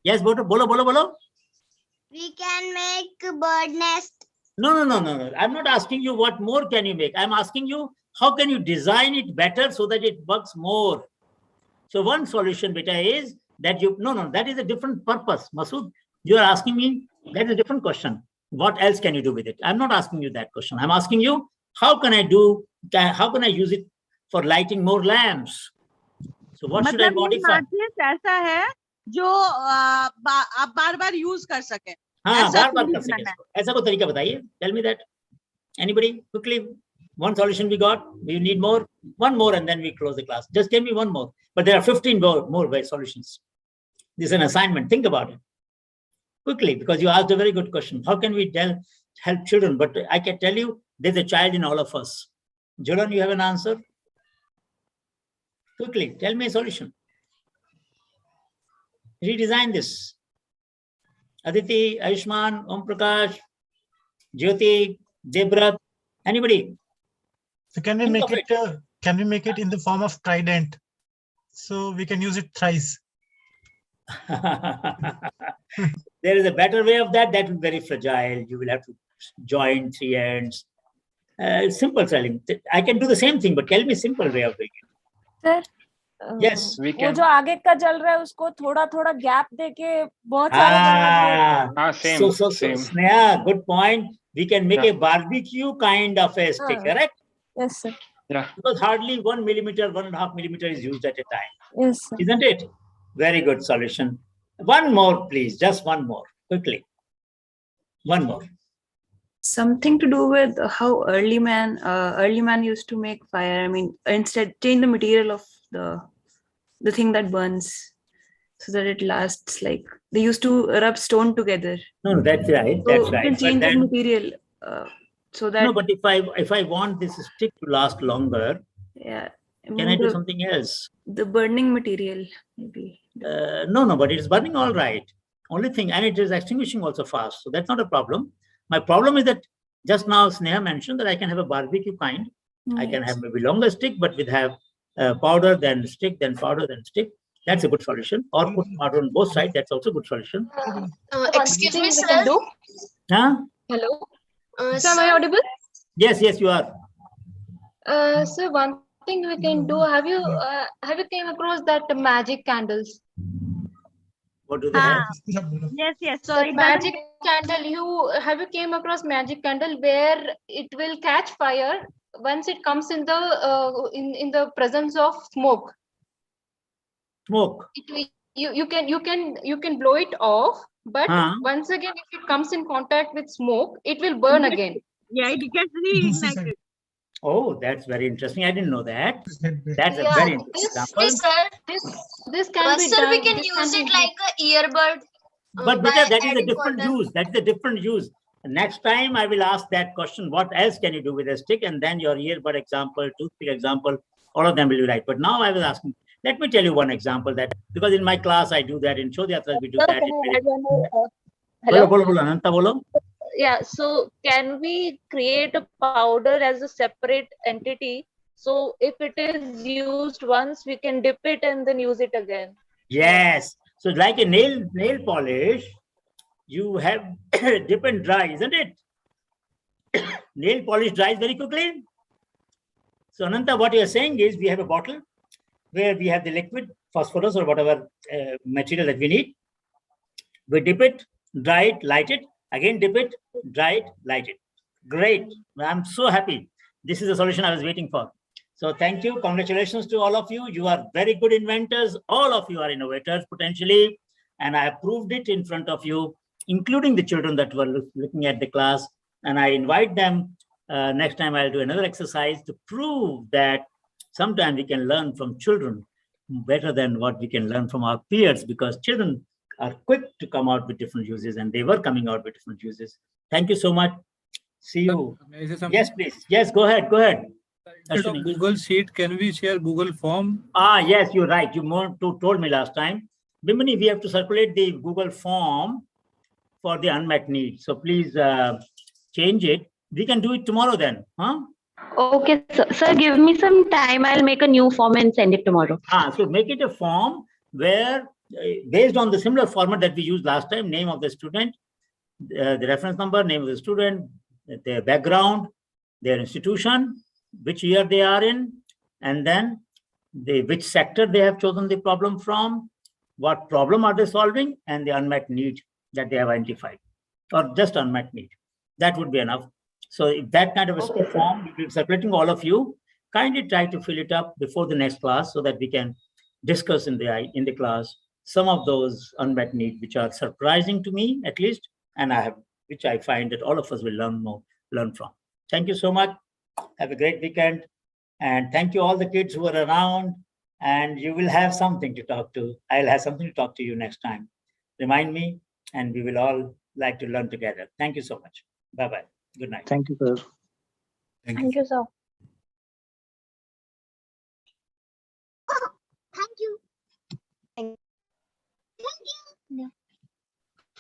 Yes, bolo. We can make a bird nest. No. I'm not asking you what more can you make. I'm asking you, how can you design it better so that it works more? So one solution, beta, is that that is a different purpose. Masood, you are asking me, that is a different question. What else can you do with it? I'm not asking you that question. I'm asking you, how can I use it for lighting more lamps? So what should I modify? ऐसा है जो आप बार-बार use कर सके. हाँ, बार-बार कर सके. ऐसा कोई तरीका बताइए. Tell me that. Anybody quickly? One solution we got. We need more. One more, and then we close the class. Just give me one more. But there are 15 more solutions. This is an assignment. Think about it quickly because you asked a very good question. How can we help children? But I can tell you, there's a child in all of us. Julan, you have an answer? Quickly, tell me a solution. Redesign this. Aditi, Ayushman, Om Prakash, Jyoti, Debrat, anybody? So can we make it in the form of trident? So we can use it thrice. There is a better way of that. That will be very fragile. You will have to join 3 ends. Simple selling. I can do the same thing, but tell me simple way of doing it. Sir, yes, we can. वो जो आगे का चल रहा है उसको थोड़ा gap देके बहुत सारे same. Sneha, good point. We can make a barbecue kind of a stick, correct? Yes, sir. Yeah. Because hardly 1 millimeter, 1.5 millimeter is used at a time. Yes, sir. Isn't it? Very good solution. One more, please. Just one more, quickly. One more. Something to do with how early man used to make fire. I mean, instead change the material of the thing that burns so that it lasts. Like they used to rub stone together. No, that's right. That's right. You can change the material so that. No, but if I want this stick to last longer, yeah. Can I do something else? The burning material, maybe. No, but it is burning all right. Only thing, and it is extinguishing also fast. So that's not a problem. My problem is that just now Sneha mentioned that I can have a barbecue kind. I can have maybe longer stick, but with have powder, then stick, then powder, then stick. That's a good solution. Or put powder on both sides. That's also a good solution. Excuse me, sir. Huh? Hello. Sir, am I audible? Yes, you are. Sir, one thing we can do. Have you came across that magic candles? What do they have? Yes. Sorry, magic candle. Have you came across magic candle where it will catch fire once it comes in the presence of smoke? Smoke. You can blow it off, but once again, if it comes in contact with smoke, it will burn again. Yeah, it gets reignited. Oh, that's very interesting. I didn't know that. That's a very interesting example. This can be sir, done. we can use it like a earbud. But that is a different use. That is a different use. Next time I will ask that question, what else can you do with a stick? And then your earbud example, toothpick example, all of them will be right. But now I was asking, let me tell you one example that, because in my class I do that, in Shodhyatra we do that. Hello? Yeah, so can we create a powder as a separate entity So if it is used once, we can dip it and then use it again. Yes. So like a nail polish, you have dip and dry, isn't it? Nail polish dries very quickly. So Ananta, what you are saying is we have a bottle where we have the liquid phosphorus or whatever material that we need. We dip it, dry it, light it, again dip it, dry it, light it. Great. I'm so happy. This is the solution I was waiting for. So thank you. Congratulations to all of you. You are very good inventors. All of you are innovators potentially. And I have proved it in front of you, including the children that were looking at the class. And I invite them next time I'll do another exercise to prove that sometimes we can learn from children better than what we can learn from our peers, because children are quick to come out with different uses, and they were coming out with different uses. Thank you so much. See you. Yes, please. Yes, go ahead. Go ahead. Instead of Google Sheet, can we share Google Form? Yes, you're right. You told me last time. Bimini, we have to circulate the Google form for the unmet need. So please change it. We can do it tomorrow then. Huh? Okay, sir, give me some time. I'll make a new form and send it tomorrow. So make it a form where, based on the similar format that we used last time, name of the student, the reference number, name of the student, their background, their institution, which year they are in, and then which sector they have chosen the problem from, what problem are they solving, and the unmet need that they have identified, or just unmet need. That would be enough. So if that kind of a form will be circulating all of you, kindly try to fill it up before the next class so that we can discuss in the class some of those unmet needs, which are surprising to me at least, and which I find that all of us will learn from. Thank you so much. Have a great weekend. And thank you all the kids who are around, and you will have something to talk to. I'll have something to talk to you next time. Remind me, and we will all like to learn together. Thank you so much. Bye-bye. Good night. Thank you, sir. Thank you, sir.